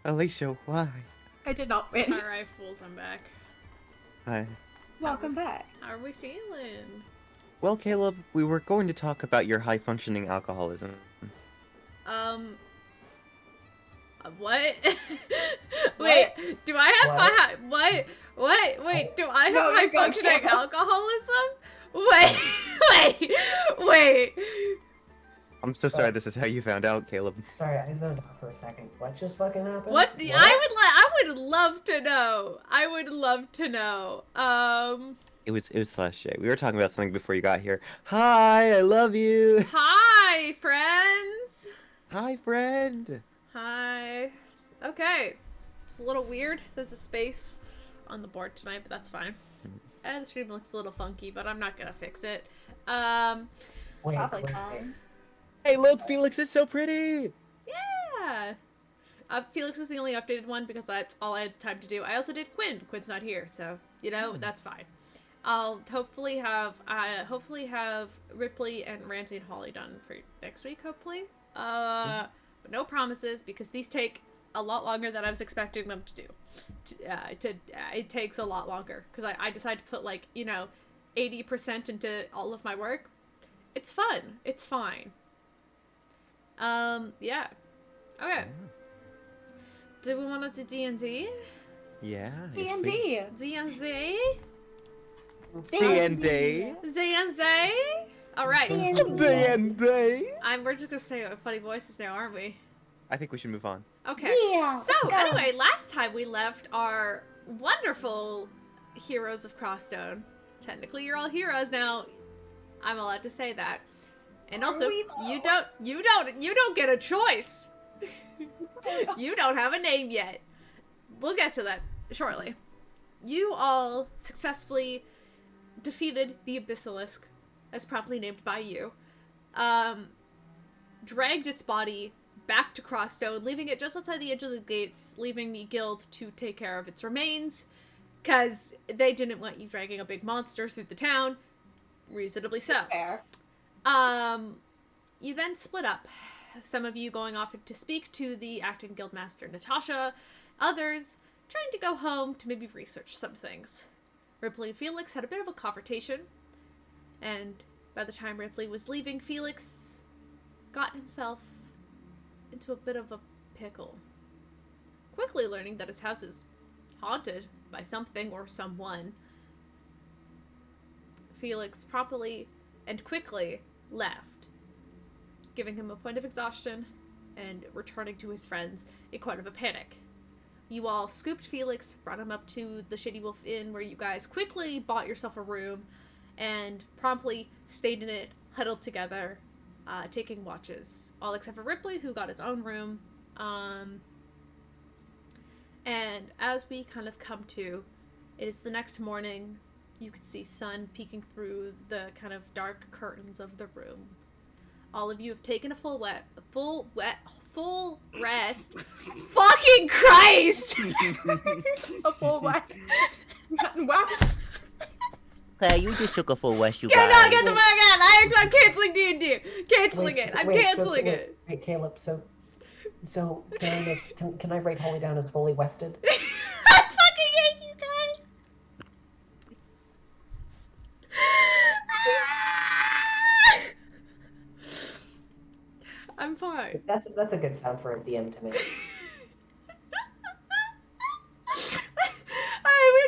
Alycia, why? I did not win. Alright, fools, I'm back. Hi. Welcome back. How are we feeling? Well, Caleb, we were going to talk about your high-functioning alcoholism. What? Wait, do I have What? Wait, do I have No, high you're good, functioning Caleb. alcoholism? Wait. I'm so sorry this is how you found out, Caleb. Sorry, I zoned out for a second. What just fucking happened? What? I would love to know. I would love to know. It was /J. We were talking about something before you got here. Hi, I love you. Hi, friends. Hi, friend. Hi. Okay. It's a little weird. There's a space on the board tonight, but that's fine. And the stream looks a little funky, but I'm not gonna fix it. Wait, Probably wait, fine. Hey, look, Felix is so pretty. Yeah. Felix is the only updated one because that's all I had time to do. I also did Quinn. Quinn's not here, so that's fine. I'll hopefully have Rypley and Ramsey and Holly done for next week. Hopefully, but no promises because these take a lot longer than I was expecting them to do. It takes a lot longer because I decided to put 80% into all of my work. It's fun. It's fine. Yeah. Okay. Do we want to do D&D? Yeah. D&D. D&Z? D&D. Z&Z? Alright. D&D. We're just gonna say funny voices now, aren't we? I think we should move on. Okay. Yeah. So, go. anyway, last time we left our wonderful heroes of Crosstone. Technically, you're all heroes now. I'm allowed to say that. And also, you don't get a choice. You don't have a name yet. We'll get to that shortly. You all successfully defeated the Abyssalisk, as properly named by you. Dragged its body back to Crosstone, leaving it just outside the edge of the gates, leaving the guild to take care of its remains, because they didn't want you dragging a big monster through the town. Reasonably so. Fair. You then split up. Some of you going off to speak to the acting guildmaster Natasha, others trying to go home to maybe research some things. Rypley and Felix had a bit of a confrontation, and by the time Rypley was leaving, Felix got himself into a bit of a pickle. Quickly learning that his house is haunted by something or someone, Felix promptly and quickly left, giving him a point of exhaustion and returning to his friends in quite of a panic. You all scooped Felix, brought him up to the Shady Wolf Inn, where you guys quickly bought yourself a room and promptly stayed in it, huddled together, taking watches. All except for Rypley, who got his own room. And as we kind of come to, it is the next morning. You can see sun peeking through the kind of dark curtains of the room. All of you have taken a full rest. Fucking Christ! A full wax. Wax. Hey, you just took a full West, you Get guys. the fuck out! I'm canceling D&D. Canceling it. I'm canceling it. Wait, Caleb, so can I write Holly down as fully wested? I fucking hate you guys. I'm fine. That's a good sound for a DM to make.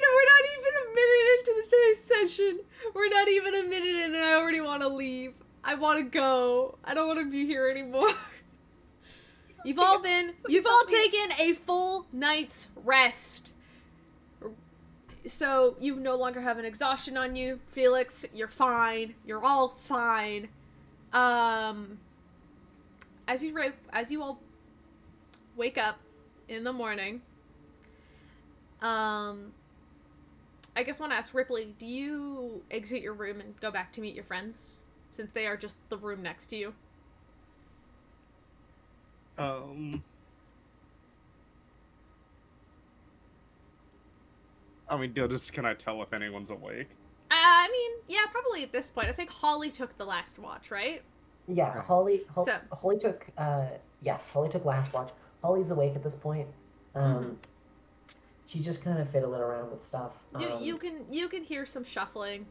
We're not even a minute into today's session. We're not even a minute in and I already want to leave. I want to go. I don't want to be here anymore. You've all taken a full night's rest. So you no longer have an exhaustion on you. Felix, you're fine. You're all fine. As you all wake up in the morning, I guess I want to ask Rypley, do you exit your room and go back to meet your friends, since they are just the room next to you? I mean, can I tell if anyone's awake? I mean, yeah, probably at this point. I think Holly took the last watch, right? Yeah, Right. Holly So- took last watch. Holly's awake at this point. Um, She's just kind of fiddling around with stuff. You can hear some shuffling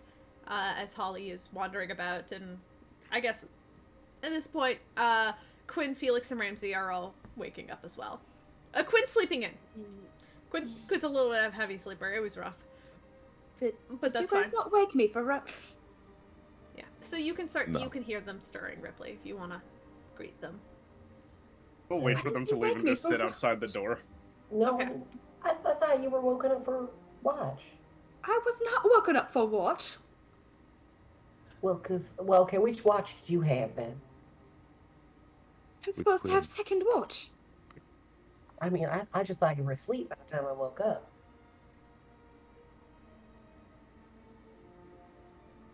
as Holly is wandering about, and I guess at this point, Quinn, Felix, and Ramsey are all waking up as well. Quinn's sleeping in. Quinn's a little bit of a heavy sleeper. It was rough, Did but that's you guys fine. not wake me for Yeah. So you can start. No. You can hear them stirring, Rypley, if you want to greet them. We'll wait for them to You leave wake and me just for sit what? outside the door. No, Okay. I thought you were woken up for watch. I was not woken up for watch. Well, okay, which watch did you have then? I'm supposed to have Quinn. second watch. I mean, I just thought you were asleep by the time I woke up.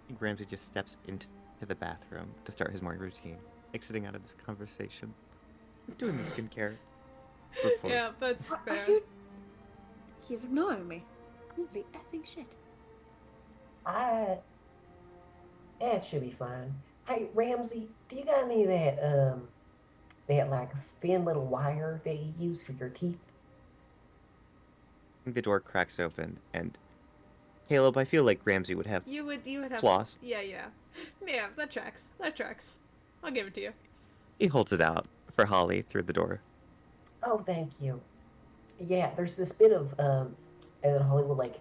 I think Ramsey just steps into the bathroom to start his morning routine, exiting out of this conversation, doing the skincare. Before. Yeah, that's What fair. are you? He's ignoring me. Holy effing shit. Yeah, it should be fine. Hey, Ramsey, do you got any of that like thin little wire that you use for your teeth? The door cracks open, and Caleb, I feel like Ramsey would have You would have floss. Yeah. Yeah, that tracks. That tracks. I'll give it to you. He holds it out for Holly through the door. Oh, thank you. Yeah, there's this bit of and then Holly will like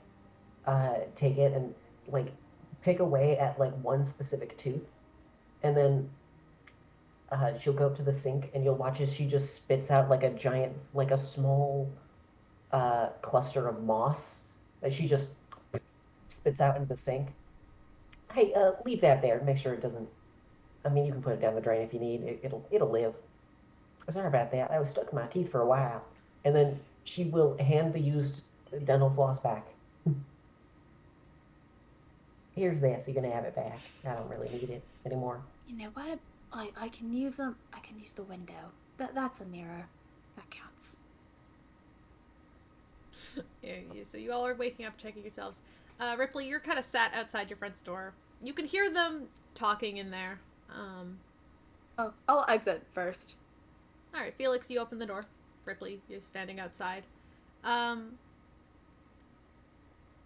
take it and like pick away at like one specific tooth, and then she'll go up to the sink and you'll watch as she just spits out like a giant, like a small cluster of moss that she just spits out into the sink. Hey, leave that there. Make sure it doesn't. I mean, you can put it down the drain if you need. It'll live. Sorry about that. I was stuck in my teeth for a while. And then she will hand the used dental floss back. Here's this. You can have it back. I don't really need it anymore. You know what? I can use them. I can use the window. That's a mirror. That counts. Yeah, so you all are waking up, checking yourselves. Rypley, you're kind of sat outside your front door. You can hear them talking in there. Oh, I'll exit first. All right, Felix, you open the door. Rypley is standing outside.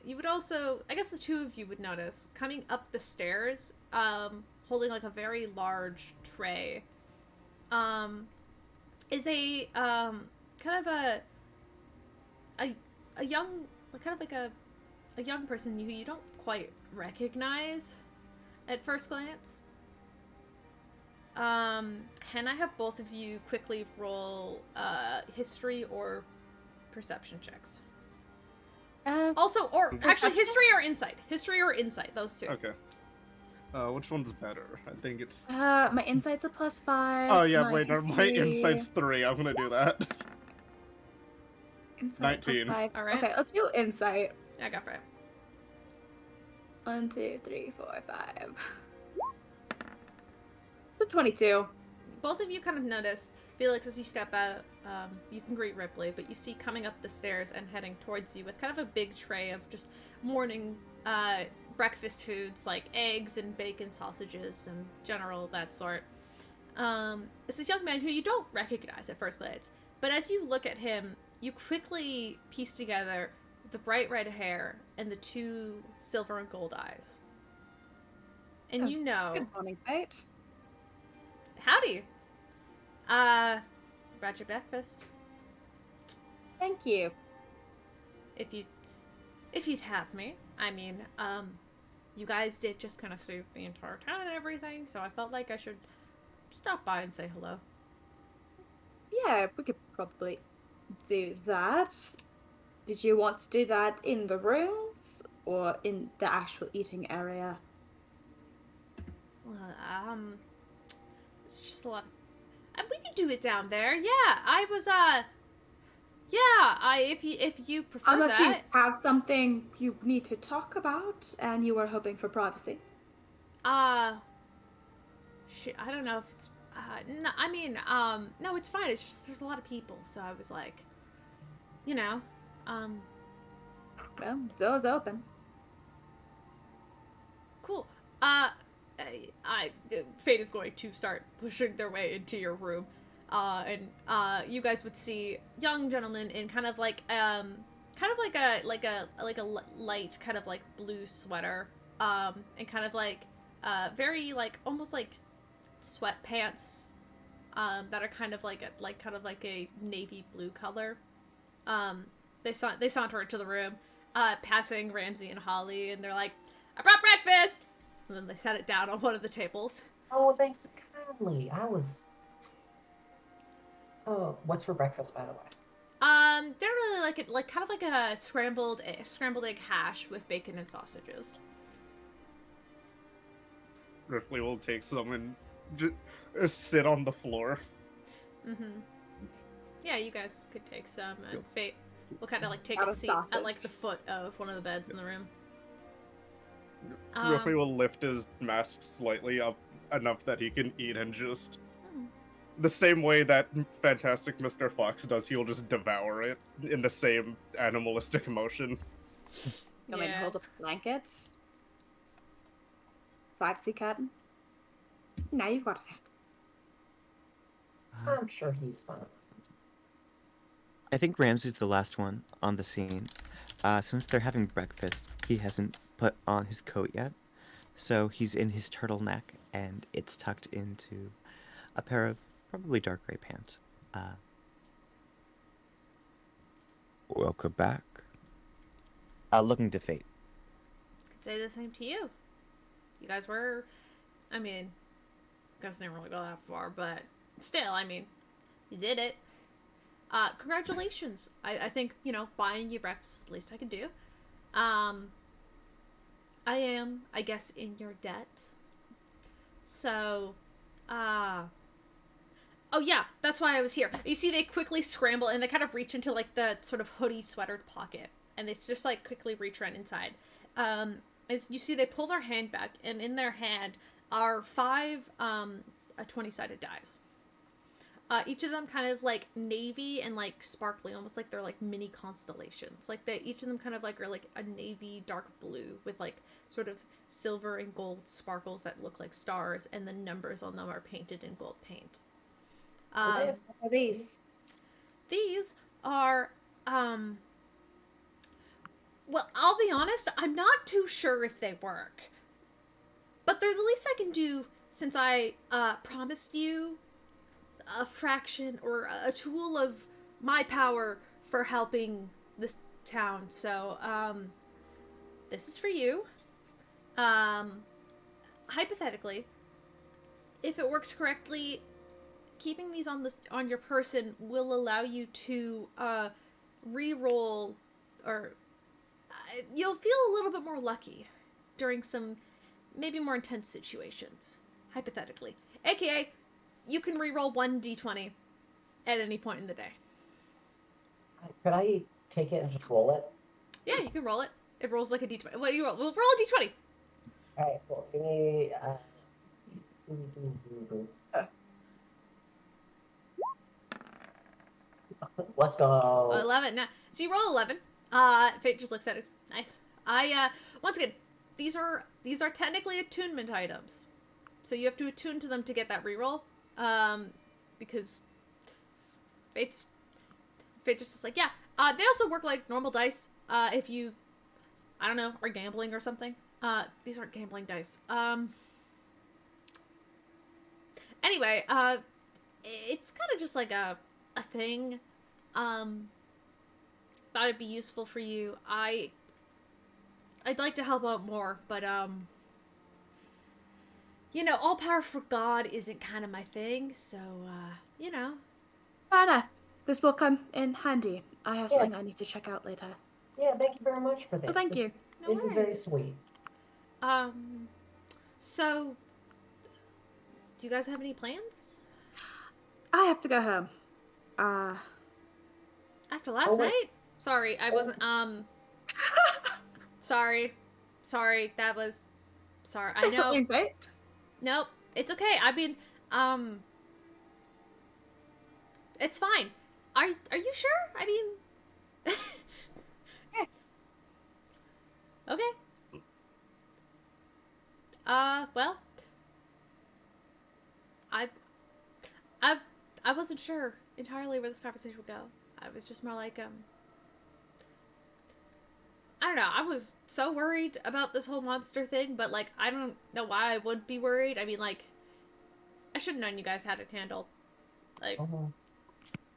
You would also, I guess the two of you would notice, coming up the stairs, holding like a very large tray, is a kind of a young, kind of like a young person who you don't quite recognize at first glance. Can I have both of you quickly roll history or perception checks? Also, or actually Perception? history or insight, those two. Okay. Which one's better? I think it's. My insight's a +5. Oh yeah, my wait, no, my history- insight's 3. I'm gonna do that. Insight 19. +5. All right. Okay, let's do insight. Yeah, go for it. 1, 2, 3, 4, 5. 22. Both of you kind of notice, Felix, as you step out, you can greet Rypley, but you see coming up the stairs and heading towards you with kind of a big tray of just morning breakfast foods like eggs and bacon, sausages, and general that sort. It's this young man who you don't recognize at first glance, but as you look at him, you quickly piece together the bright red hair and the two silver and gold eyes. And Oh, you know... Good morning, Fate. Howdy! Brought your breakfast. Thank you. If you'd have me. I mean, you guys did just kind of save the entire town and everything, so I felt like I should stop by and say hello. Yeah, we could probably do that. Did you want to do that in the rooms or in the actual eating area? Well, it's just a lot. We could do it down there. Yeah, I was. Yeah, if you prefer Unless you that. have something you need to talk about and you were hoping for privacy. Shit, I don't know if it's. No, I mean, no, it's fine. It's just there's a lot of people, so I was like, you know, Well, door's open. Cool. Fate is going to start pushing their way into your room. and you guys would see young gentlemen in kind of like a light kind of like blue sweater, and kind of like very like almost like sweatpants, that are kind of like a navy blue color. They saunter into the room, passing Ramsey and Holly, and they're like, "I brought breakfast!" And then they set it down on one of the tables. Oh, thank you kindly. Oh, what's for breakfast, by the way? They're really like kind of like a scrambled egg hash with bacon and sausages. Ripley will take some and sit on the floor. Mm-hmm. Yeah, you guys could take some, and Yep. Fate will kind of like take Out a of seat sausage. at like the foot of one of the beds in the room. Ripley will lift his mask slightly up enough that he can eat and just... Hmm. The same way that Fantastic Mr. Fox does, he'll just devour it in the same animalistic motion. You want me to hold up a blanket? Privacy curtain? Now you've got it. I'm sure he's fine. I think Ramsey's the last one on the scene. Since they're having breakfast, he hasn't put on his coat yet. So he's in his turtleneck, and it's tucked into a pair of probably dark gray pants. Welcome back. Looking to Fate. Could say the same to you. You guys were, I mean, you guys didn't really go that far, but still, I mean, you did it. Congratulations. I think, buying you breakfast is the least I could do. I am, I guess, in your debt. So, oh yeah, that's why I was here. You see they quickly scramble and they kind of reach into like the sort of hoodie sweater pocket, and they just like quickly reach around inside. As you see they pull their hand back, and in their hand are 5 20-sided dice. Each of them kind of like navy and like sparkly, almost like they're like mini constellations. Like each of them kind of like are like a navy dark blue with like sort of silver and gold sparkles that look like stars, and the numbers on them are painted in gold paint. What are these? These are, well, I'll be honest, I'm not too sure if they work. But they're the least I can do since I promised you a fraction or a tool of my power for helping this town. So, this is for you. Hypothetically, if it works correctly, keeping these on your person will allow you to re-roll, or you'll feel a little bit more lucky during some maybe more intense situations, hypothetically. AKA, you can re-roll 1d20 at any point in the day. Could I take it and just roll it? Yeah, you can roll it. It rolls like a d20. What do you roll? We'll roll a d20. Alright, cool. Give me, let's go. 11. Now, so you roll 11. Fate just looks at it. Nice. Once again, these are technically attunement items, so you have to attune to them to get that reroll. Because Fate just is like, yeah. They also work like normal dice. If you, I don't know, are gambling or something. These aren't gambling dice. Anyway, it's kind of just like a thing. Thought it'd be useful for you. I'd like to help out more, but all powerful God isn't kind of my thing, so Fair enough. This will come in handy. I have Yeah. something I need to check out later. Yeah, thank you very much for this. Oh, thank you. No This is very worries. sweet. So do you guys have any plans I have to go home. after last Oh, wait. night? Sorry, I wasn't sorry, that was sorry. I Say know. something, Fate. Nope, it's okay. I mean, it's fine. Are you sure? I mean, Yes. okay. Well, I I wasn't sure entirely where this conversation would go. I was just more like, I don't know. I was so worried about this whole monster thing, but, like, I don't know why I would be worried. I mean, like, I should have known you guys had it handled. Like,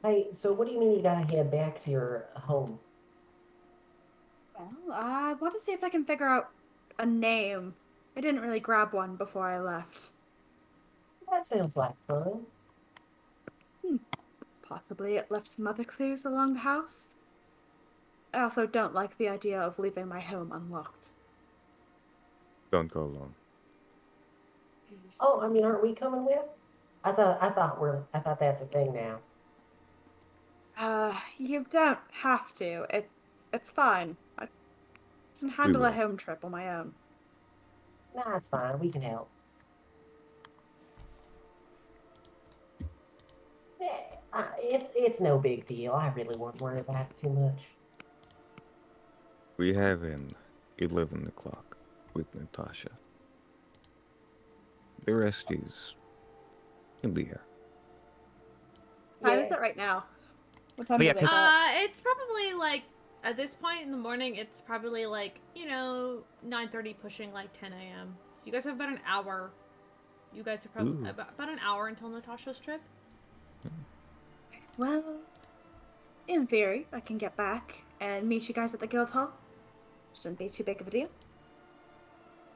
Hey, so what do you mean you gotta head back to your home? Well, I want to see if I can figure out a name. I didn't really grab one before I left. That sounds like fun. Possibly it left some other clues along the house. I also don't like the idea of leaving my home unlocked. Don't go alone. Oh, I mean, aren't we coming with? I thought that's a thing now. You don't have to. It's fine. I can handle a will. home trip on my own. Nah, it's fine. We can help. Yeah, it's no big deal. I really won't worry about it too much. We have an 11 o'clock with Natasha. The rest is in the air. How is it right now? What time Oh, yeah, do you wake 'cause- up? it's probably, like, at this point in the morning, it's probably, like, 9:30 pushing, like, 10 a.m. So you guys have about an hour. You guys have probably Ooh. about an hour until Natasha's trip. Well, in theory, I can get back and meet you guys at the guild hall. Shouldn't be too big of a deal.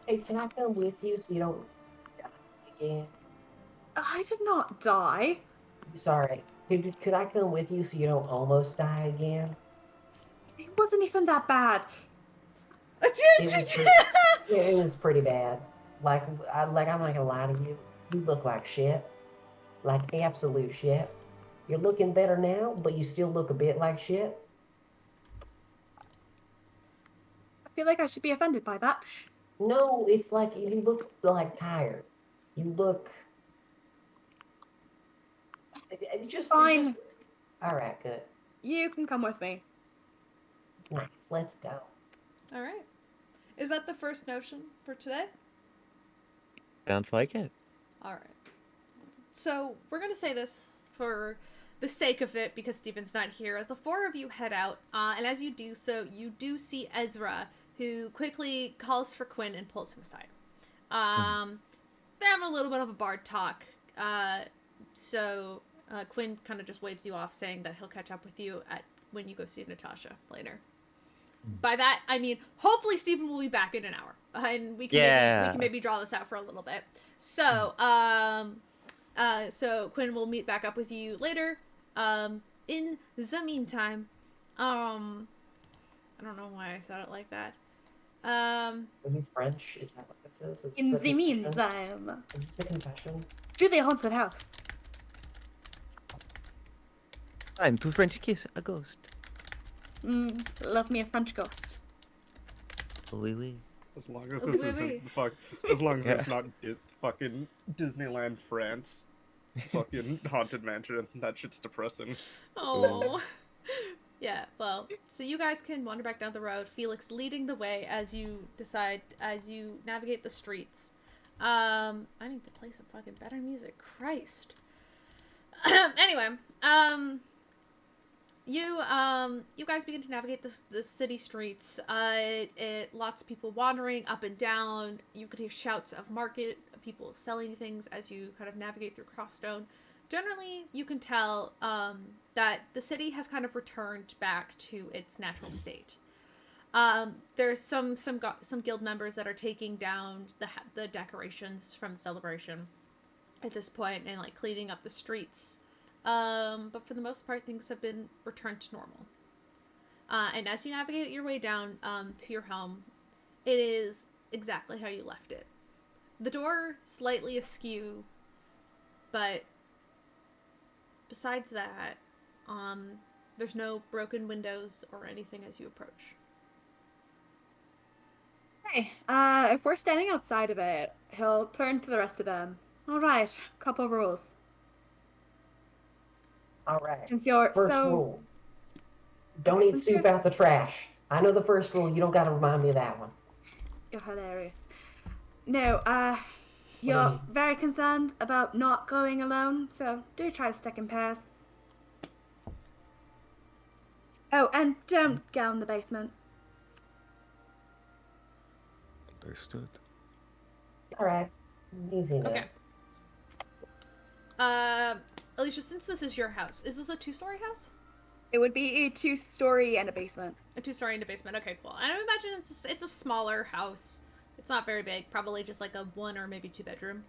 Hey, can I come with you so you don't die again? I did not die. Sorry. Could I come with you so you don't almost die again? It wasn't even that bad. It was pretty bad. I'm not gonna lie to you. You look like shit. Like absolute shit. You're looking better now, but you still look a bit like shit. I feel like I should be offended by that. No, it's like you look like tired. You look just Fine. All right, good. You can come with me. Nice. Let's go. All right. Is that the first notion for today? Sounds like it. All right. So we're going to say this for the sake of it because Steven's not here. The four of you head out, and as you do so, you do see Ezra, who quickly calls for Quinn and pulls him aside. They're having a little bit of a bard talk, so Quinn kind of just waves you off, saying that he'll catch up with you when you go see Natasha later. By that, I mean, hopefully Steven will be back in an hour, and we can maybe draw this out for a little bit. So, so Quinn will meet back up with you later. In the meantime, I don't know why I said it like that. Are you French? Is that what this is? Is In this a the confession? meantime, Is this a confession? to the haunted house. Time to French kiss a ghost. Love me a French ghost. Oui, oui. As long as Oui, this oui, isn't as long as it's not fucking Disneyland France, fucking haunted mansion. That shit's depressing. Oh. Yeah, well, so you guys can wander back down the road, Felix leading the way as you navigate the streets. I need to play some fucking better music. Christ. Anyway, you guys begin to navigate the city streets. Lots of people wandering up and down. You could hear shouts of market, people selling things as you kind of navigate through Crossstone. Generally, you can tell that the city has kind of returned back to its natural state. There's some guild members that are taking down the decorations from the celebration at this point and like cleaning up the streets. But for the most part, things have been returned to normal. And as you navigate your way down to your home, it is exactly how you left it. The door slightly askew, but besides that, there's no broken windows or anything as you approach. Hey, if we're standing outside of it, he'll turn to the rest of them. All right, couple rules. All right. Since you're First so rule. Don't eat Since soup you're- out the trash. I know the first rule. You don't got to remind me of that one. You're hilarious. No, You're very concerned about not going alone, so do try to stick in pairs. Oh, and don't go in the basement. Understood. All right. Easy enough. Okay. Alycia, since this is your house, is this a 2-story house? It would be a 2-story and a basement. A 2-story and a basement. Okay, cool. I imagine it's a smaller house. It's not very big. Probably just like a 1 or maybe 2 bedroom.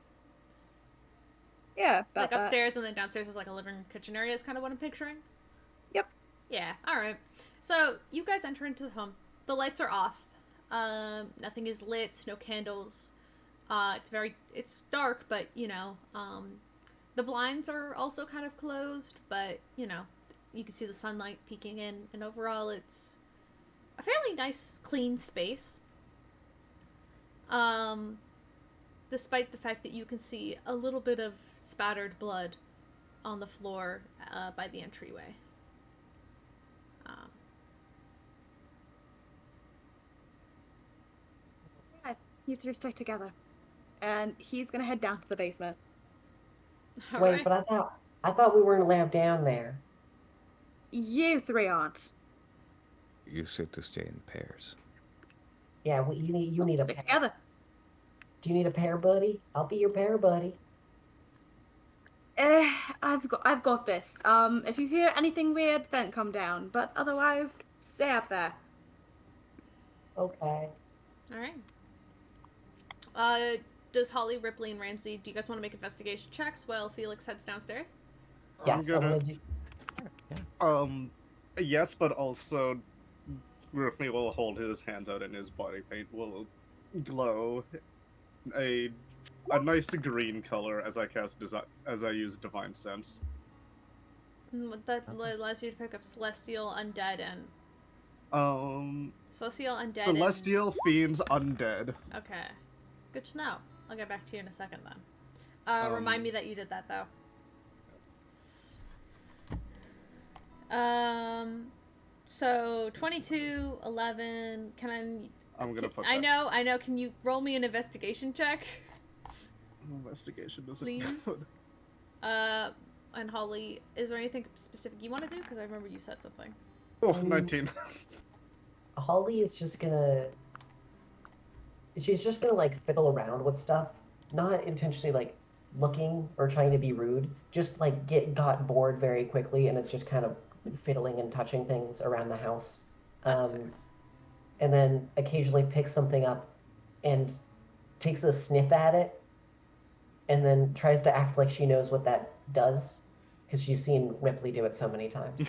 Yeah, Like about that. upstairs and then downstairs is like a living room kitchen area is kind of what I'm picturing. Yep. Yeah. All right. So you guys enter into the home. The lights are off. Nothing is lit. No candles. It's dark, but the blinds are also kind of closed, but you can see the sunlight peeking in, and overall it's a fairly nice, clean space. Despite the fact that you can see a little bit of spattered blood on the floor by the entryway. Yeah, you 3 stick together. And he's gonna head down to the basement. All Wait, right. but I thought we weren't allowed down there. You 3 aren't. You said to stay in pairs. Yeah, you need a Stick pair. together. Do you need a pair, buddy? I'll be your pair, buddy. I've got this. If you hear anything weird, then come down. But otherwise, stay up there. Okay. All right. Does Holly, Ripley, and Ramsey, do you guys want to make investigation checks while Felix heads downstairs? Yes, I'm gonna do. Yes, but also Ripley will hold his hands out and his body paint will glow a nice green color as I use Divine Sense. That allows you to pick up Celestial, Undead, and... Celestial, Undead, Celestial, Fiends, Undead. Okay. Good to know. I'll get back to you in a second then. Remind me that you did that, though. So 22, 11, I'm gonna put I know, can you roll me an investigation check? Investigation doesn't Please? good. And Holly, is there anything specific you want to do? Because I remember you said something. Oh, 19. Holly is just gonna. She's just gonna like fiddle around with stuff, not intentionally like looking or trying to be rude. Just like got bored very quickly, and it's just kind of fiddling and touching things around the house. That's fair. And then occasionally picks something up and takes a sniff at it, and then tries to act like she knows what that does, because she's seen Ripley do it so many times.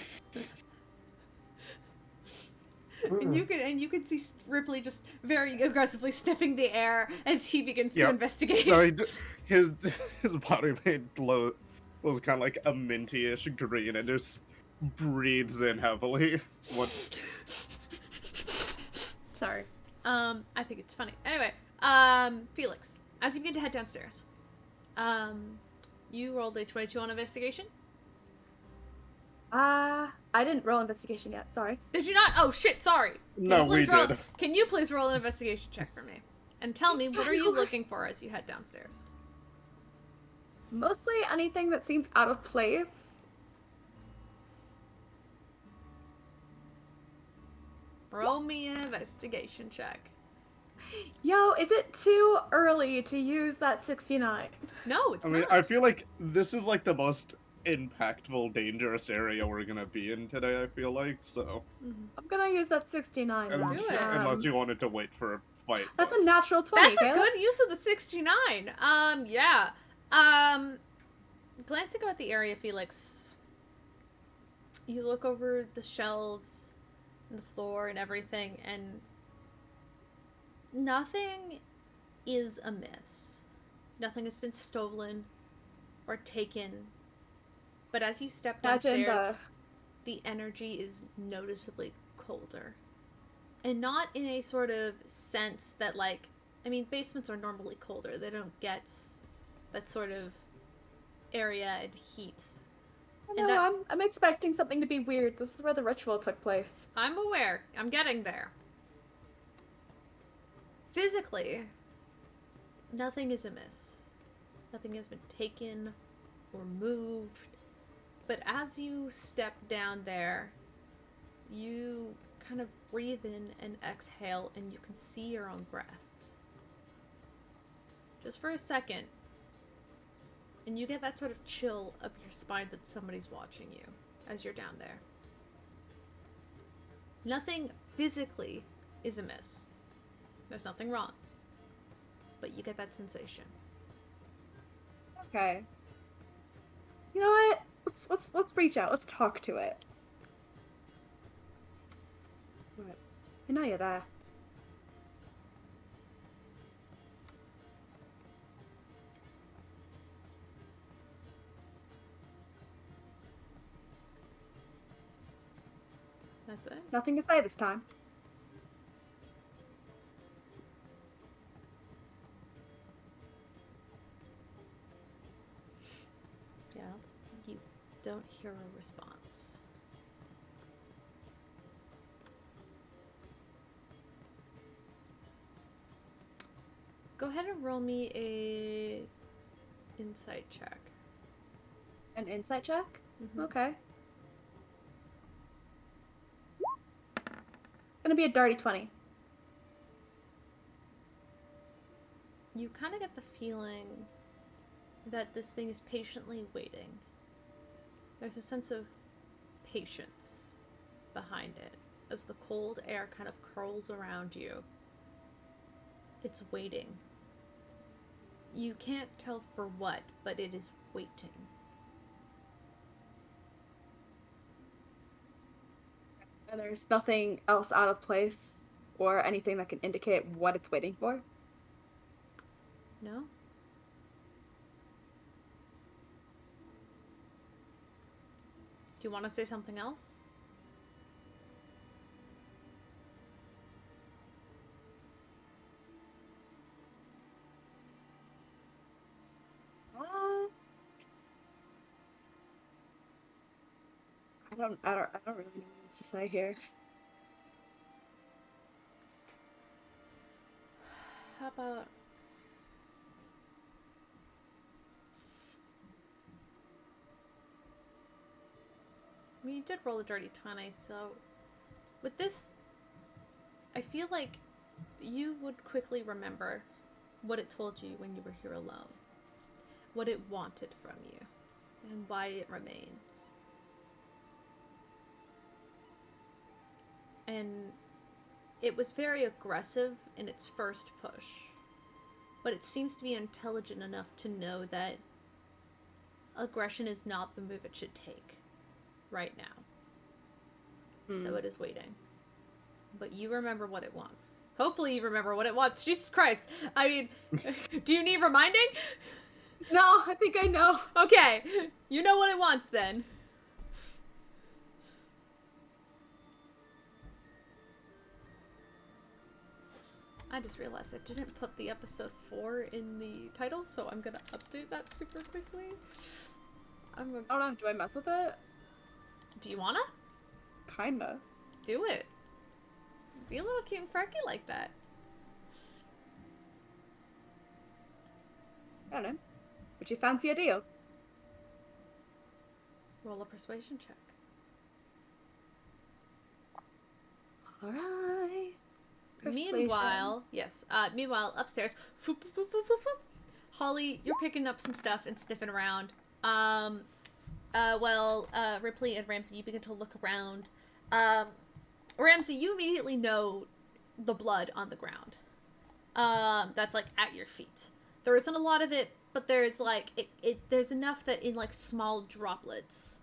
And you can see Ripley just very aggressively sniffing the air as he begins to investigate. No, his body paint glow was kind of like a minty-ish green and just breathes in heavily. What? Sorry. I think it's funny. Anyway, Felix, as you begin to head downstairs, you rolled a 22 on investigation. I didn't roll investigation yet. Sorry. Did you not? Oh shit! Sorry. No, we did. Can you please roll an investigation check for me, and tell me what are you looking for as you head downstairs? Mostly anything that seems out of place. Roll me an investigation check. Yo, is it too early to use that 69? No, it's I mean, not. I feel like this is like the most impactful, dangerous area we're gonna be in today, I feel like, so... I'm gonna use that 69. And, Do it. unless you wanted to wait for a fight. That's a natural 20. That's a Taylor. good use of the 69. Yeah. Glancing about the area, Felix, you look over the shelves and the floor and everything, and nothing is amiss. Nothing has been stolen or taken. But as you step downstairs, the energy is noticeably colder. And not in a sort of sense that, like, I mean, basements are normally colder. They don't get that sort of area and heat. No, I'm expecting something to be weird. This is where the ritual took place. I'm aware. I'm getting there. Physically, nothing is amiss. Nothing has been taken or moved. But as you step down there, you kind of breathe in and exhale, and you can see your own breath. Just for a second. And you get that sort of chill up your spine that somebody's watching you as you're down there. Nothing physically is amiss. There's nothing wrong. But you get that sensation. Okay. You know what? Let's reach out. Let's talk to it. Right. I know you're there. That's it. Nothing to say this time. Yeah, you don't hear a response. Go ahead and roll me a insight check. An insight check? Mhm. Okay. It's gonna be a dirty 20. You kind of get the feeling that this thing is patiently waiting. There's a sense of patience behind it as the cold air kind of curls around you. It's waiting. You can't tell for what, but it is waiting. And there's nothing else out of place or anything that can indicate what it's waiting for? No? Do you want to say something else? I don't really know what to say here. How about... I mean, you did roll a dirty 20, so... With this, I feel like you would quickly remember what it told you when you were here alone. What it wanted from you. And why it remains. And it was very aggressive in its first push. But it seems to be intelligent enough to know that aggression is not the move it should take right now. So it is waiting. But you remember what it wants. Hopefully you remember what it wants. Jesus Christ. I mean, do you need reminding? No, I think I know. Okay. You know what it wants then. I just realized I didn't put the episode 4 in the title, so I'm gonna update that super quickly. I don't know, do I mess with it? Do you wanna? Kinda. Do it. Be a little cute and quirky like that. I don't know. Would you fancy a deal? Roll a persuasion check. Alright. Meanwhile, meanwhile, upstairs, foop, foop, foop, foop, foop, foop. Holly, you're picking up some stuff and sniffing around. Ripley and Ramsey, you begin to look around. Ramsey, you immediately know the blood on the ground. That's like at your feet. There isn't a lot of it, but there's like there's enough that in like small droplets,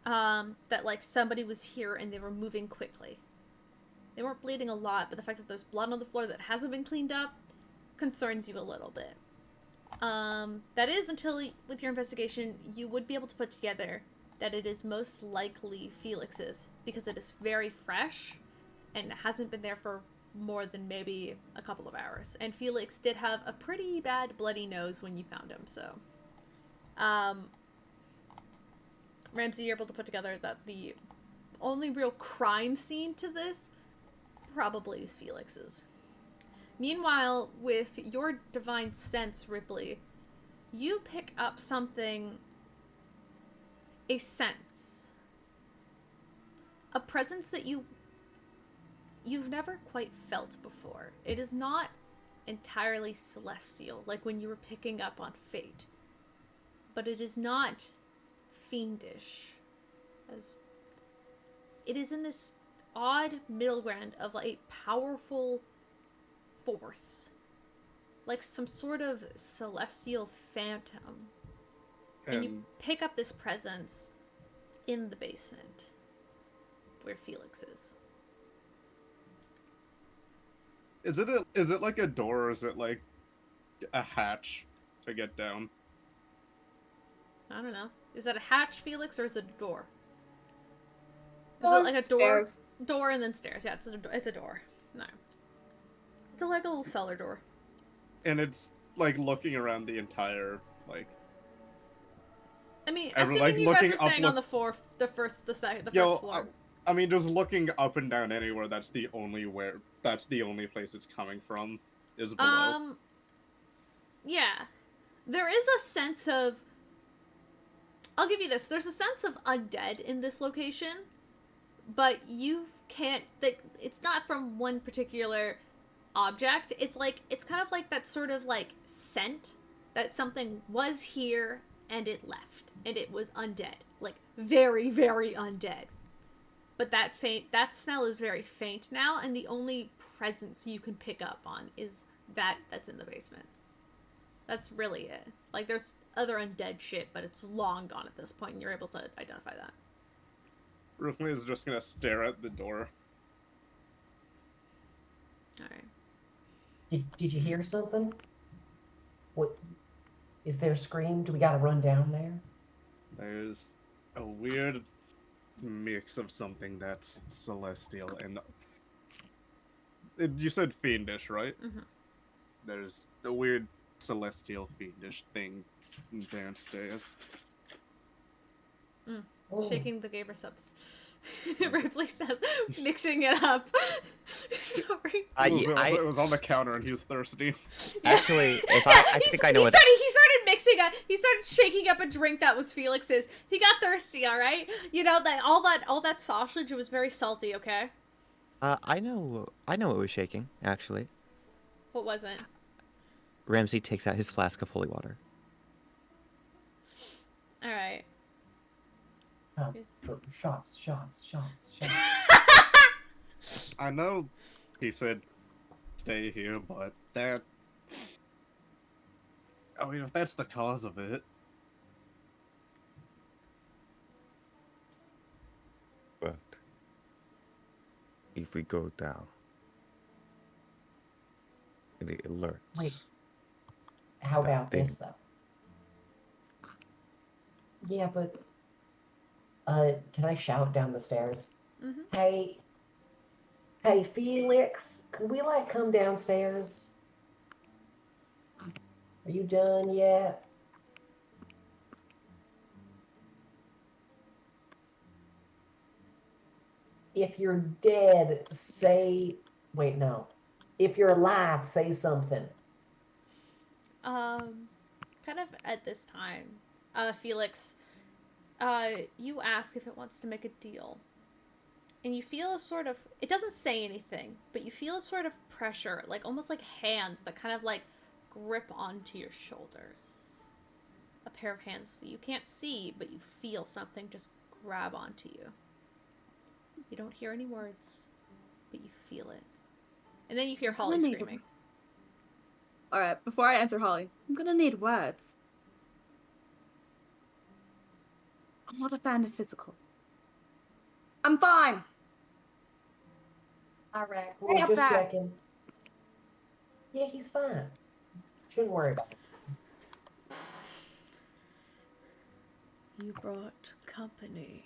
that like somebody was here and they were moving quickly. They weren't bleeding a lot, but the fact that there's blood on the floor that hasn't been cleaned up concerns you a little bit. That is until, with your investigation, you would be able to put together that it is most likely Felix's, because it is very fresh and hasn't been there for more than maybe a couple of hours. And Felix did have a pretty bad bloody nose when you found him, so. Ramsey, you're able to put together that the only real crime scene to this probably is Felix's. Meanwhile, with your divine sense, Ripley, you pick up something, a sense, a presence that you've never quite felt before. It is not entirely celestial, like when you were picking up on Fate, but it is not fiendish, as it is in this odd middle ground of like a powerful force, like some sort of celestial phantom. And you pick up this presence in the basement where Felix is. Is it like a door, or is it like a hatch to get down? I don't know. Is that a hatch, Felix, or is it a door? Is it like a door? Stairs. Door and then stairs. Yeah, it's a door. No. It's like a little cellar door. And it's like looking around the entire like. I mean, Every- assuming like, you guys looking are staying up, on the first Yo, floor. I mean, just looking up and down anywhere. That's the only place it's coming from. Is below. Yeah. There is a sense of. I'll give you this. There's a sense of undead in this location, but you can't. It's not from one particular object. It's kind of like that sort of like scent that something was here and it left, and it was undead, like very, very undead. But that smell is very faint now, and the only presence you can pick up on is that's in the basement. That's really it. Like, there's other undead shit, but it's long gone at this point, and you're able to identify that. Rypley is just gonna stare at the door. Alright. Did you hear something? What? Is there a scream? Do we gotta run down there? There's a weird mix of something that's celestial and. You said fiendish, right? Mm-hmm. There's a weird celestial fiendish thing downstairs. Oh. Shaking the gamer subs. Ripley says, mixing it up. Sorry. It was on the counter and he's thirsty. Actually, if I think I know what. He started mixing up. He started shaking up a drink that was Felix's. He got thirsty. All right. You know that all that sausage was very salty. Okay. I know what was shaking. Actually, What was it? Ramsey takes out his flask of holy water. All right. Shots. I know he said stay here, but that. I mean, if that's the cause of it. But if we go down, it alerts. Wait. How that about this, thing. though? Yeah, but... can I shout down the stairs? Mm-hmm. Hey, Felix, could we, come downstairs? Are you done yet? If you're dead, say... Wait, no. If you're alive, say something. Kind of at this time, Felix, you ask if it wants to make a deal. And you feel a sort of, it doesn't say anything, but you feel a sort of pressure, like almost like hands that kind of like grip onto your shoulders. A pair of hands you can't see, but you feel something just grab onto you. You don't hear any words, but you feel it. And then you hear Holly screaming. Alright, before I answer Holly, I'm gonna need words. I'm not a fan of physical. I'm fine! Alright, Hey, we're up just that. checking. Yeah, he's fine. Shouldn't worry about it. You brought company.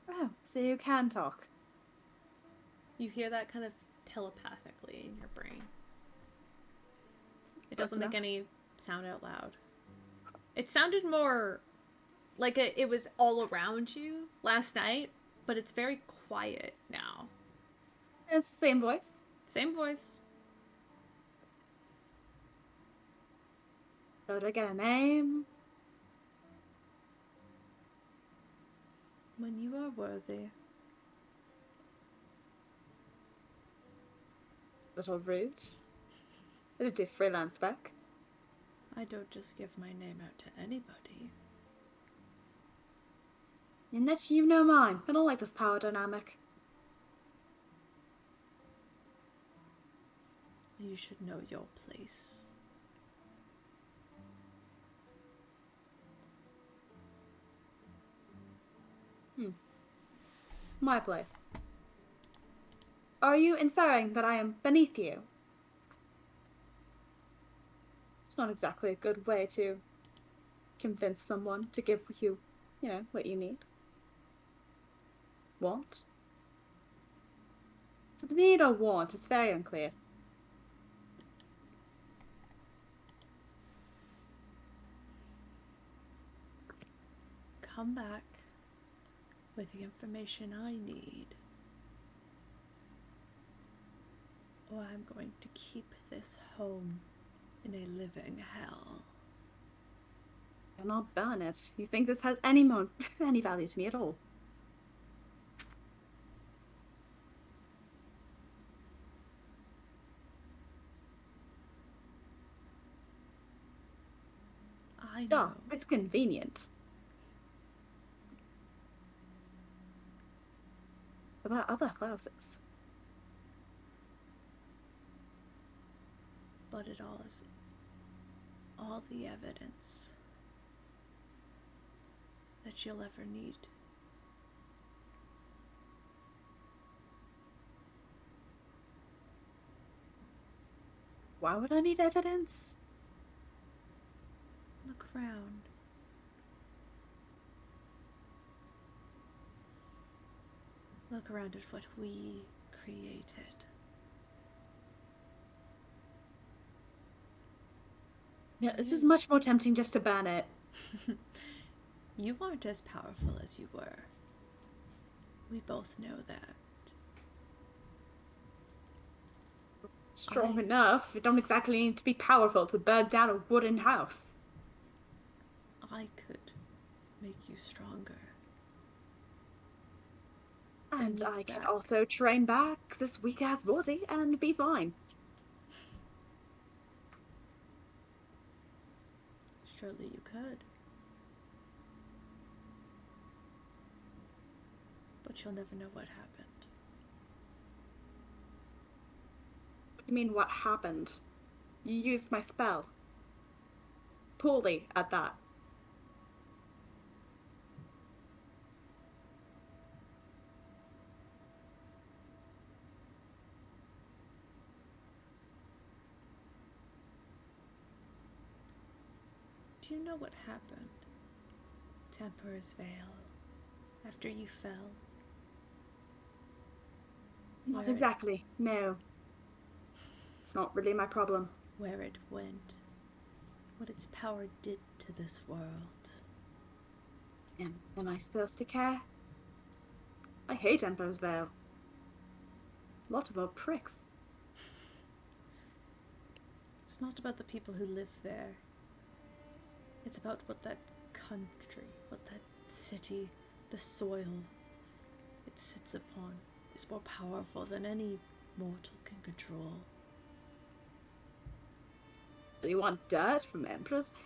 Oh, so you can talk. You hear that kind of telepathically in your brain. It Close doesn't make enough. any sound out loud. It sounded more like it was all around you last night, but it's very quiet now. It's the same voice. Same voice. So do I get a name? When you are worthy. Little rude. I didn't do freelance back. I don't just give my name out to anybody. And that you know mine. I don't like this power dynamic. You should know your place. My place. Are you inferring that I am beneath you? It's not exactly a good way to convince someone to give you, what you need. Want? So the need or want is very unclear. Come back with the information I need, or I'm going to keep this home in a living hell. And I'll burn it. You think this has any value to me at all? I know. Oh, it's convenient. About other houses. But it all is all the evidence that you'll ever need. Why would I need evidence? Look around. Look around at what we created. Yeah, this is much more tempting just to ban it. You aren't as powerful as you were. We both know that. Strong enough. You don't exactly need to be powerful to burn down a wooden house. I could make you stronger. And look I can back. also train back this weak-ass body and be fine. Surely you could. But you'll never know what happened. What do you mean, what happened? You used my spell. Poorly at that. Do you know what happened to Emperor's Veil after you fell? Not Where- exactly, no. It's not really my problem. Where it went, what its power did to this world. Am I supposed to care? I hate Emperor's Veil. A lot of them are pricks. It's not about the people who live there. It's about what that country, what that city, the soil it sits upon is more powerful than any mortal can control. So you want dirt from Emperor's Veil?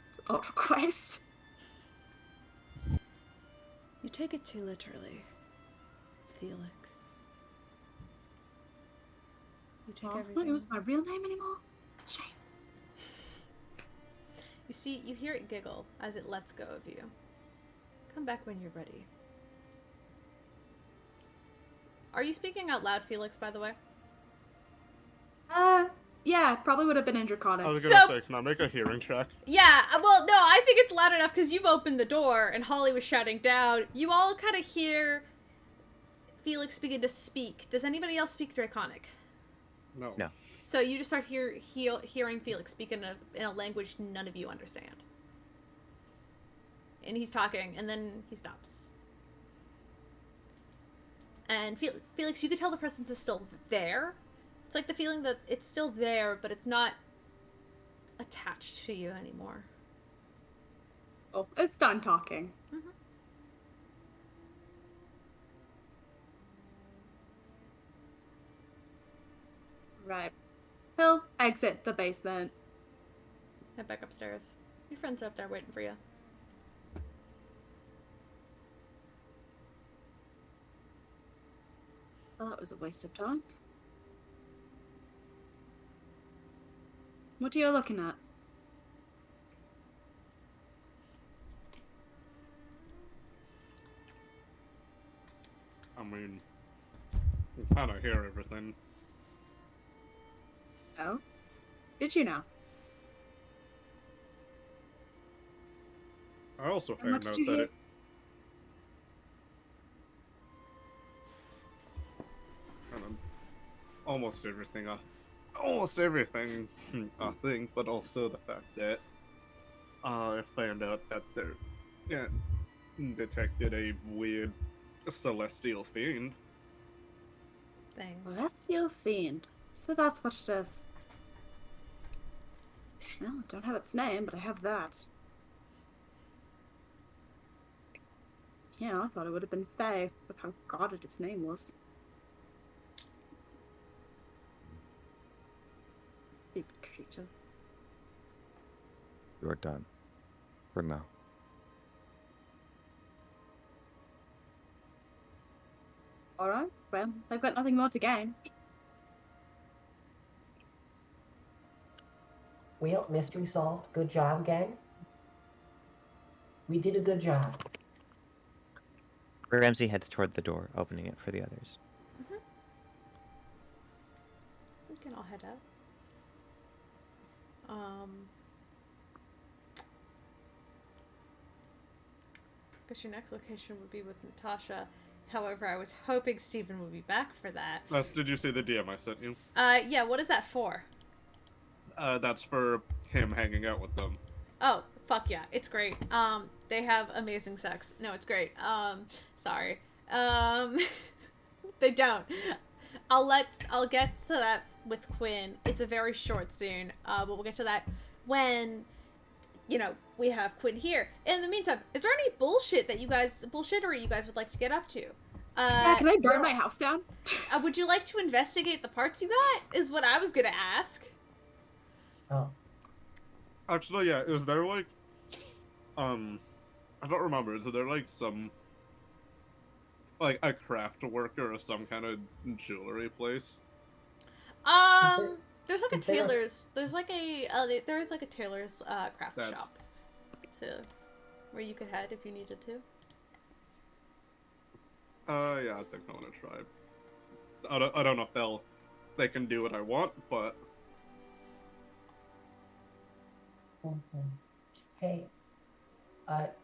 It's an odd request. You take it too literally, Felix. You take Oh, everything. not use my real name anymore? Shame. You see, you hear it giggle as it lets go of you. Come back when you're ready. Are you speaking out loud, Felix, by the way? Yeah, probably would have been in Draconic. I was gonna So- say, can I make a hearing check? Yeah, well, no, I think it's loud enough because you've opened the door and Holly was shouting down. You all kind of hear Felix begin to speak. Does anybody else speak Draconic? No. No. So you just start hearing Felix speak in a language none of you understand. And he's talking, and then he stops. And Felix, you could tell the presence is still there. It's like the feeling that it's still there, but it's not attached to you anymore. Oh, it's done talking. Mm-hmm. Right. He'll exit the basement. Head back upstairs. Your friends are up there waiting for you. Well, that was a waste of time. What are you looking at? I mean, you kind of hear everything. Oh? Did you now? I also And what found did out you that hear? it. Kind of almost everything. Almost everything, I think, but also the fact that I found out that there, yeah, detected a weird celestial fiend. Thing. Celestial Fiend. So that's what it is. Well, I don't have its name, but I have that. Yeah, I thought it would have been Fae with how guarded its name was. Big creature. You're done. For now. Alright, well, I've got nothing more to gain. Well, mystery solved. Good job, gang. We did a good job. Ramsey heads toward the door, opening it for the others. Mm-hmm. You can all head out. I guess your next location would be with Natasha. However, I was hoping Stephen would be back for that. Did you see the DM I sent you? Yeah, what is that for? That's for him hanging out with them. Oh, fuck yeah, it's great. They have amazing sex. No, it's great. Sorry. They don't. I'll get to that with Quinn. It's a very short scene, but we'll get to that when, you know, we have Quinn here. In the meantime, is there any bullshittery you guys would like to get up to? Yeah, can I burn my house down? Would you like to investigate the parts you got? Is what I was gonna ask. Oh. Actually, yeah, is there like, I don't remember, is there like some, like a craft worker or some kind of jewelry place? There's like a is there a- tailor's. There's like a there is like a tailor's craft That's- shop, so where you could head if you needed to. Yeah, I think I want to try. I don't know if they can do what I want, but Mhm. Hey,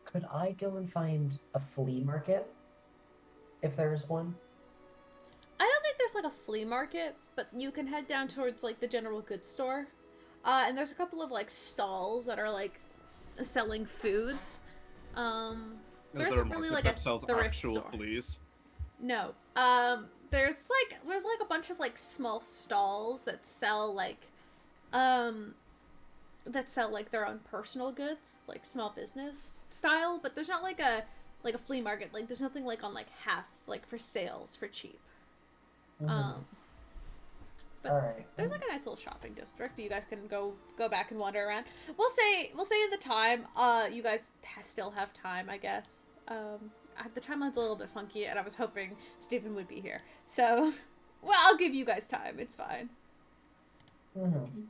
could I go and find a flea market? If there's one? I don't think there's like a flea market, but you can head down towards like the general goods store, and there's a couple of like stalls that are like selling foods. There is isn't there a really market like that a sells thrift actual store. fleas? No. There's like a bunch of like small stalls that sell like their own personal goods, like small business style, but there's not like a flea market. Like there's nothing like on like half like for sales for cheap. Mhm. But Alright. there's like a nice little shopping district. You guys can go back and wander around. We'll say in the time you guys still have time, I guess. The timeline's a little bit funky, and I was hoping Stephen would be here. So, well, I'll give you guys time. It's fine. Mhm.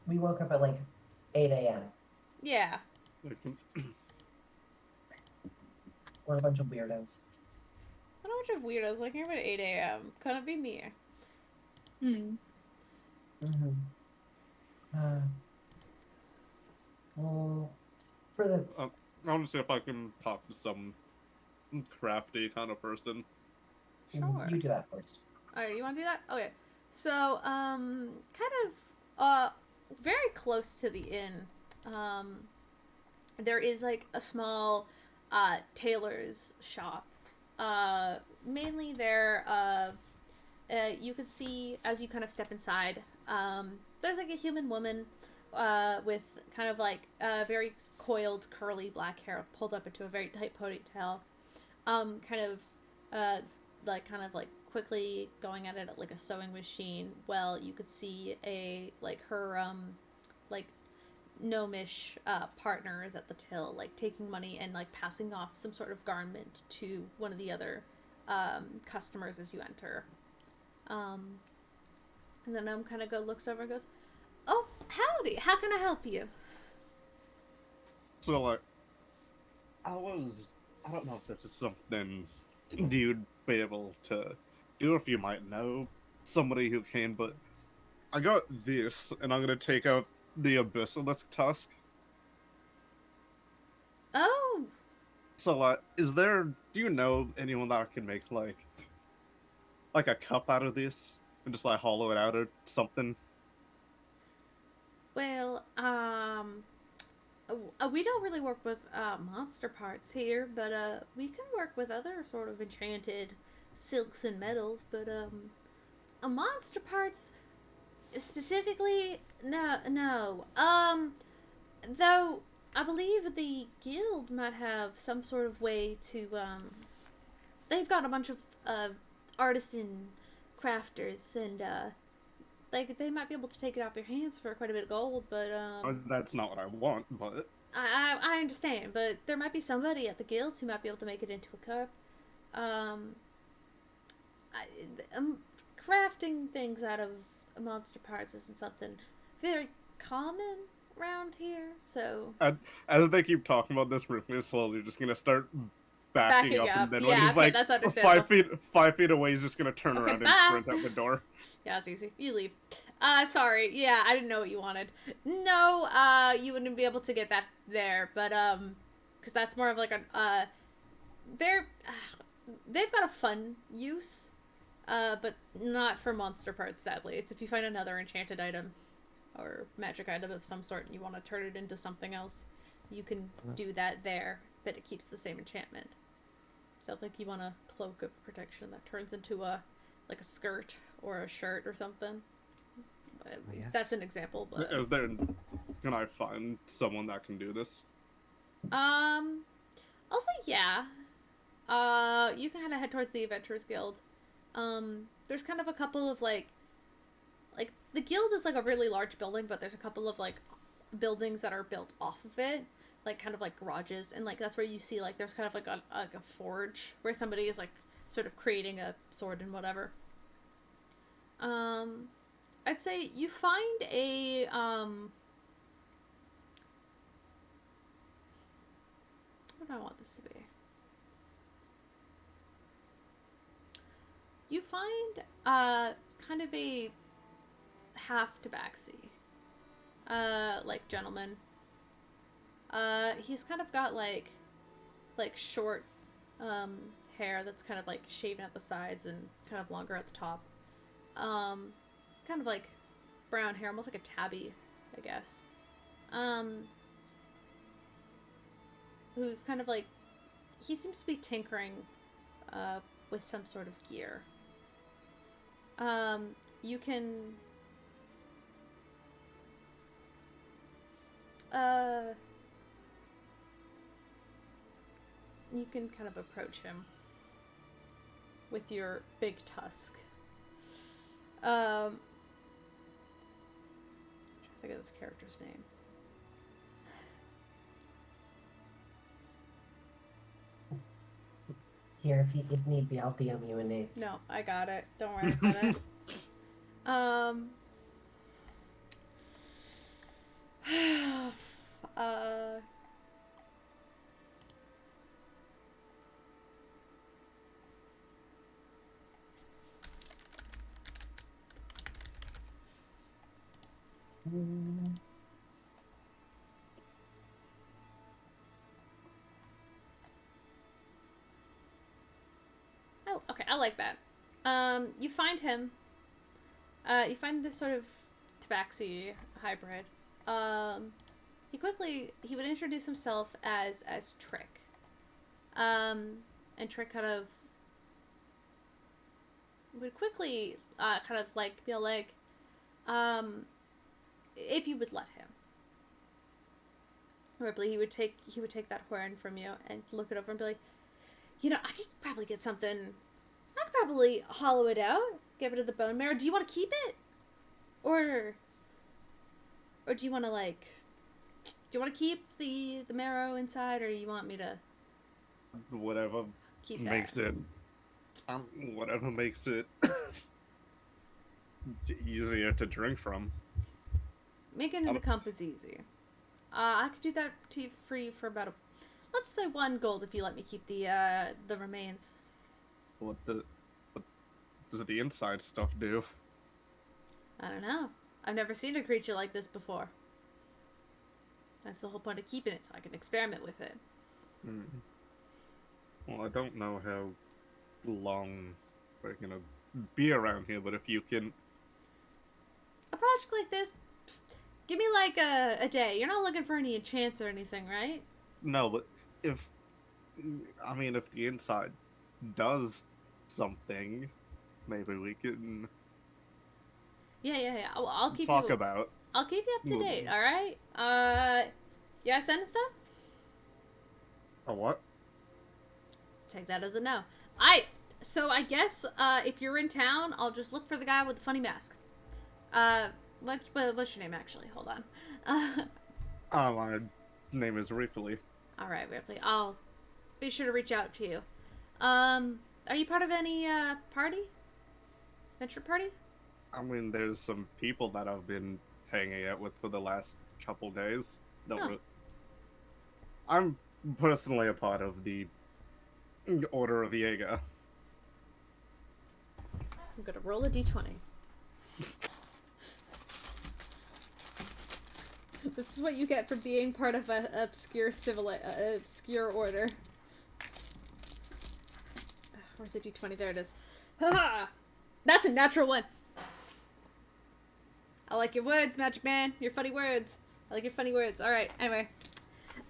We woke up at like 8 a.m. Yeah. We're a bunch of weirdos. What a bunch of weirdos waking up at 8 a.m. Couldn't be me. Hmm. Mm-hmm. Well, for the I want to see if I can talk to some crafty kind of person. Sure. You do that first. Alright, you want to do that? Okay. So, kind of, very close to the inn, there is, like, a small, tailor's shop. Mainly they're you can see as you kind of step inside, there's like a human woman with kind of like very coiled, curly black hair pulled up into a very tight ponytail. Kind of like quickly going at it like a sewing machine. Well, you could see her like gnomish partner is at the till, like taking money and like passing off some sort of garment to one of the other customers as you enter. And the gnome kind of looks over and goes, "Oh, howdy! How can I help you?" So, like, I don't know if this is something you'd be able to do, if you might know somebody who can, but I got this, and I'm gonna take out the Abyssalisk tusk. Oh, So, do you know anyone that can make, like a cup out of this? And just, like, hollow it out or something? well, we don't really work with monster parts here, but we can work with other sort of enchanted silks and metals. But monster parts specifically, no. Though I believe the guild might have some sort of way to they've got a bunch of artisan crafters, and they might be able to take it off your hands for quite a bit of gold, but That's not what I want, but I understand, but there might be somebody at the guild who might be able to make it into a cup. Crafting things out of monster parts isn't something very common around here, so as they keep talking about this, Rypley is slowly just gonna start backing up, and then when Yeah, he's okay, like that's understandable. 5 feet away, he's just gonna turn Okay, around bye. and sprint out the door. Yeah, it's easy. You leave. Sorry. Yeah, I didn't know what you wanted. No, you wouldn't be able to get that there, but, because that's more of like they've got a fun use, but not for monster parts, sadly. It's if you find another enchanted item or magic item of some sort and you want to turn it into something else, you can do that there, but it keeps the same enchantment. So, like, you want a cloak of protection that turns into a skirt or a shirt or something. Yes. That's an example, but Can I find someone that can do this? I'll say yeah. You can kind of head towards the Adventurers Guild. There's kind of a couple of like the guild is like a really large building, but there's a couple of like buildings that are built off of it, like kind of like garages, and like that's where you see like there's kind of like a forge where somebody is like sort of creating a sword and whatever. I'd say you find a what do I want this to be? You find kind of a half tabaxi like gentleman. He's kind of got like short hair that's kind of like shaven at the sides and kind of longer at the top. Kind of like brown hair, almost like a tabby, I guess. Who's kind of like, he seems to be tinkering with some sort of gear. You can kind of approach him with your big tusk. I'm trying to think of this character's name. Here, if need be, I'll DM you a name. No, I got it. Don't worry about it. Oh, okay, I like that. You find him. You find this sort of tabaxi hybrid. He would introduce himself as Trick. And Trick kind of would quickly kind of like be like, if you would let him. Rypley, he would take that horn from you and look it over and be like, you know, I could probably get something. I could probably hollow it out, get rid of the bone marrow. Do you want to keep it, or do you want to like? Do you want to keep the marrow inside, or do you want me to Whatever keep that? Whatever makes it easier to drink from. Making it a cup is easy. I could do that for you for about let's say 1 gold if you let me keep the remains. What does the inside stuff do? I don't know. I've never seen a creature like this before. That's the whole point of keeping it, so I can experiment with it. Well, I don't know how long we're gonna be around here, but if you can... A project like this, give me like a day. You're not looking for any enchants or anything, right? No, but if the inside does something, maybe we can Yeah. I'll keep talk you about. I'll keep you up to date, alright? Yeah, send stuff? A what? Take that as a no. So I guess, if you're in town, I'll just look for the guy with the funny mask. What's your name, actually? Hold on. My name is Rypley. Alright, Ripley. I'll be sure to reach out to you. Are you part of any, party? Venture party? I mean, there's some people that I've been hanging out with for the last couple days. I'm personally a part of the Order of Jaeger. I'm gonna roll a d20. This is what you get for being part of an obscure obscure order. Where's the d20? There it is. Ha! That's a natural 1. I like your words, Magic Man. Your funny words. I like your funny words. All right. Anyway,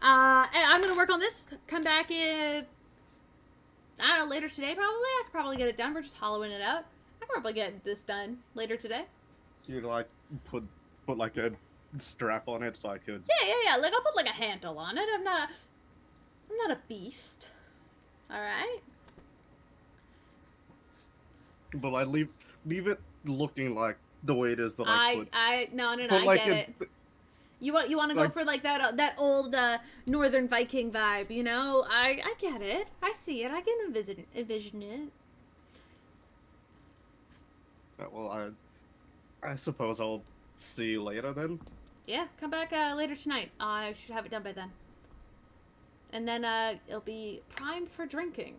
I'm gonna work on this. Come back in. I don't know, later today probably. I could probably get it done. We're just hollowing it out. I could probably get this done later today. You like put like a strap on it so I could. Yeah. Like I'll put like a handle on it. I'm not a beast. All right. But I leave it looking like the way it is. But No. I get it. You want to go for like that old northern Viking vibe, you know? I get it. I see it. I can envision it. Well, I suppose I'll see you later then. Yeah, come back later tonight. I should have it done by then. And then it'll be primed for drinking,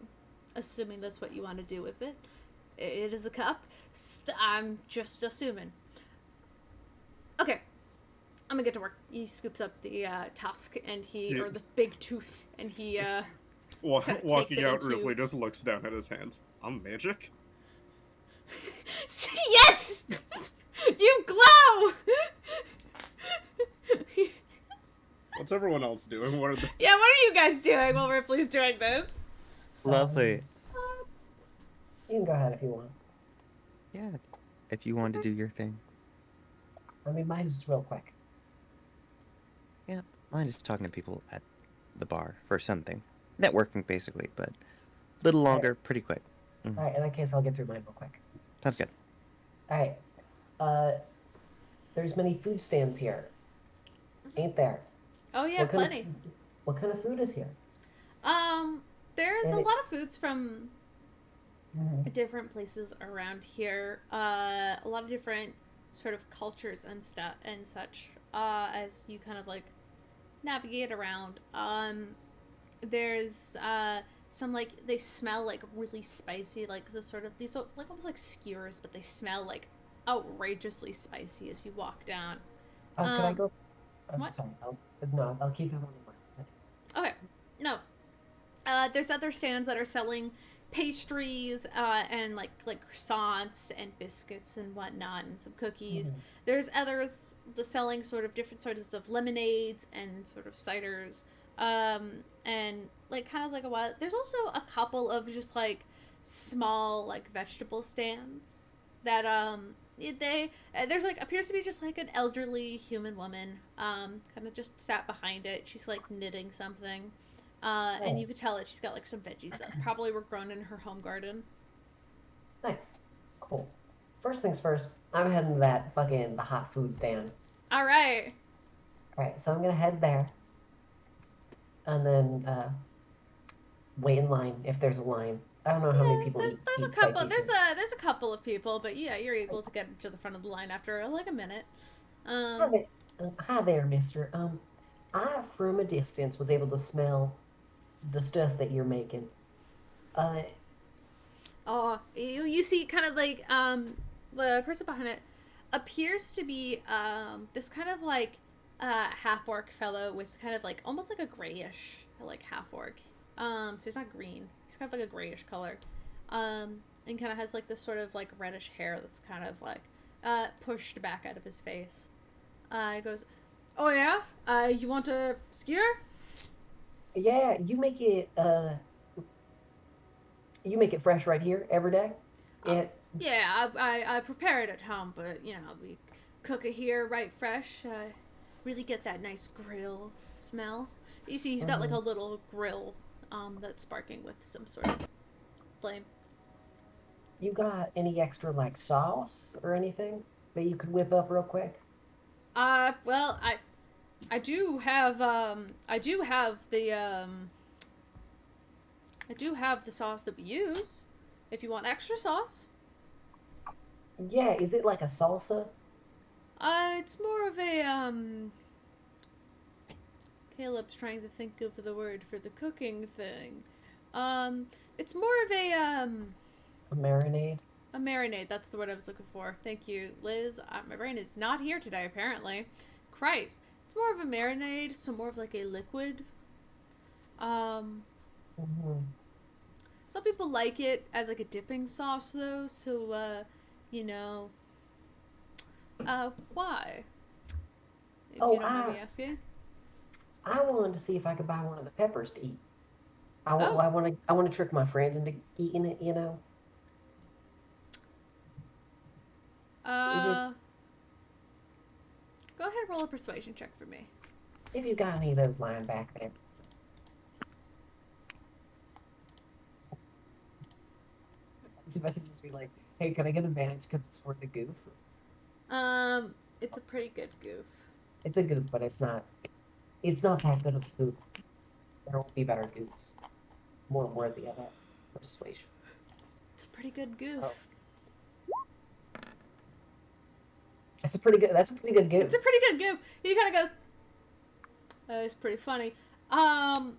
assuming that's what you want to do with it. It is a cup. I'm just assuming. Okay. I'm gonna get to work. He scoops up the tusk and or the big tooth, and he walking out, Ripley just looks down at his hands. I'm magic. Yes, you glow. What's everyone else doing? Yeah, what are you guys doing while Ripley's doing this? Lovely. You can go ahead if you want. Yeah, if you want to do your thing. I mean, mine's real quick. Yeah, mine is talking to people at the bar for something. Networking, basically, but a little longer, pretty quick. Mm-hmm. Alright, in that case, I'll get through mine real quick. Sounds good. Alright. There's many food stands here. Ain't there? Oh yeah, plenty. What kind of food is here? There's a lot of foods from different places around here. A lot of different sort of cultures and such. As you kind of like navigate around. There's some like they smell like really spicy, like these like almost like skewers, but they smell like outrageously spicy as you walk down. Can I go? I'm what? sorry. I'll keep that one in mind. Okay. No. There's other stands that are selling pastries and like croissants and biscuits and whatnot and some cookies. There's others selling sort of different sorts of lemonades and sort of ciders and like kind of like a while. There's also a couple of just like small like vegetable stands that there's like appears to be just like an elderly human woman kind of just sat behind it. She's like knitting something. And you could tell that she's got like some veggies that probably were grown in her home garden. Nice. Cool. First things first, I'm heading to that the hot food stand. All right. All right, so I'm gonna head there, and then wait in line if there's a line. I don't know how many people There's eat a couple. spicy food. There's a couple of people, but yeah, you're able to get to the front of the line after like a minute. Hi there, mister. I from a distance was able to smell the stuff that you're making. Oh, you see, kind of like the person behind it appears to be this kind of like half orc fellow with kind of like almost like a grayish like half orc. So he's not green. He's kind of like a grayish color. And kind of has like this sort of like reddish hair that's kind of like pushed back out of his face. He goes, "Oh yeah, you want a skewer?" Yeah, you make it fresh right here every day. Yeah, I prepare it at home, but you know we cook it here right fresh. Really get that nice grill smell. You see, he's got like a little grill that's sparking with some sort of flame. You got any extra like sauce or anything that you could whip up real quick? Well, I do have the sauce that we use. If you want extra sauce. Yeah, is it like a salsa? It's more of a Caleb's trying to think of the word for the cooking thing. It's more of A marinade? a marinade. That's the word I was looking for. Thank you, Liz. My brain is not here today, apparently. Christ. It's more of a marinade, so more of like a liquid. Some people like it as like a dipping sauce though, so you know, why? If you don't mind me asking. I wanted to see if I could buy one of the peppers to eat. I want to trick my friend into eating it, you know. Go ahead and roll a persuasion check for me. If you got any of those lying back there. It's about to just be like, hey, can I get advantage because it's for the goof? It's a pretty good goof. It's a goof, but it's not that good of a goof. There will be better goofs. More worthy of that persuasion. It's a pretty good goof. Oh. That's a pretty good goof. It's a pretty good goof. He kind of goes, it's pretty funny. How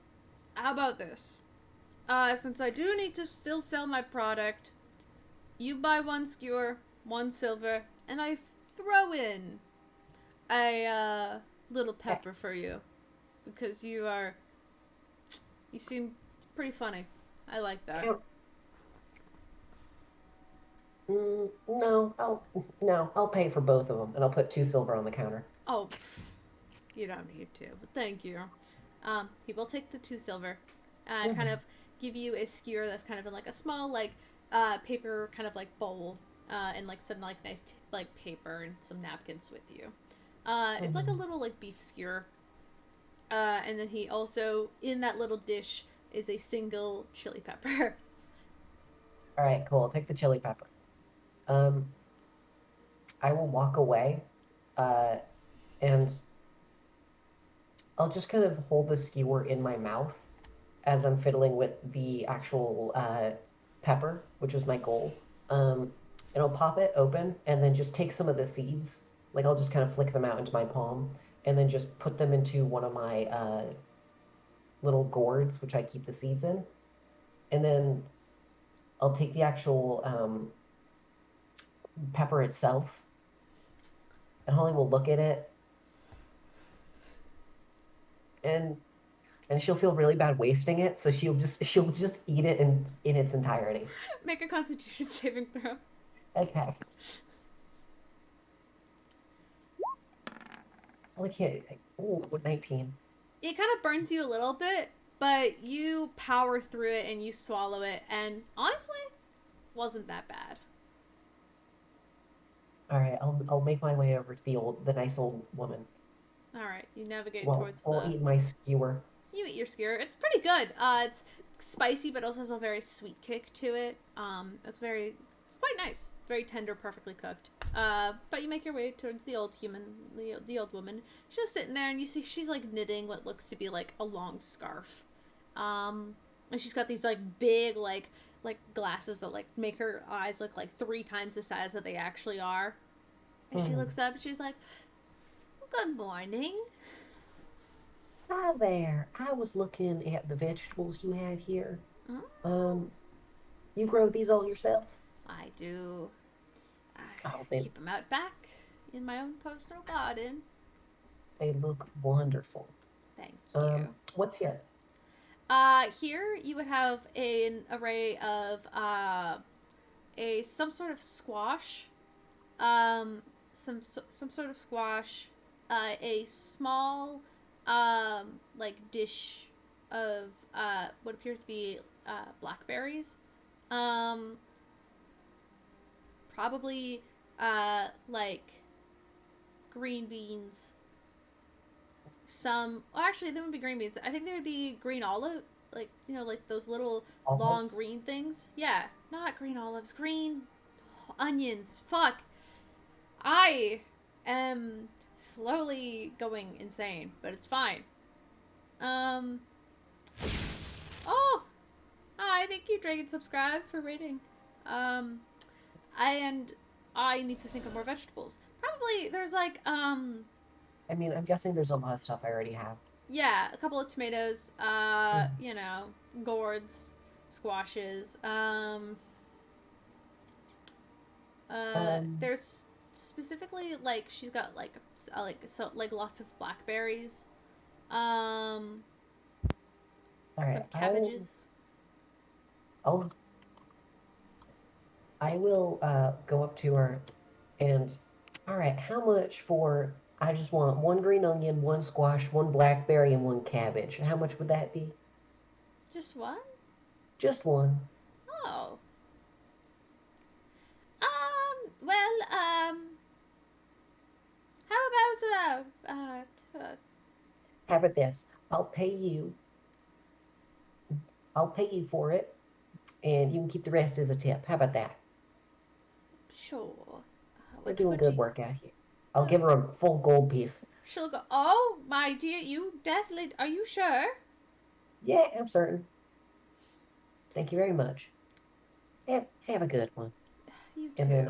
about this? Since I do need to still sell my product, you buy 1 skewer, 1 silver, and I throw in a little pepper for you. Because you seem pretty funny. I like that. No, I'll pay for both of them, and I'll put 2 silver on the counter. Oh, you don't need to, but thank you. He will take the 2 silver, kind of give you a skewer that's kind of in like a small like paper kind of like bowl, and like some like nice like paper and some napkins with you. It's like a little like beef skewer. And then he also, in that little dish, is a single chili pepper. All right, cool. I'll take the chili pepper. I will walk away, and I'll just kind of hold the skewer in my mouth as I'm fiddling with the actual pepper, which was my goal. And I'll pop it open and then just take some of the seeds. Like I'll just kind of flick them out into my palm and then just put them into one of my little gourds, which I keep the seeds in. And then I'll take the actual pepper itself, and Holly will look at it, and she'll feel really bad wasting it, so she'll just eat it in its entirety. Make a Constitution saving throw. Okay. Well, I can't. Ooh, 19. It kind of burns you a little bit, But you power through it and you swallow it, and honestly, wasn't that bad. All right, I'll make my way over to the nice old woman. All right, you navigate Well, towards I'll the. eat my skewer. You eat your skewer. It's pretty good. It's spicy, but also has a very sweet kick to it. It's quite nice. Very tender, perfectly cooked. But you make your way towards the old woman. She's just sitting there, and you see she's like knitting what looks to be like a long scarf. And she's got these like big like glasses that like make her eyes look like 3 times the size that they actually are. And she looks up and she's like, "Good morning." Hi there. I was looking at the vegetables you had here. You grow these all yourself? I do. I Oh, they keep them out back in my own personal garden. look wonderful. Thank you. What's here? Here you would have an array of some sort of squash, some sort of squash, a small like dish of what appears to be blackberries, probably like green beans. Actually, they wouldn't be green beans. I think they would be green olive, like, like those little long Olives? green things. Yeah, not green olives, green onions. Fuck. I am slowly going insane, but it's fine. Oh, hi, thank you, Dragon Subscribe, for rating. And I need to think of more vegetables. Probably there's like, I mean, I'm guessing there's a lot of stuff I already have. yeah, a couple of tomatoes, gourds, squashes, there's specifically, like, she's got, like lots of blackberries, All right, some cabbages. I will go up to her and, all right, how much for, I just want 1 green onion, 1 squash, 1 blackberry, and 1 cabbage. How much would that be? Just one? Just 1. Oh. Well, how about, How about this? I'll pay you for it, and you can keep the rest as a tip. How about that? sure. We're doing good work out here. I'll give her a full gold piece. She'll go, "Oh, my dear, you definitely, are you sure?" Yeah, I'm certain. Thank you very much. Have a good one. You too. And then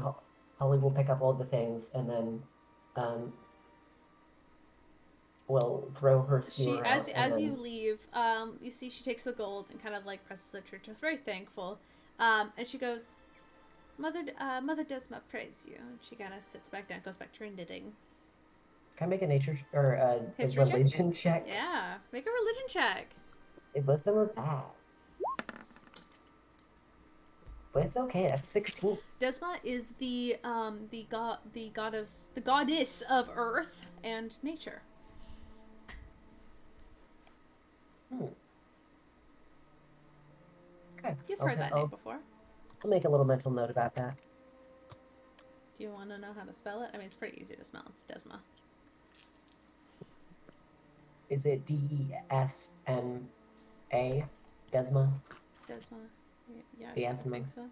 Holly will pick up all the things, and then will throw her skewer out. As you leave, you see she takes the gold and kind of like presses it to her chest, very thankful. And she goes, Mother Desma praise you. And she kind of sits back down, goes back to her knitting. Can I make a nature or a History religion check? Yeah, make a religion check. Both of them are bad. But it's okay. That's 16. Desma is the goddess of earth and nature. Okay. You've heard that name before. I'll make a little mental note about that. Do you want to know how to spell it? I mean, it's pretty easy to spell. It's Desma. Is it D-E-S-M-A? Desma? Desma. Yeah, I Desma. think so.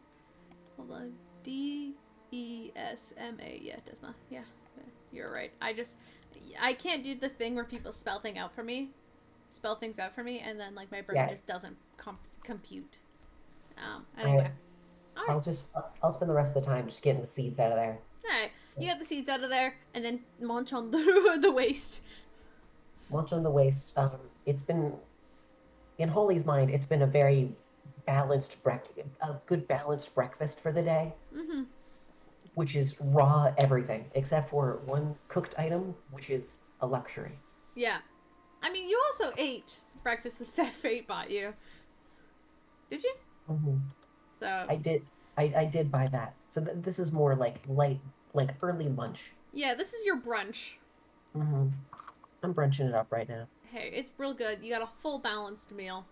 Hold on. D-E-S-M-A. Yeah, Desma. Yeah, you're right. I can't do the thing where people spell things out for me, and then like my brain just doesn't compute. Anyway. All right. I'll spend the rest of the time just getting the seeds out of there. Alright, you get the seeds out of there, and then munch on the waste. Munch on the waste. It's been, in Holly's mind, it's been a very good balanced breakfast for the day. Mm-hmm. Which is raw everything, except for 1 cooked item, which is a luxury. Yeah. I mean, you also ate breakfast that Fate bought you. Did you? Mm-hmm. So I did buy that. So this is more like light, like early lunch. yeah, this is your brunch. Mm-hmm. I'm brunching it up right now. Hey, it's real good. You got a full balanced meal.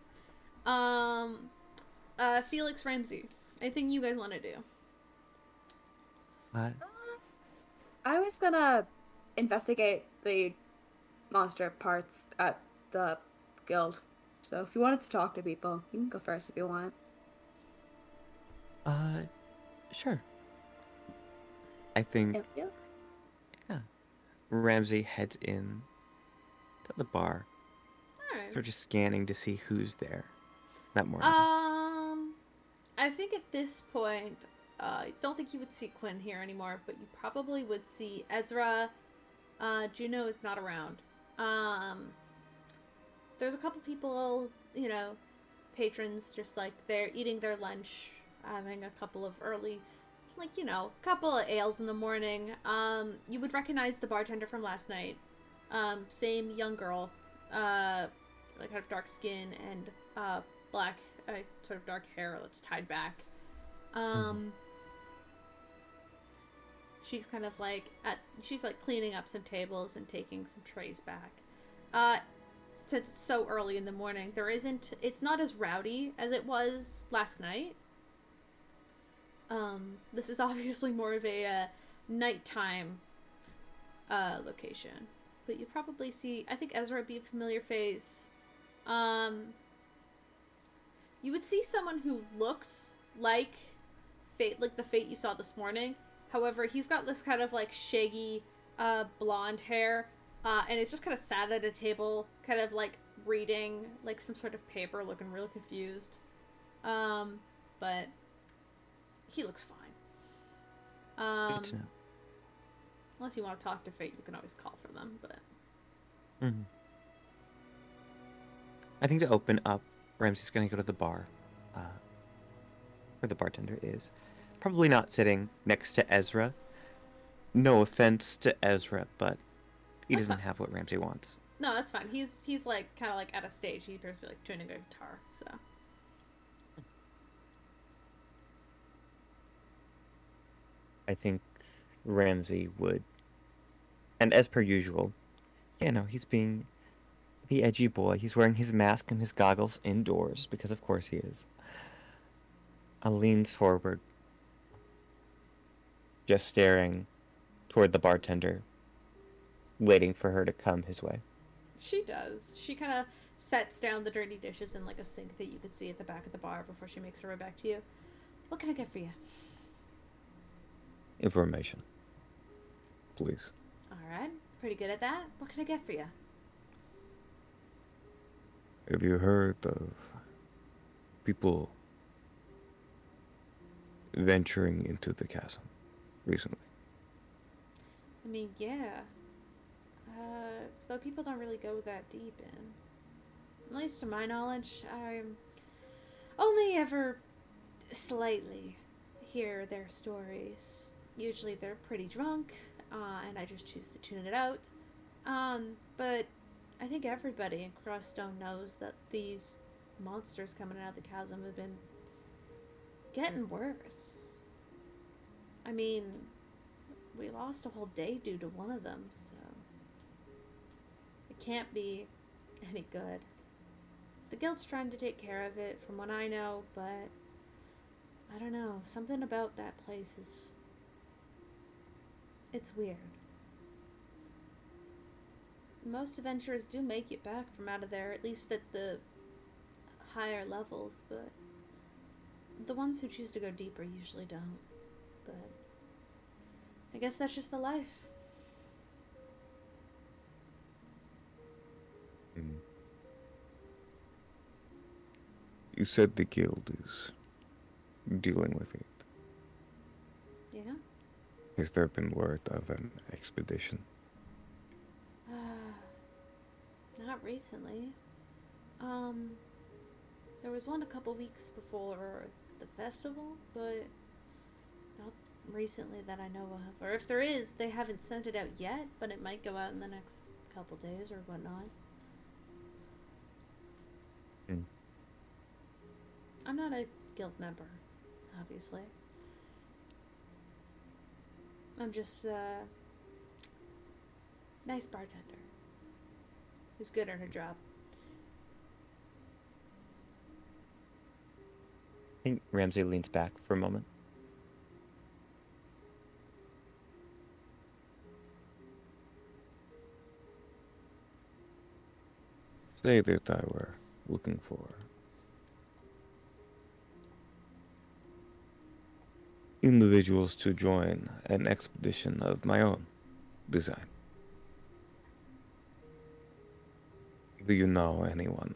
Felix, Ramsey, anything you guys want to do? Uh, I was gonna investigate the monster parts at the guild. So if you wanted to talk to people, you can go first if you want. sure. I think, Yeah. yeah. Ramsey heads in to the bar. Alright. They're just scanning to see who's there that morning. I think at this point, I don't think you would see Quinn here anymore, but you probably would see Ezra. Juno is not around. There's a couple people, patrons, just like they're eating their lunch, having a couple of early, couple of ales in the morning. You would recognize the bartender from last night. Same young girl, like kind of dark skin and black, sort of dark hair that's tied back. She's kind of like she's like cleaning up some tables and taking some trays back. Since it's so early in the morning, it's not as rowdy as it was last night. This is obviously more of a nighttime location. But you probably see, I think Ezra would be a familiar face. You would see someone who looks like Fate, like the Fate you saw this morning. However, he's got this kind of like shaggy blonde hair. And it's just kind of sat at a table, kind of like reading like some sort of paper, looking really confused. But he looks fine. Good to know. Unless you want to talk to Fate, you can always call for them. But I think to open up, Ramsey's gonna go to the bar, where the bartender is. Probably not sitting next to Ezra. No offense to Ezra, but he That's doesn't fine. have what Ramsey wants. No, that's fine. He's like kind of like at a stage. He appears to be like tuning a guitar. So I think Ramsey would, and as per usual, he's being the edgy boy. He's wearing his mask and his goggles indoors because, of course, he is. Leans forward, just staring toward the bartender, waiting for her to come his way. she does. She kind of sets down the dirty dishes in like a sink that you could see at the back of the bar before she makes her way back to you. What can I get for you? Information. Please. All right, pretty good at that. What can I get for you? Have you heard of people venturing into the chasm recently? I mean, yeah. Though people don't really go that deep in. At least to my knowledge, I'm only ever slightly hear their stories. Usually they're pretty drunk, and I just choose to tune it out. But I think everybody in Crosstone knows that these monsters coming out of the chasm have been getting worse. I mean, we lost a whole day due to one of them, so it can't be any good. The guild's trying to take care of it, from what I know, but I don't know. Something about that place is... it's weird. Most adventurers do make it back from out of there, at least at the higher levels, but the ones who choose to go deeper usually don't. But I guess that's just the life. You said the guild is dealing with it. Yeah? Has there been word of an expedition? Not recently. There was one a couple weeks before the festival, but not recently that I know of. Or if there is, they haven't sent it out yet, but it might go out in the next couple days or whatnot. I'm not a guild member, obviously. I'm just a nice bartender. who's good at her job. I think Ramsey leans back for a moment. Say that I were looking for individuals to join an expedition of my own design. Do you know anyone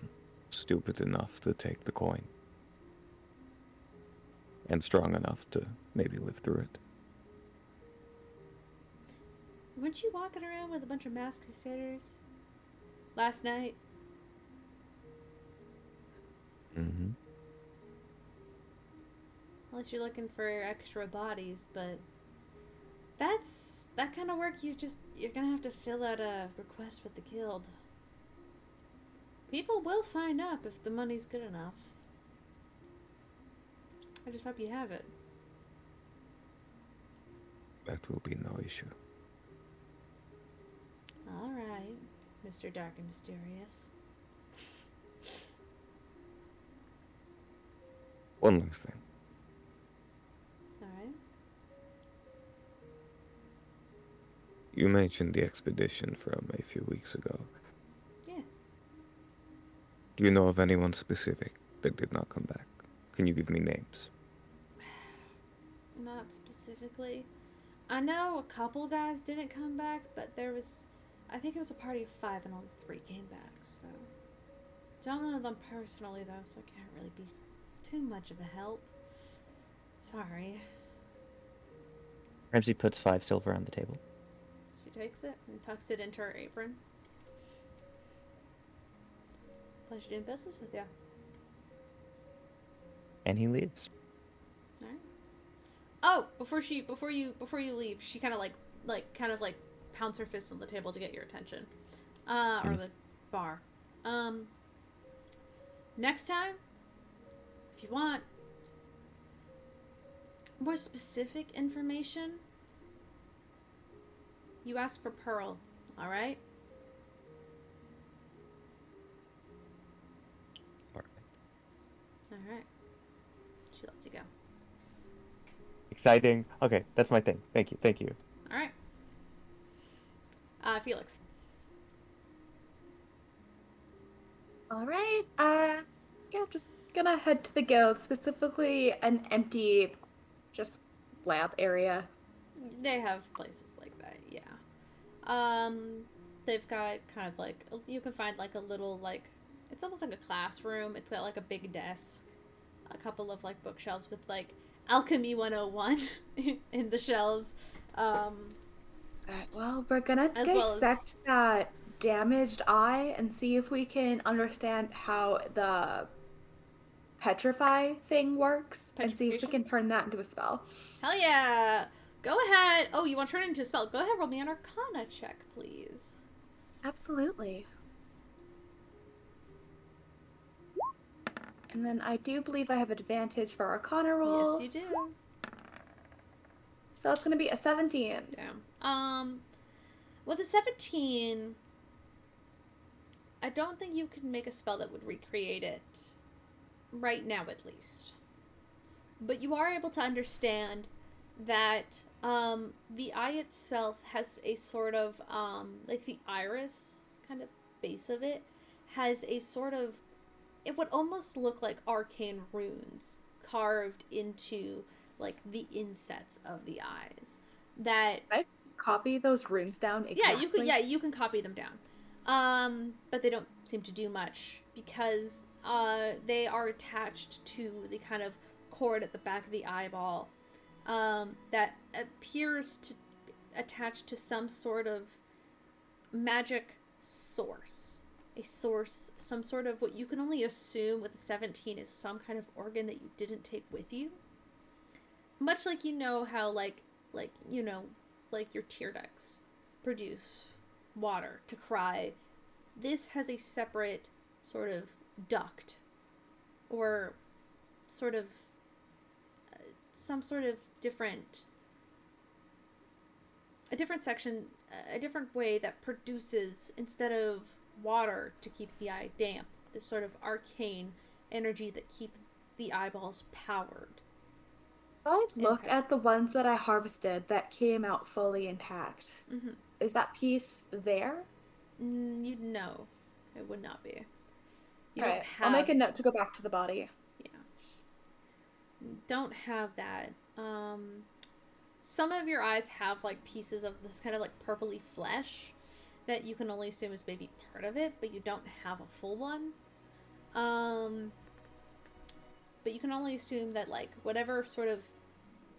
stupid enough to take the coin? And strong enough to maybe live through it? Weren't you walking around with a bunch of masked crusaders last night? Mm-hmm. Unless you're looking for extra bodies, but that's that kind of work. You're gonna have to fill out a request with the guild. People will sign up if the money's good enough. I just hope you have it. That will be no issue. All right, Mr. Dark and Mysterious. One last thing. All right. You mentioned the expedition from a few weeks ago. Yeah. Do you know of anyone specific that did not come back? Can you give me names? Not specifically. I know a couple guys didn't come back, but I think it was a party of 5 and only 3 came back, so. Don't know them personally though, so I can't really be too much of a help. Sorry. Ramsey puts 5 silver on the table. She takes it and tucks it into her apron. Pleasure doing business with you. And he leaves. All right. Oh, before you leave, she kind of like pounds her fist on the table to get your attention, or the bar. Next time, if you want more specific information, you ask for Pearl. All right. All right. All right. She lets you go. Exciting. Okay, that's my thing. Thank you. Thank you. All right. Felix. All right. Yeah, just gonna head to the guild, specifically an empty, just lab area. They have places like that, yeah. They've got kind of like, you can find like a little, like, it's almost like a classroom. It's got like a big desk, a couple of like bookshelves with like Alchemy 101 in the shelves. Well, we're gonna As well as- dissect that damaged eye and see if we can understand how the petrify thing works, and see if we Petrification? can turn that into a spell. Hell yeah! Go ahead. Oh, you want to turn it into a spell? Go ahead, roll me an Arcana check, please. Absolutely. And then I do believe I have advantage for Arcana rolls. Yes, you do. So it's gonna be a 17. Damn. With a 17, I don't think you can make a spell that would recreate it. Right now, at least. But you are able to understand that the eye itself has a sort of like the iris kind of base of it has a sort of, it would almost look like arcane runes carved into like the insets of the eyes. That Can I copy those runes down exactly? you can copy them down. But they don't seem to do much because they are attached to the kind of cord at the back of the eyeball that appears to attach to some sort of magic source. A source, some sort of what you can only assume with a 17 is some kind of organ that you didn't take with you. Much like you know how like your tear ducts produce water to cry. This has a separate sort of duct or sort of some sort of different section, a different way that produces, instead of water to keep the eye damp. This sort of arcane energy that keep the eyeballs powered. I look at the ones that I harvested that came out fully intact. Mm-hmm. Is that piece there? You'd know. It would not be. You All don't right, have... I'll make a note to go back to the body. Yeah. Don't have that. Some of your eyes have like pieces of this kind of like purpley flesh that you can only assume is maybe part of it, but you don't have a full one. But you can only assume that like whatever sort of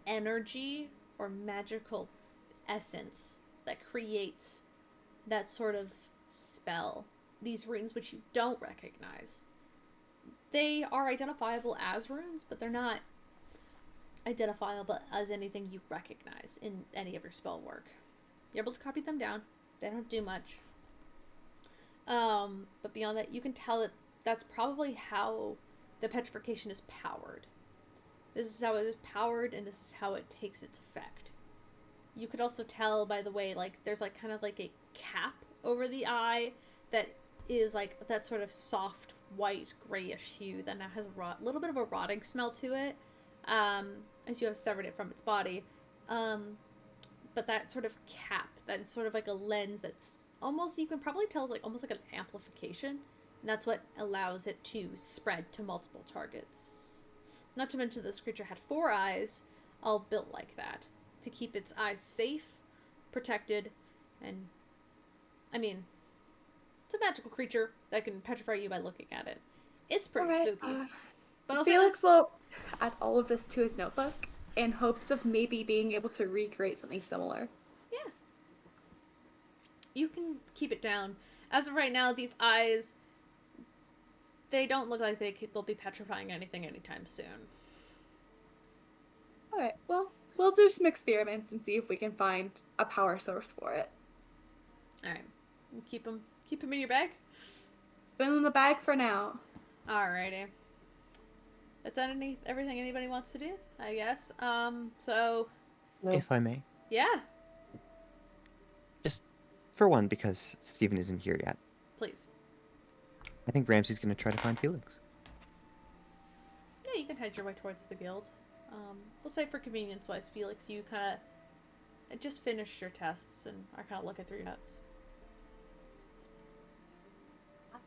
energy or magical essence that creates that sort of spell, these runes which you don't recognize, they are identifiable as runes, but they're not identifiable as anything you recognize in any of your spell work. You're able to copy them down. They don't do much. But beyond that, you can tell that that's probably how the petrification is powered. This is how it is powered, and this is how it takes its effect. You could also tell by the way, like, there's like kind of like a cap over the eye that is like that sort of soft white grayish hue that now has a little bit of a rotting smell to it, as you have severed it from its body. But that sort of cap, that is sort of like a lens that's almost, you can probably tell is like almost like an amplification, and that's what allows it to spread to multiple targets. Not to mention this creature had 4 eyes, all built like that, to keep its eyes safe, protected, and I mean, it's a magical creature that can petrify you by looking at it. It's pretty spooky. But also Felix will add all of this to his notebook in hopes of maybe being able to recreate something similar. Yeah. You can keep it down. As of right now, these eyes, they don't look like they'll be petrifying anything anytime soon. Alright, well, we'll do some experiments and see if we can find a power source for it. Alright. Keep them in your bag? Put them in the bag for now. Alrighty. That's everything anybody wants to do, I guess. So... If I may. Yeah. Just for one, because Steven isn't here yet. Please. I think Ramsey's going to try to find Felix. Yeah, you can head your way towards the guild. We'll say for convenience-wise, Felix, you kind of just finished your tests and are kind of looking through your notes.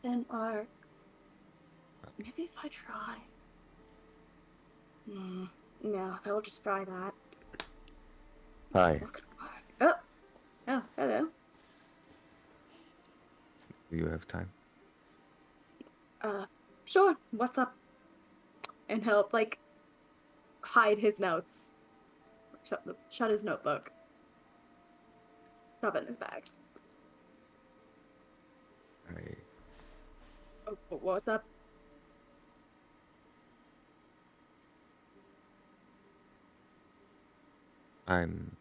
Then or maybe if I try. No, they'll just try that. Hi. Oh, hello. Do you have time? Sure. What's up? And he'll like hide his notes. Shut his notebook. Shove it in his bag. Oh, what's up? I'm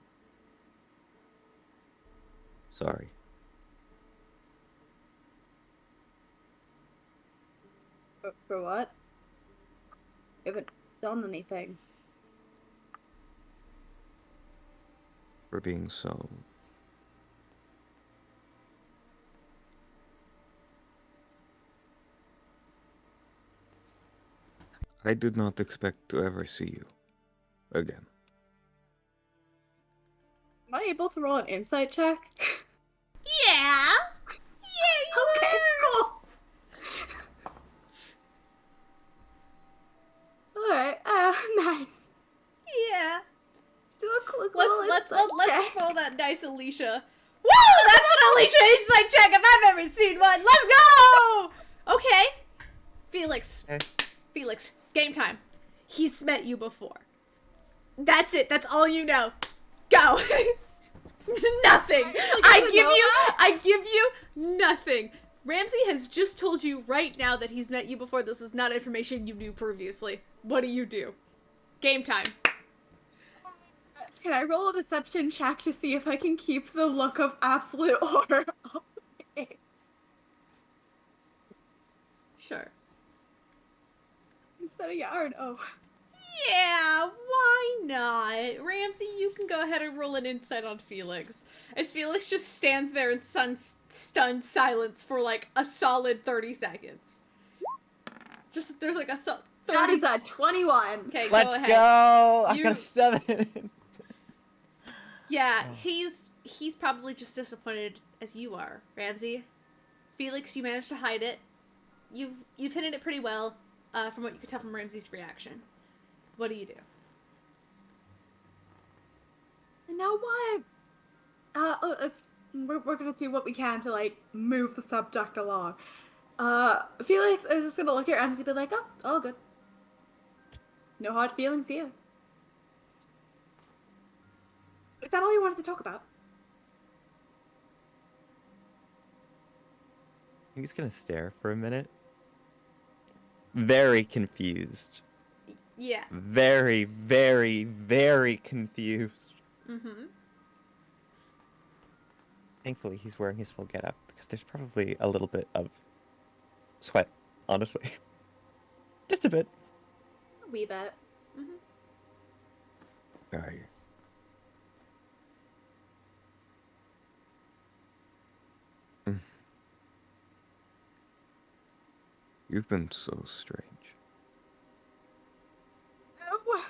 sorry. For what? You haven't done anything. For being so I did not expect to ever see you again. Am I able to roll an insight check? Yeah! Yeah, you Okay, cool. Alright, nice. Yeah. Let's do a quick Let's check. roll that dice, Alycia. Woo! That's an Alycia insight check if I've ever seen one. Let's go! Okay. Felix. Okay. Felix, game time. He's met you before. That's it. That's all you know. Go. Nothing. I give you nothing. Ramsey has just told you right now that he's met you before. This is not information you knew previously. What do? Game time. Can I roll a deception check to see if I can keep the look of absolute horror off my face? Sure. Instead of yeah or no. Yeah, why not? Ramsey, you can go ahead and roll an insight on Felix. As Felix just stands there in stunned silence for like a solid 30 seconds. Just, there's like a 30... That is a 21. Okay, go Let's ahead. go! I You- got a 7. Yeah, he's probably just disappointed as you are, Ramsey. Felix, you managed to hide it. You've hidden it pretty well, from what you could tell from Ramsey's reaction. What do you do? You know what? We're gonna do what we can to like move the subject along. Felix is just gonna look at Ramsey and be like, "Oh, all good. No hard feelings here." Is that all you wanted to talk about? He's gonna stare for a minute. Very confused. Yeah. Very, very, very confused. Mm-hmm. Thankfully, he's wearing his full getup because there's probably a little bit of sweat, honestly. Just a bit. A wee bit. Mm-hmm. Aye. You've been so strange. Oh,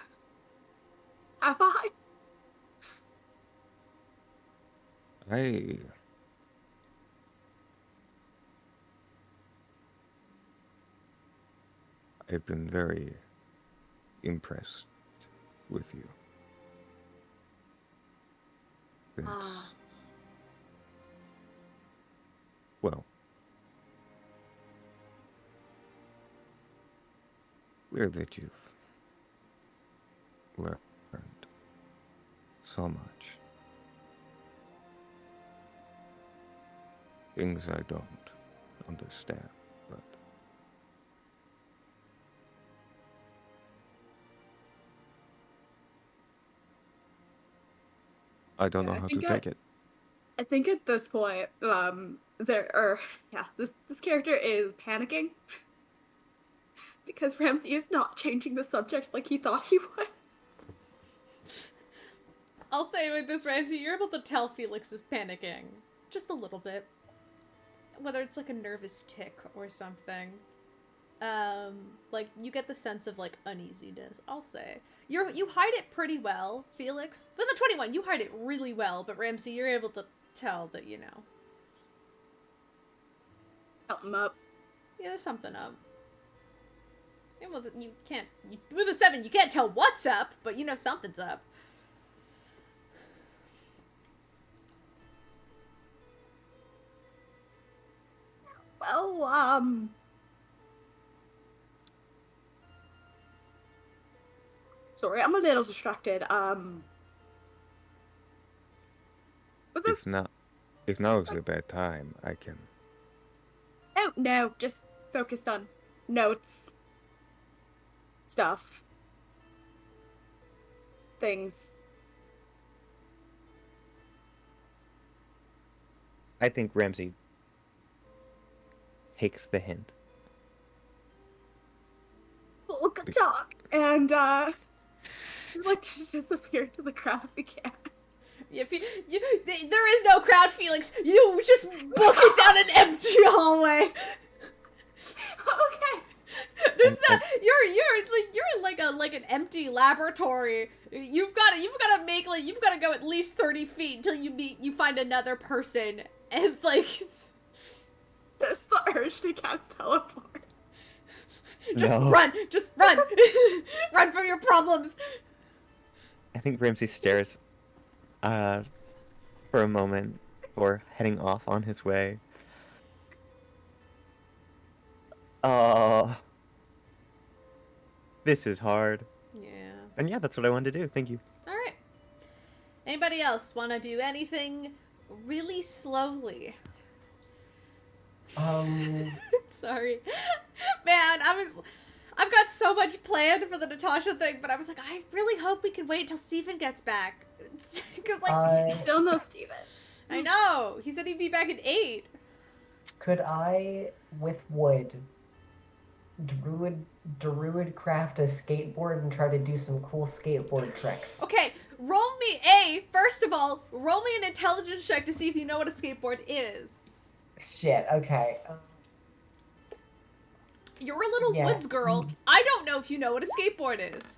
have I? I've been very impressed with you. Since, Ah. well, clear that you've learned so much. Things I don't understand, but I don't know I how to think take it. I think at this point, this character is panicking because Ramsey is not changing the subject like he thought he would. I'll say with this, Ramsey, you're able to tell Felix is panicking. Just a little bit. Whether it's like a nervous tick or something. Like, you get the sense of, like, uneasiness, I'll say. You hide it pretty well, Felix. With the 21, you hide it really well, but Ramsey, you're able to tell that, you know. Something up. Yeah, there's something up. And with with a 7, you can't tell what's up, but you know something's up. Well, sorry, I'm a little distracted. Was this? If now is a bad time, I can. Oh, no, just focused on notes, stuff, things. I think Ramsey takes the hint. We'll go talk, and, I'd like to disappear into the crowd if we can. If there is no crowd, Felix. You just book it down an empty hallway. Okay. There's that. You're like an empty laboratory. You've got to go at least 30 feet until you find another person, and like. That's the urge to cast teleport. Just No. run. Just run. Run from your problems. I think Ramsey stares for a moment before heading off on his way. Oh, this is hard. Yeah. And yeah, that's what I wanted to do. Thank you. All right. Anybody else want to do anything really slowly? Sorry. Man, I've got so much planned for the Natasha thing, but I was like, I really hope we can wait until Steven gets back. Because, like, Still no Steven. I know. He said he'd be back at 8. Could I, with wood, druid craft a skateboard and try to do some cool skateboard tricks. Okay, first of all, roll me an intelligence check to see if you know what a skateboard is. Shit. Okay. You're a little Yeah. woods girl. I don't know if you know what a skateboard is.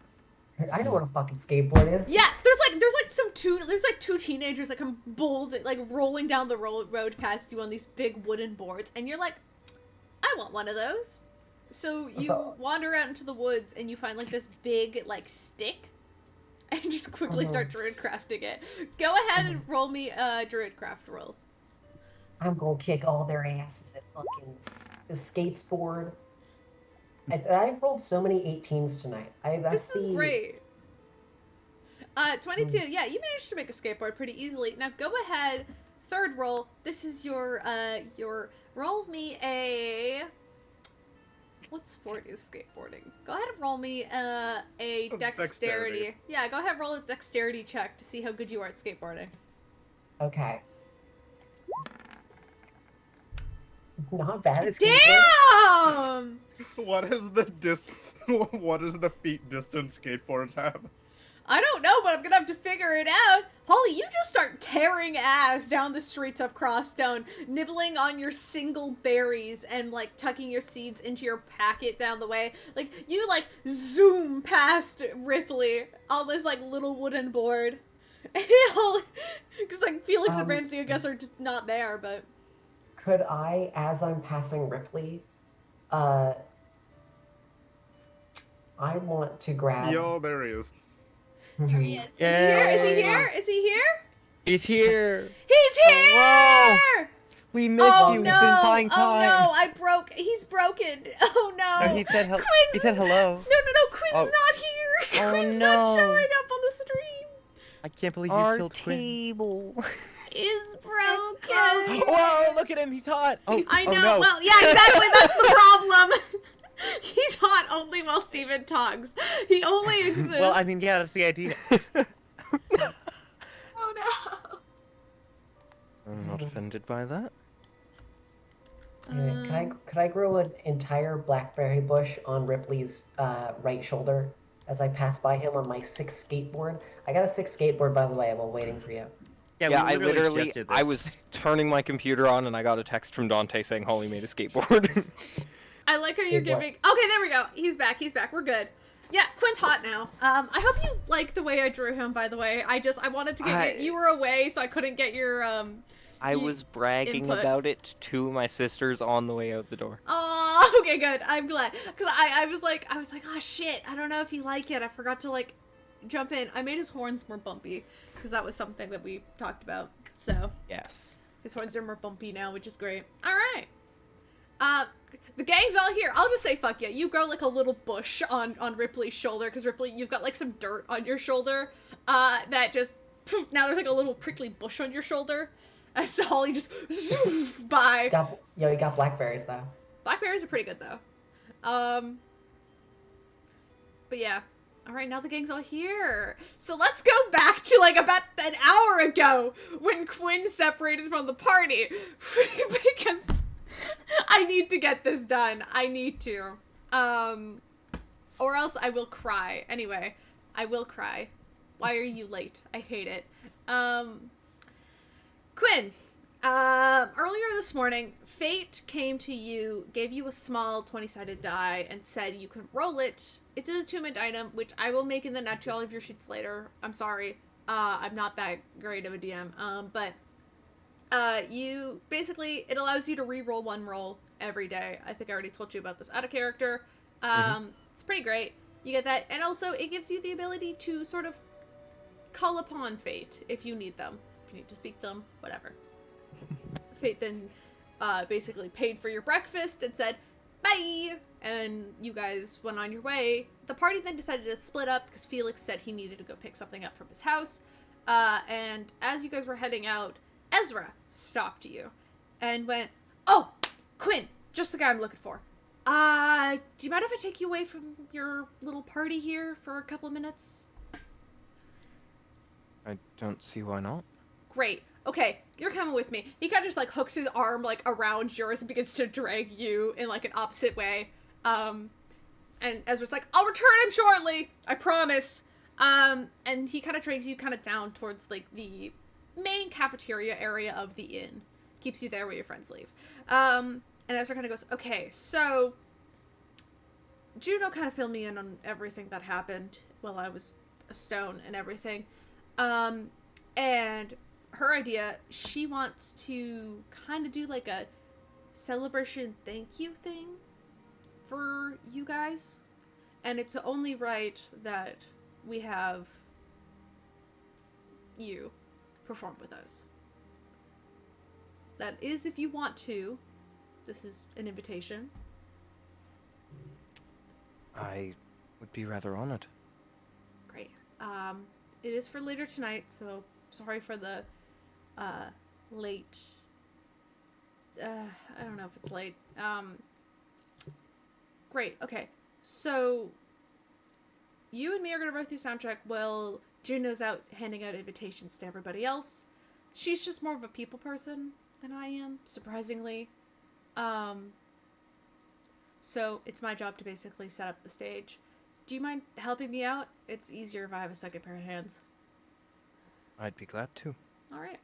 I know what a fucking skateboard is. Yeah, there's like two teenagers that come rolling down the road past you on these big wooden boards, and you're like, I want one of those. So you wander out into the woods and you find like this big like stick, and just quickly start druid crafting it. Go ahead and roll me a druid craft roll. I'm gonna kick all their asses at fucking the skateboard. I've rolled so many 18s tonight. This is great. 22. Yeah, you managed to make a skateboard pretty easily. Now go ahead, third roll. This is your roll me a. What sport is skateboarding? Go ahead and roll me a dexterity. Yeah, go ahead and roll a dexterity check to see how good you are at skateboarding. Okay. Not bad. It's Damn! What is the feet distance skateboards have? I don't know, but I'm gonna have to figure it out. Holly, you just start tearing ass down the streets of Crosstone, nibbling on your single berries and like tucking your seeds into your packet down the way. Like you like zoom past Rypley on this like little wooden board. Because like Felix and Ramsey, I guess, are just not there. But could I, as I'm passing Rypley, I want to grab. Yo, there he is. here he is. Yeah. Is he here? Is he here? He's here. He's here! Whoa! We missed Oh you. no! We've been buying Oh time. no! He's broken. Oh no! No, he said Quinn's... he said hello. No! Quinn's Oh. not here. Oh, Quinn's not no. showing up on the stream. I can't believe you Our killed Quinn. table. Is broken. Whoa! Look at him. He's hot. Oh, I know. Oh, no. Well, yeah, exactly. That's the problem. He's hot only while Steven talks. He only exists. Well, I mean, yeah, that's the idea. Oh no. I'm not offended by that. Anyway, could I grow an entire blackberry bush on Ripley's right shoulder as I pass by him on my 6th skateboard? I got a 6th skateboard, by the way, while waiting for you. Yeah, we I literally, just did this. I was turning my computer on and I got a text from Dante saying Holly made a skateboard. I like how you're Skateboard. giving. Okay, there we go. He's back. We're good. Yeah, Quinn's hot now. I hope you like the way I drew him. By the way, I wanted to get you were away, so I couldn't get your I was bragging input. about it to my sisters on the way out the door. Oh, okay, good. I'm glad. Because I was like, oh shit, I don't know if you like it. I forgot to like jump in. I made his horns more bumpy because that was something that we talked about. So Yes. his horns are more bumpy now, which is great. All right. The gang's all here. I'll just say fuck yeah. You grow like a little bush on Ripley's shoulder because Ripley, you've got like some dirt on your shoulder. That just poof, now there's like a little prickly bush on your shoulder. As Holly just zoof by. You got blackberries though. Blackberries are pretty good though. But yeah. Alright, now the gang's all here. So let's go back to like about an hour ago when Quinn separated from the party. Because I need to get this done. I need to. Or else I will cry. Anyway, I will cry. Why are you late? I hate it. Quinn, earlier this morning, Fate came to you, gave you a small 20-sided die, and said you can roll it. It's an attunement item, which I will make in the nut to all of your sheets later. I'm sorry. I'm not that great of a DM. But you, basically, it allows you to re-roll one roll every day. I think I already told you about this out of character. It's pretty great. You get that. And also, it gives you the ability to sort of call upon Fate if you need them. If you need to speak to them, whatever. Fate then basically paid for your breakfast and said, bye! And you guys went on your way. The party then decided to split up because Felix said he needed to go pick something up from his house. And as you guys were heading out, Ezra stopped you and went, oh, Quinn, just the guy I'm looking for. Do you mind if I take you away from your little party here for a couple of minutes? I don't see why not. Great. Okay, you're coming with me. He kind of just like hooks his arm like around yours and begins to drag you in like an opposite way. And Ezra's like, I'll return him shortly, I promise. And he kind of drags you kind of down towards, like, the main cafeteria area of the inn. Keeps you there where your friends leave. And Ezra kind of goes, okay, so Juno kind of filled me in on everything that happened while I was a stone and everything. And her idea, she wants to kind of do like a celebration thank you thing for you guys. And it's only right that we have you perform with us. That is if you want to. This is an invitation. I would be rather honored. Great. It is for later tonight, so sorry for the late. I don't know if it's late. Great. Okay. So you and me are gonna run through soundtrack while Juno's out handing out invitations to everybody else. She's just more of a people person than I am, surprisingly. So it's my job to basically set up the stage. Do you mind helping me out? It's easier if I have a second pair of hands. I'd be glad to. Alright.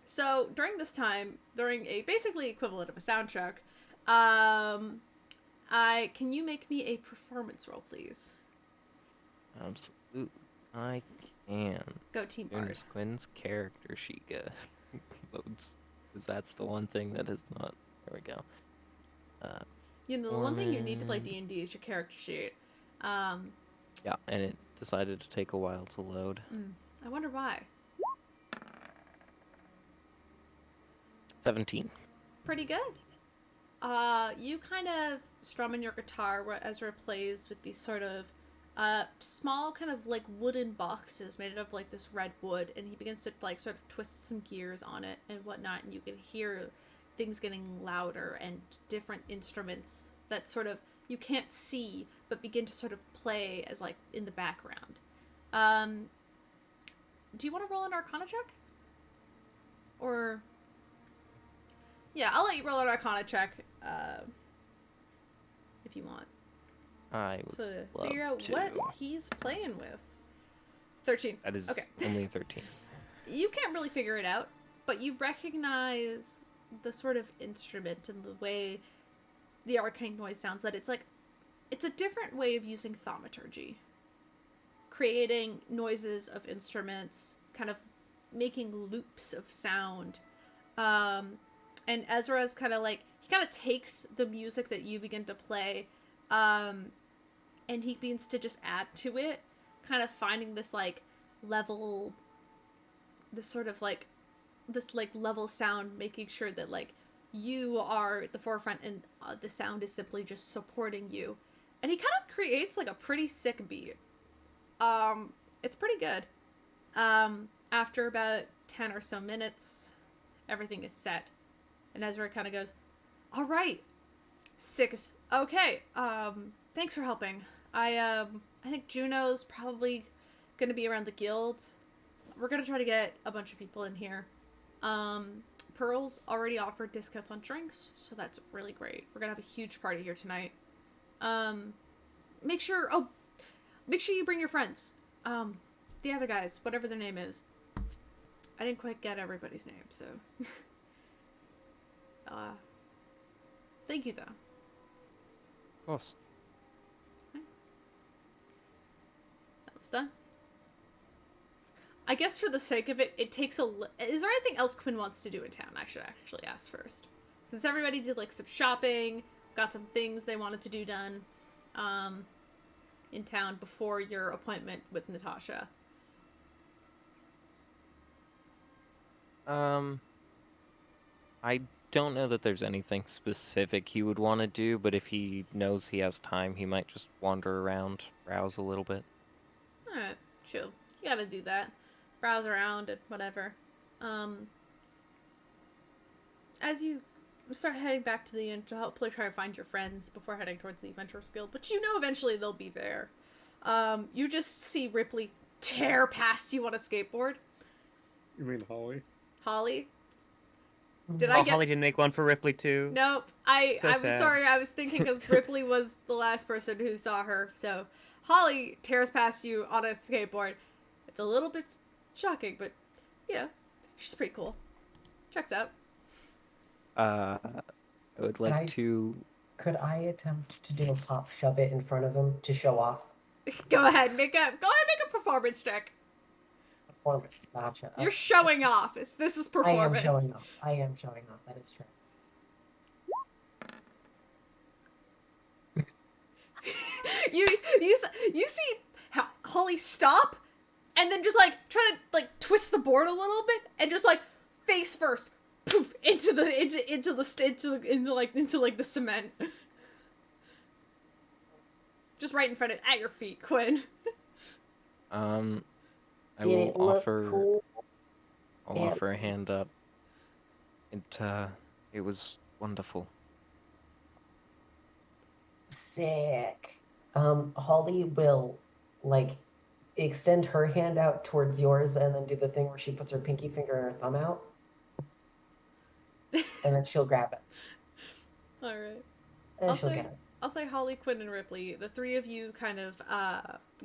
So, during this time, during a basically equivalent of a soundtrack, can you make me a performance roll, please? Absolutely. I can. Go Team Bard. There's Quinn's character sheet loads. Because that's the one thing that is not... There we go. You know, the one thing you need to play D&D is your character sheet. Yeah, and it decided to take a while to load. I wonder why. 17. Pretty good. You kind of strum on your guitar where Ezra plays with these sort of small kind of like wooden boxes made of like this red wood, and he begins to like sort of twist some gears on it and whatnot, and you can hear things getting louder and different instruments that sort of you can't see but begin to sort of play as like in the background. Do you want to roll an Arcana check? Or yeah, I'll let you roll an Arcana check if you want. I would To love figure out to. what he's playing with. 13. That is Okay. only 13. You can't really figure it out, but you recognize the sort of instrument and the way the arcane noise sounds, that it's like, it's a different way of using thaumaturgy. Creating noises of instruments, kind of making loops of sound. And Ezra's kind of like, he kind of takes the music that you begin to play, and he begins to just add to it, kind of finding this like level, this sort of like, this like level sound, making sure that like you are at the forefront and the sound is simply just supporting you. And he kind of creates like a pretty sick beat. It's pretty good. After about 10 or so minutes, everything is set. And Ezra kind of goes, all right, 6. Okay. Thanks for helping. I think Juno's probably going to be around the guild. We're going to try to get a bunch of people in here. Pearl's already offered discounts on drinks, so that's really great. We're going to have a huge party here tonight. Make sure you bring your friends. The other guys, whatever their name is. I didn't quite get everybody's name, so. Thank you, though. Of course. Okay. That was done. I guess for the sake of it, it takes a... Is there anything else Quinn wants to do in town? I should actually ask first. Since everybody did, like, some shopping, got some things they wanted to do done, in town before your appointment with Natasha. I don't know that there's anything specific he would want to do, but if he knows he has time, he might just wander around, browse a little bit. Alright, chill. You gotta do that. Browse around and whatever. As you start heading back to the inn to hopefully try to find your friends before heading towards the Adventurers Guild, but you know eventually they'll be there. You just see Rypley tear past you on a skateboard. You mean Holly? Holly? Did Oh, I get? Holly didn't make one for Ripley too. Nope. So I'm sad. sorry. I was thinking because Ripley was the last person who saw her. So Holly tears past you on a skateboard. It's a little bit shocking, but yeah, she's pretty cool. Checks out. I would Could I- like to. Could I attempt to do a pop shove it in front of him to show off? Go ahead, make a performance check. Performance. Gotcha. You're showing off. This is performance. I am showing off. I am showing off. That is true. you see Holly stop, and then just like try to like twist the board a little bit, and just like face first, poof, into the cement. Just right in front of at your feet, Quinn. I Did will it look offer. cool? I'll Yeah. offer a hand up. It was wonderful. Sick. Holly will like extend her hand out towards yours and then do the thing where she puts her pinky finger and her thumb out. And then she'll grab it. All right. And I'll she'll say- get it. I'll say Holly, Quinn, and Ripley, the three of you kind of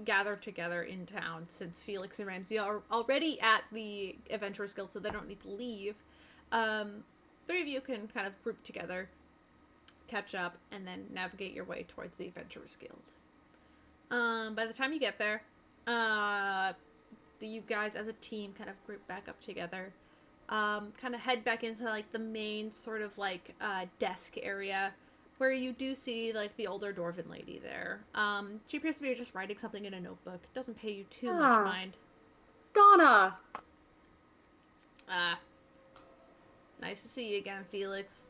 gather together in town since Felix and Ramsey are already at the Adventurers Guild, so they don't need to leave. Three of you can kind of group together, catch up, and then navigate your way towards the Adventurers Guild. By the time you get there, you guys as a team kind of group back up together, kind of head back into like the main sort of like desk area, where you do see, like, the older dwarven lady there. She appears to be just writing something in a notebook. Doesn't pay you too much mind. Donna! Nice to see you again, Felix.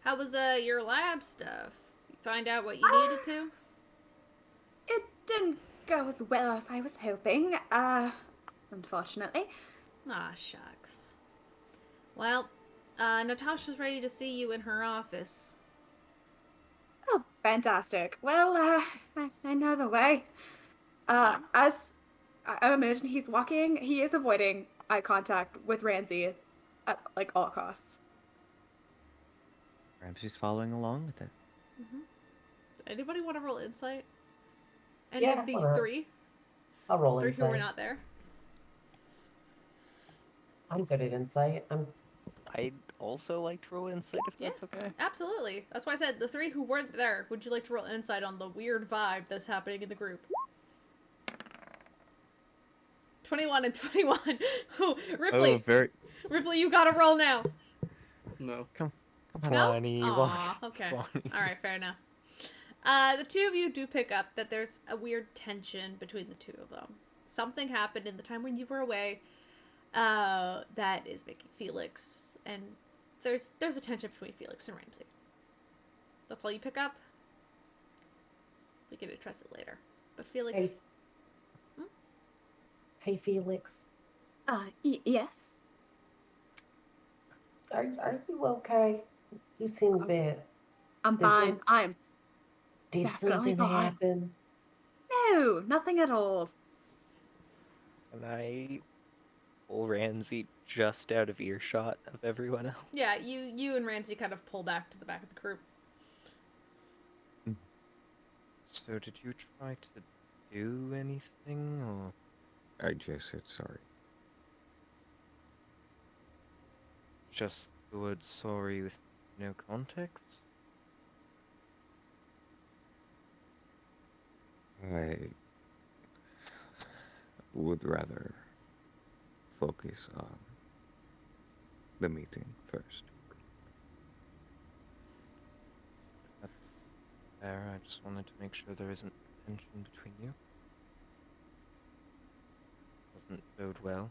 How was, your lab stuff? You find out what you needed to? It didn't go as well as I was hoping, unfortunately. Ah, shucks. Well, Natasha's ready to see you in her office. Oh, fantastic. Well, I know the way. As I imagine he's walking, he is avoiding eye contact with Ramsey at, like, all costs. Ramsey's following along with it. Anybody want to roll insight? Any Yeah, of the why not? three? I'll roll Three who were insight. not there? I'm good at insight. I'd also like to roll insight if Yeah. that's okay. Absolutely. That's why I said the three who weren't there. Would you like to roll insight on the weird vibe that's happening in the group? 21 and 21. Ooh, Ripley. Oh, very. Ripley, you gotta roll now. No. Come on. No? 21. Aw, okay. 20. Alright, fair enough. The two of you do pick up that there's a weird tension between the two of them. Something happened in the time when you were away that is making Felix, and there's a tension between Felix and Ramsey. That's all you pick up? We can address it later. But Felix... Hey. Hey, Felix. Yes? Are you okay? You seem a bit. I'm Is fine. it- I'm... Did Definitely something fine. happen? No, nothing at all. And I pull Ramsey just out of earshot of everyone else. Yeah, you and Ramsey kind of pull back to the back of the group. So did you try to do anything, or...? I just said sorry. Just the word sorry with no context? I would rather focus on the meeting first. That's fair. I just wanted to make sure there isn't tension between you. Doesn't bode well.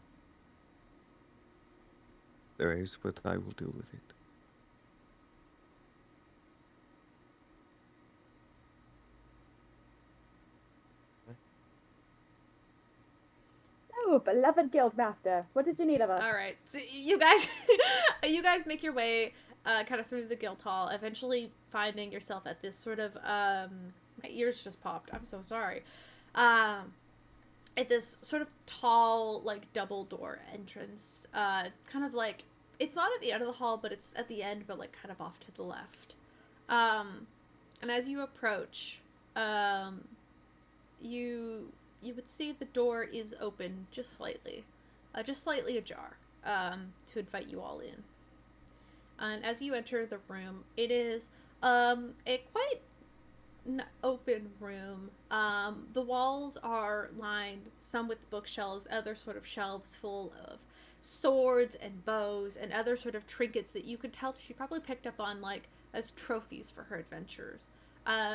There is, but I will deal with it. Oh, beloved guildmaster, what did you need of us? All right, so you guys, you guys make your way kind of through the guild hall, eventually finding yourself at this sort of my ears just popped. I'm so sorry. At this sort of tall, like double door entrance, kind of like it's not at the end of the hall, but it's at the end, but like kind of off to the left. And as you approach, you would see the door is open just slightly ajar, to invite you all in. And as you enter the room, it is a quite open room. The walls are lined, some with bookshelves, other sort of shelves full of swords and bows and other sort of trinkets that you could tell she probably picked up on like as trophies for her adventures.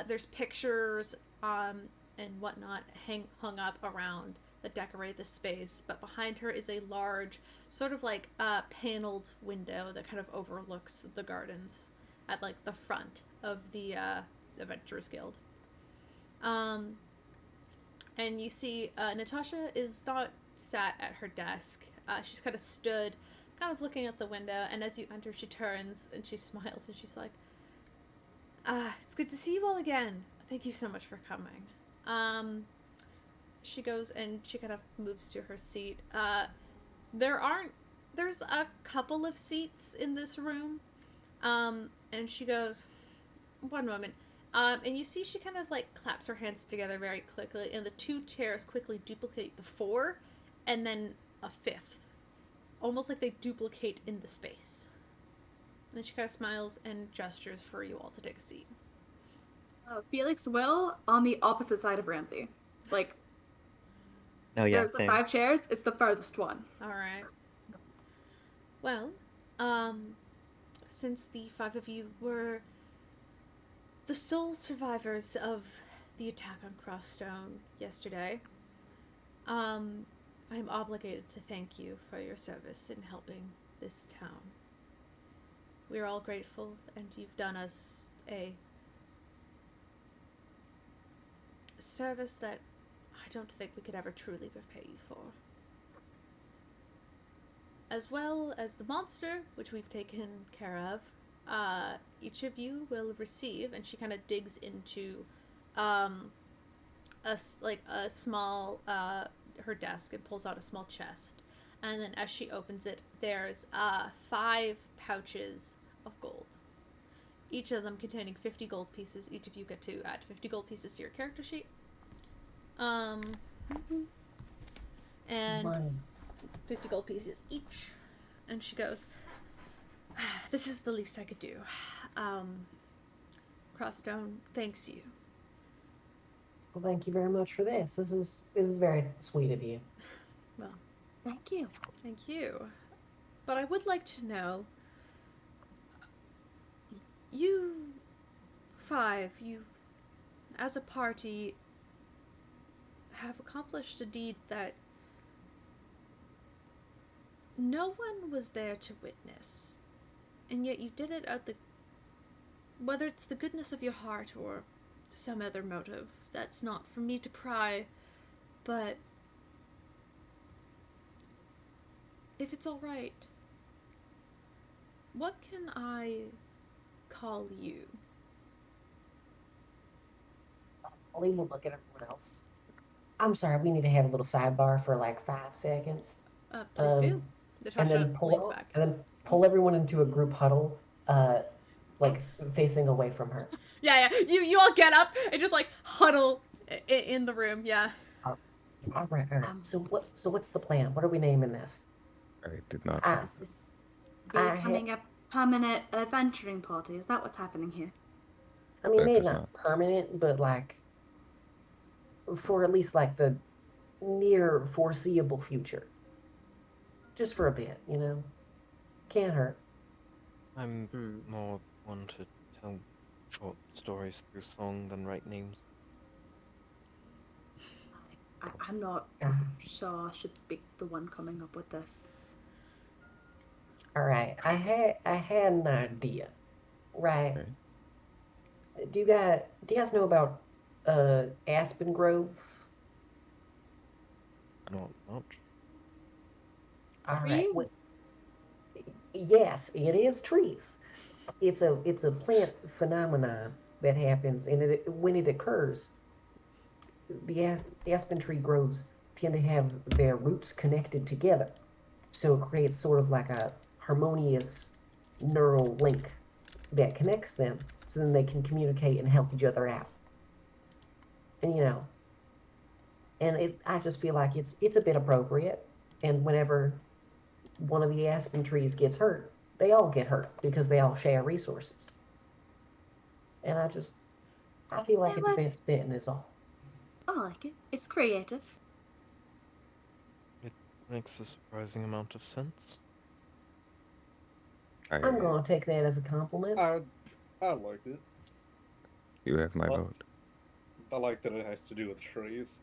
There's pictures and whatnot hung up around that decorate the space, but behind her is a large sort of like paneled window that kind of overlooks the gardens at like the front of the Adventurers Guild. And you see Natasha is not sat at her desk. She's kind of stood, kind of looking at the window, and as you enter she turns and she smiles and she's like, it's good to see you all again. Thank you so much for coming. She goes and she kind of moves to her seat. There's a couple of seats in this room. And she goes, one moment. And you see she kind of like claps her hands together very quickly, and the two chairs quickly duplicate the four, and then a fifth. Almost like they duplicate in the space. And then she kind of smiles and gestures for you all to take a seat. Felix will on the opposite side of Ramsey. Like, Oh yeah, there's the same. 5 chairs, it's the furthest one. Alright. Well, since the 5 of you were the sole survivors of the attack on Crossstone yesterday, I'm obligated to thank you for your service in helping this town. We're all grateful, and you've done us a service that I don't think we could ever truly repay you for. As well as the monster, which we've taken care of, each of you will receive, and she kind of digs into a small her desk and pulls out a small chest, and then as she opens it, there's 5 pouches of gold, each of them containing 50 gold pieces. Each of you get to add 50 gold pieces to your character sheet. And 50 gold pieces each. And she goes, this is the least I could do. Crossstone thanks you. Well, thank you very much for this. This is very sweet of you. Well, Thank you. thank you. But I would like to know, you 5, you as a party have accomplished a deed that no one was there to witness, and yet you did it out the, whether it's the goodness of your heart or some other motive, that's not for me to pry, but if it's all right, what can I call you? Ollie will look at everyone else. I'm sorry, we need to have a little sidebar for like 5 seconds. Please do. And Natasha then leans back. pull everyone into a group huddle, like facing away from her. Yeah. You all get up and just like huddle in the room. Yeah. All right. So what's the plan? What are we naming this? I did not. Is this becoming a permanent adventuring party? Is that what's happening here? I mean, That maybe does not not. permanent, but like for at least like the near foreseeable future. Just for a bit, you know. Can't hurt. I'm more one to tell short stories through song than write names. I'm not Ah. sure I should be the one coming up with this. All right. I had an idea. Right. Okay. Do you guys know about aspen groves? Not much. All right. Trees? Well, yes, it is trees. It's a plant phenomenon that happens, and when it occurs, the aspen tree groves tend to have their roots connected together, so it creates sort of like a harmonious neural link that connects them, so then they can communicate and help each other out. And I just feel like it's a bit appropriate. And whenever one of the aspen trees gets hurt, they all get hurt because they all share resources. And I feel like it's a bit fitting is all. I like it. It's creative. It makes a surprising amount of sense. I'm gonna take that as a compliment. I like it. You have my Well- vote. I like that it has to do with trees.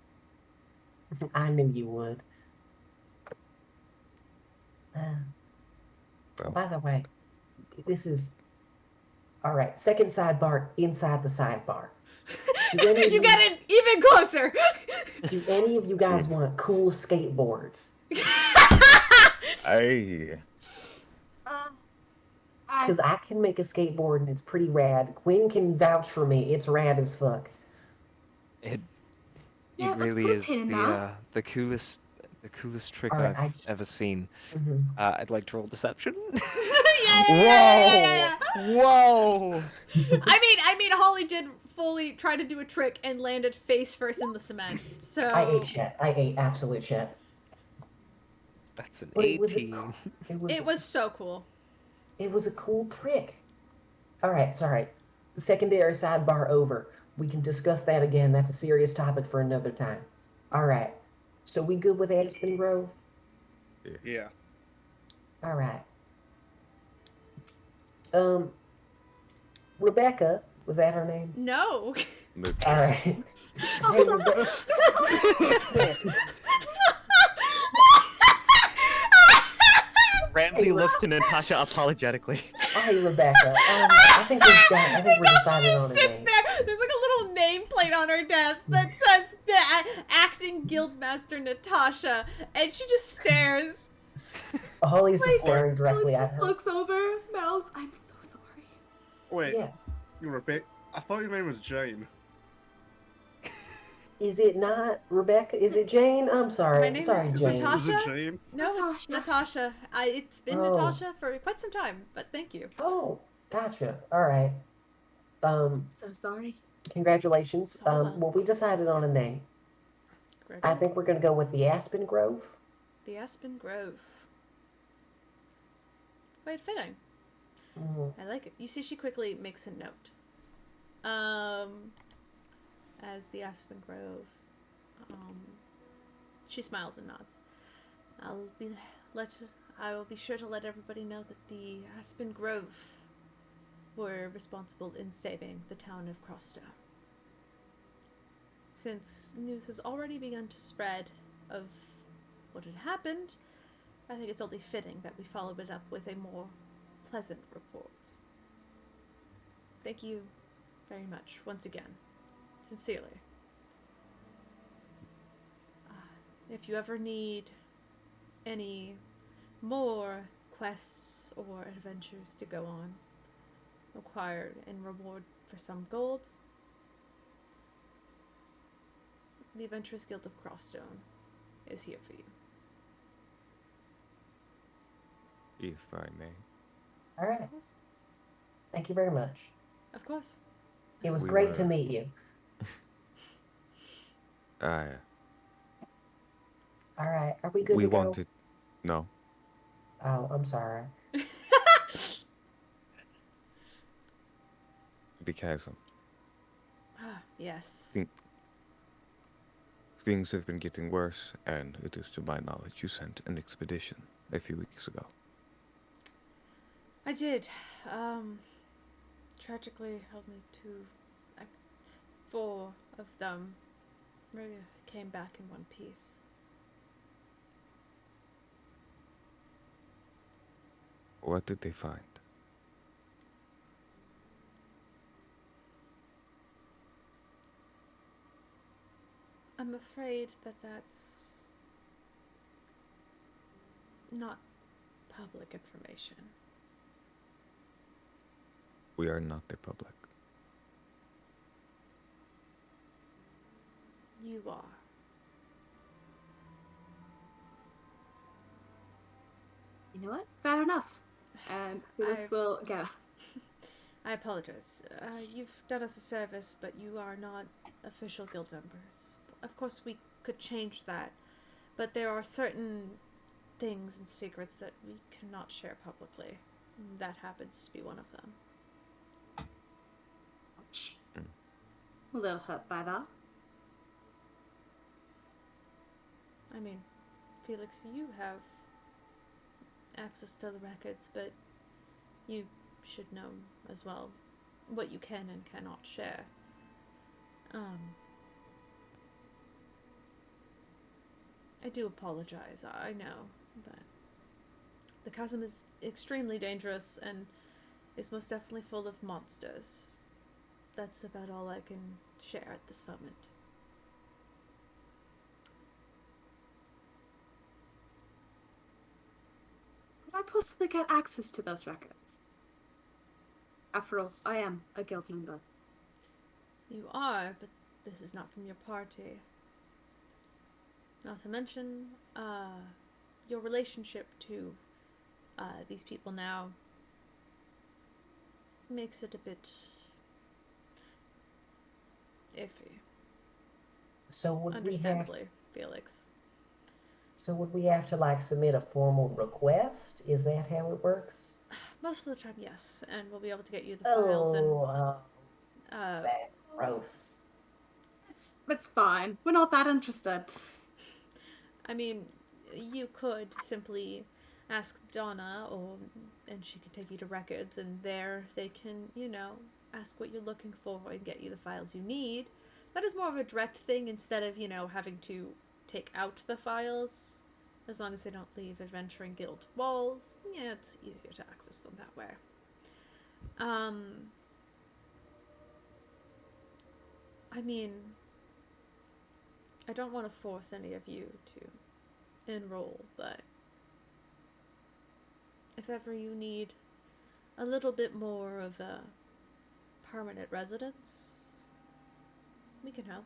I knew you would. Well. By the way, this is all right. Second sidebar inside the sidebar. You got it even closer. Do any of you guys want cool skateboards? I Because I can make a skateboard and it's pretty rad. Quinn can vouch for me. It's rad as fuck. It Yeah, let's really put a is pin in that. the coolest trick Alright, I've ever seen. Mhm. I'd like to roll deception. Yeah. Whoa! I mean, Holly did fully try to do a trick and landed face first in the cement. So I ate shit. I ate absolute shit. That's an But it was 18. it was so cool. It was a cool trick. All right, sorry. Secondary sidebar over. We can discuss that again. That's a serious topic for another time. All right. So we good with Aspen Grove? Yeah. All right. Rebecca, was that her name? No. All right. Hey, Ramsey looks to Natasha apologetically. Hey, Rebecca. I think we're deciding on a Sits name. there. There's like a little nameplate on her desk that says acting guildmaster Natasha, and she just stares. Holly's just staring directly Alex at just her. looks over, mouths. I'm so sorry. Wait, Yes. you were big. I thought your name was Jane. Is it not Rebecca? Is it Jane? I'm sorry. My name sorry, is Jane. Natasha. Is it Jane? No, it's Natasha. It's been Oh. Natasha for quite some time, but thank you. Oh, gotcha. All right. So sorry. Congratulations. Oh, well. Well, we decided on a name. I think we're gonna go with the Aspen Grove. The Aspen Grove. Quite fitting. Mhm. I like it. You see, she quickly makes a note. As the Aspen Grove. She smiles and nods. I will be sure to let everybody know that the Aspen Grove were responsible in saving the town of Crossstow. Since news has already begun to spread of what had happened, I think it's only fitting that we follow it up with a more pleasant report. Thank you very much, once again. Sincerely. If you ever need any more quests or adventures to go on, required in reward for some gold, the Adventurers Guild of Crossstone is here for you. If I may. All right. Of course. Thank you very much. Of course. It was We great to were- meet you. All right. Are we good We to go? wanted. No. Oh, I'm sorry. The chasm. Yes. Things have been getting worse, and it is to my knowledge you sent an expedition a few weeks ago. I did. Tragically, only four of them really came back in one piece. What did they find? I'm afraid that that's not public information. We are not the public. You are. You know what? Fair enough. And Felix I- will get. I apologize. You've done us a service, but you are not official guild members. Of course, we could change that, but there are certain things and secrets that we cannot share publicly. That happens to be one of them. Ouch. A little hurt by that. I mean, Felix, you have access to the records, but you should know as well what you can and cannot share. I do apologize, I know, but the chasm is extremely dangerous and is most definitely full of monsters. That's about all I can share at this moment. Could I possibly get access to those records? After all, I am a guild member. You are, but this is not from your party. Not to mention, your relationship to these people now makes it a bit iffy. So would we have? Understandably, Felix. So would we have to like submit a formal request? Is that how it works? Most of the time, yes, and we'll be able to get you the files and That's gross. It's fine. We're not that interested. I mean, you could simply ask Donna, and she could take you to records, and there they can, ask what you're looking for and get you the files you need. That is more of a direct thing instead of, having to take out the files. As long as they don't leave Adventuring Guild walls, it's easier to access them that way. I mean, I don't want to force any of you to enroll, but if ever you need a little bit more of a permanent residence, we can help.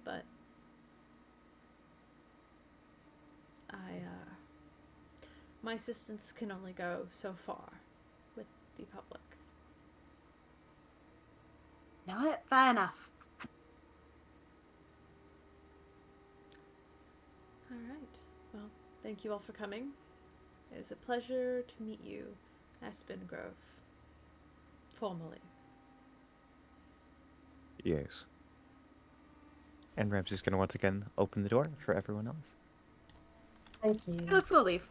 But my assistance can only go so far with the public. Know it? Fair enough. Alright. Well, thank you all for coming. It is a pleasure to meet you, Aspen Grove. Formally. Yes. And Ramsey's going to once again open the door for everyone else. Thank you. Felix will leave.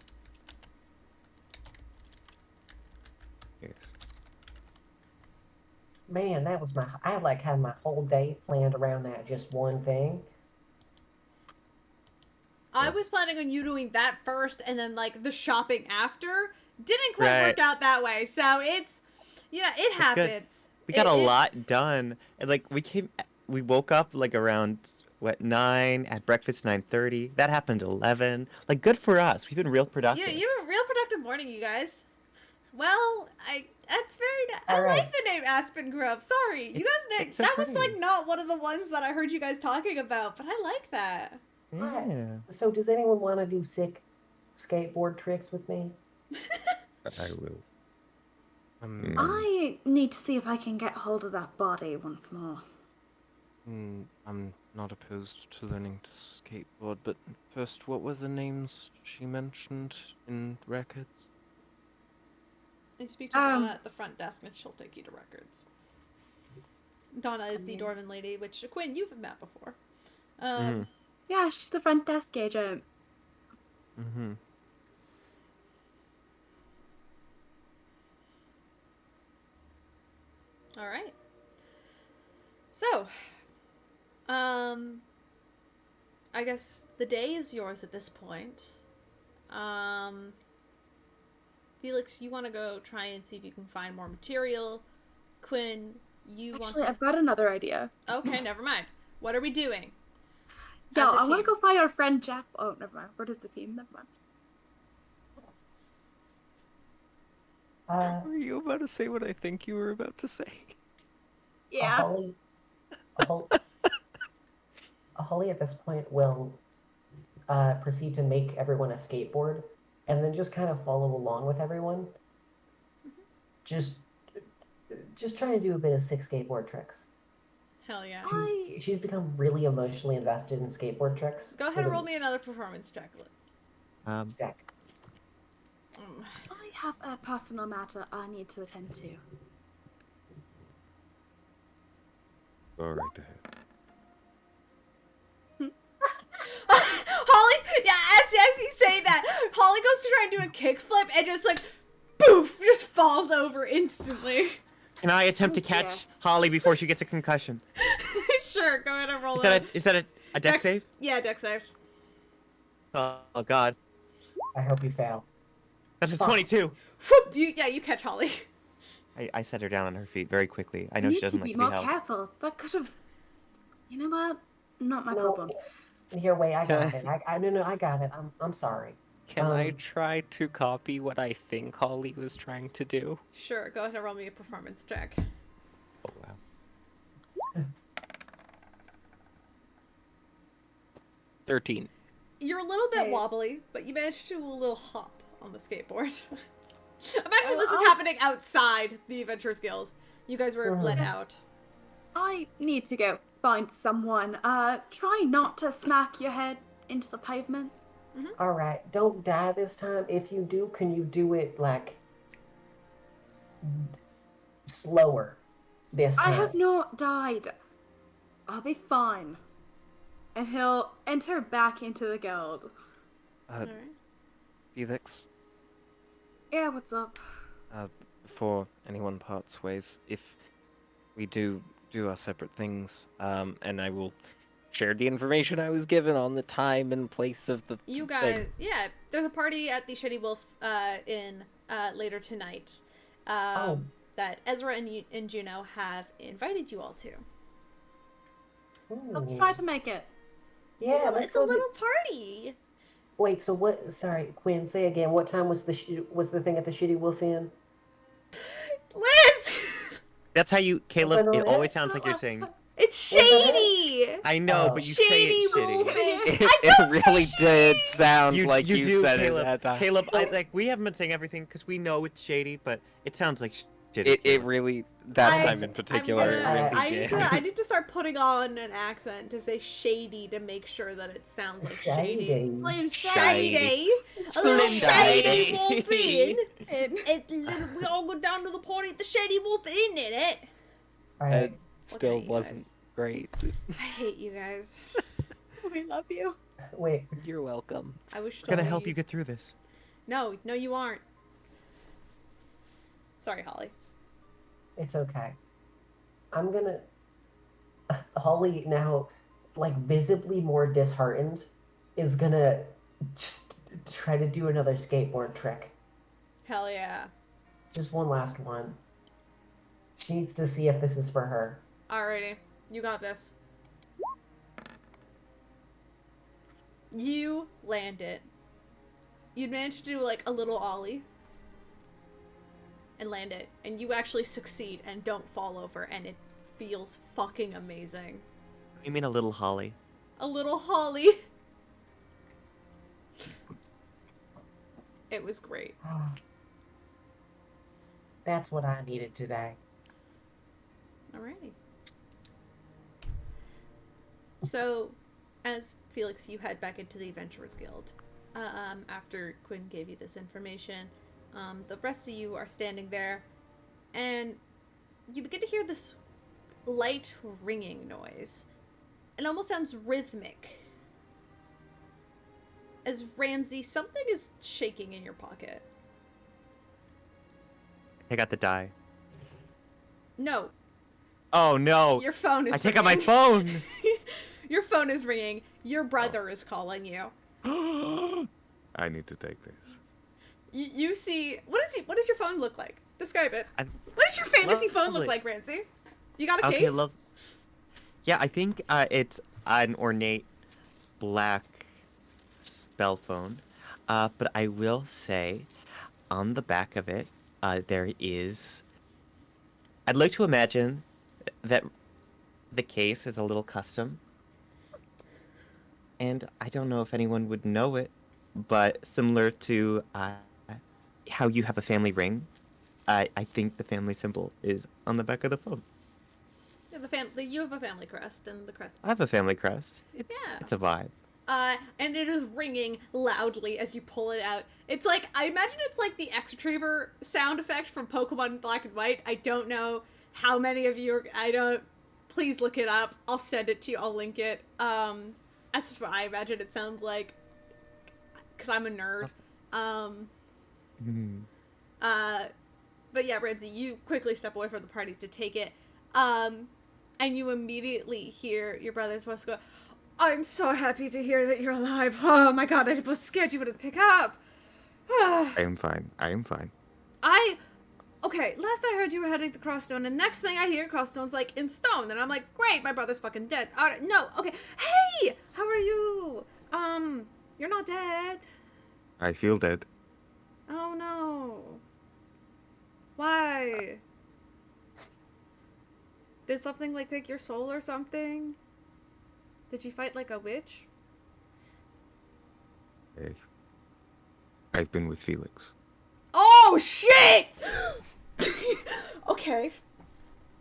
Yes. Man, that was I like had my whole day planned around that just one thing. I was planning on you doing that first and then, the shopping after. Didn't quite work out that way, so it's... it happens. Good. We got a lot done. And, we woke up, around, 9, at breakfast 9:30. That happened 11. Good for us. We've been real productive. Yeah, you were a real productive morning, you guys. Well, that's very... I All like right. the name Aspen Grove. Sorry. You guys... It's so that was, pretty. not one of the ones that I heard you guys talking about, but I like that. Yeah. So does anyone want to do sick skateboard tricks with me? I will. I need to see if I can get hold of that body once more. I'm not opposed to learning to skateboard, but first, what were the names she mentioned in records? You speak to Donna at the front desk, and she'll take you to records. Donna is the Dwarven lady, which, Quinn, you've met before. Yeah, she's the front desk agent. Mm-hmm. All right. So, I guess the day is yours at this point. Felix, you want to go try and see if you can find more material. Quinn, Actually, I've got another idea. Okay, never mind. What are we doing? Yeah, As a I want to team. go find our friend Jack. Oh, never mind. What is the team? Never mind. Were you about to say what I think you were about to say? Yeah. Holly at this point will proceed to make everyone a skateboard and then just kind of follow along with everyone. just trying to do a bit of sick skateboard tricks. Hell yeah. She's become really emotionally invested in skateboard tricks. Go ahead and roll me another performance check. Stack. I have a personal matter I need to attend to. Go right ahead. Holly, yeah, as you say that, Holly goes to try and do a kickflip and just like, poof, just falls over instantly. Can I attempt to catch Holly before she gets a concussion? Sure, go ahead and roll Is that a dex save? Yeah, dex save. Oh God. I hope you fail. That's a 22. Whoop, you catch Holly. I set her down on her feet very quickly. I know You she need doesn't to like be to be more held. careful. That could have. You know what? Not my No, problem. Here, wait, I got Okay. it. I got it. I'm sorry. Can I try to copy what I think Holly was trying to do? Sure, go ahead and roll me a performance check. Oh wow. 13. You're a little bit Hey. wobbly, but you managed to do a little hop on the skateboard. Imagine this is happening outside the Adventurers Guild. You guys were let out. I need to go find someone. Try not to smack your head into the pavement. All right, don't die this time. If you do, can you do it like slower this time? I have not died. I'll be fine. And he'll enter back into the guild. Alright. Felix, Yeah, what's up? before anyone parts ways, if we do our separate things, and I will share the information I was given on the time and place of the You guys, thing. yeah, there's a party at the Shitty Wolf Inn later tonight that Ezra and Juno have invited you all to. I'll Ooh. try to make it. Yeah, let's It's a go. little party. Wait, so what? Sorry, Quinn. Say again. What time was the thing at the Shitty Wolf Inn? Liz! That's how you, Caleb. that It not always it? sounds like you're saying. It's Was that shady! I know, Oh. but you Shady say it shitty. wolf! It, I don't it really say did shady! sound like you do, said Caleb. it that time. Caleb, we haven't been saying everything because we know it's shady, but it sounds like shitty. It Caleb. really, that I- time in particular, I'm it gonna- really I did. need to start putting on an accent to say shady to make sure that it sounds like shady. Slim Shady! A Slim little shady shady. wolf inn! We all go down to the party at the Shady Wolf Inn, innit? All right. It still hate you wasn't guys. great. I hate you guys. We love you. Wait. You're welcome. I wish We're gonna help you get through this. No, you aren't. Sorry, Holly. It's okay. I'm gonna. Holly, now, like, visibly more disheartened, is gonna just try to do another skateboard trick. Hell yeah. Just one last one. She needs to see if this is for her. Alrighty. You got this. You land it. You managed to do like a little ollie. And land it. And you actually succeed and don't fall over. And it feels fucking amazing. You mean a little Holly? A little Holly. It was great. That's what I needed today. Alrighty. So, as Felix, you head back into the Adventurers Guild. After Quinn gave you this information, the rest of you are standing there, and you begin to hear this light ringing noise. It almost sounds rhythmic. As Ramsey, something is shaking in your pocket. I got the die. No, Oh no! your phone is I take out my ringing. phone. Your phone is ringing. Your brother is calling you. I need to take this. You see, what does your phone look like? Describe it. I- What does your fantasy phone look Lovely. like, Ramsey? You got a Okay, case? Yeah, I think it's an ornate black spell phone. But I will say, on the back of it, there is. I'd like to imagine that the case is a little custom. And I don't know if anyone would know it, but similar to how you have a family ring, I think the family symbol is on the back of the phone. Yeah, you have a family crest, and the crest. I have a family crest. It's Yeah. a vibe. And it is ringing loudly as you pull it out. It's like, I imagine it's like the X-Retriever sound effect from Pokemon Black and White. I don't know how many of you please look it up. I'll send it to you, I'll link it. That's just what I imagine it sounds like. Cause I'm a nerd. But yeah, Ramsey, you quickly step away from the party to take it. And you immediately hear your brother's voice go, I'm so happy to hear that you're alive. Oh my god, I was scared you wouldn't pick up. I am fine. Okay, last I heard you were heading to Crossstone, and next thing I hear, Crossstone's like in stone, and I'm like, great, my brother's fucking dead. Alright, no, okay. Hey! How are you? You're not dead. I feel dead. Oh no. Why? Did something like take your soul or something? Did you fight like a witch? Hey. I've been with Felix. Oh shit! Okay.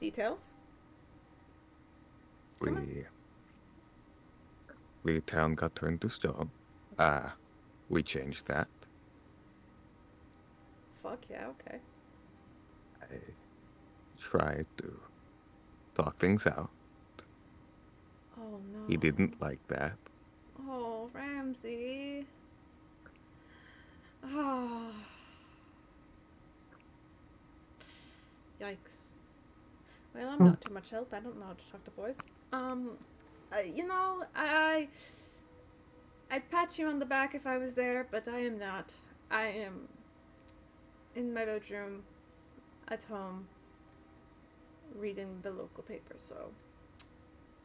Details? The town got turned to stone. We changed that. Fuck yeah, okay. I tried to talk things out. Oh no. He didn't like that. Oh, Ramsey. Oh. Yikes. Well, I'm not too much help. I don't know how to talk to boys. You know, I'd pat you on the back if I was there, but I am not. I am in my bedroom, at home, reading the local paper, so...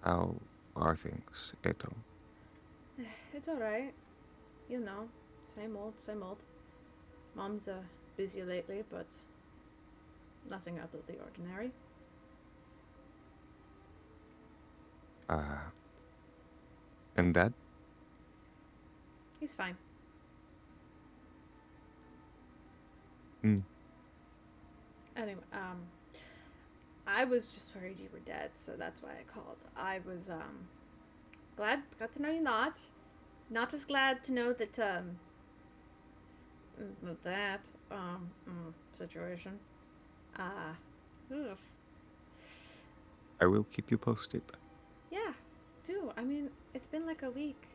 How are things at home? It's alright. You know, same old, same old. Mom's busy lately, but nothing out of the ordinary. And Dad? He's fine. Anyway, I was just worried you were dead, so that's why I called. I was, got to know you're not. Not as glad to know that, situation. Oof. I will keep you posted. Yeah, do. I mean, it's been like a week.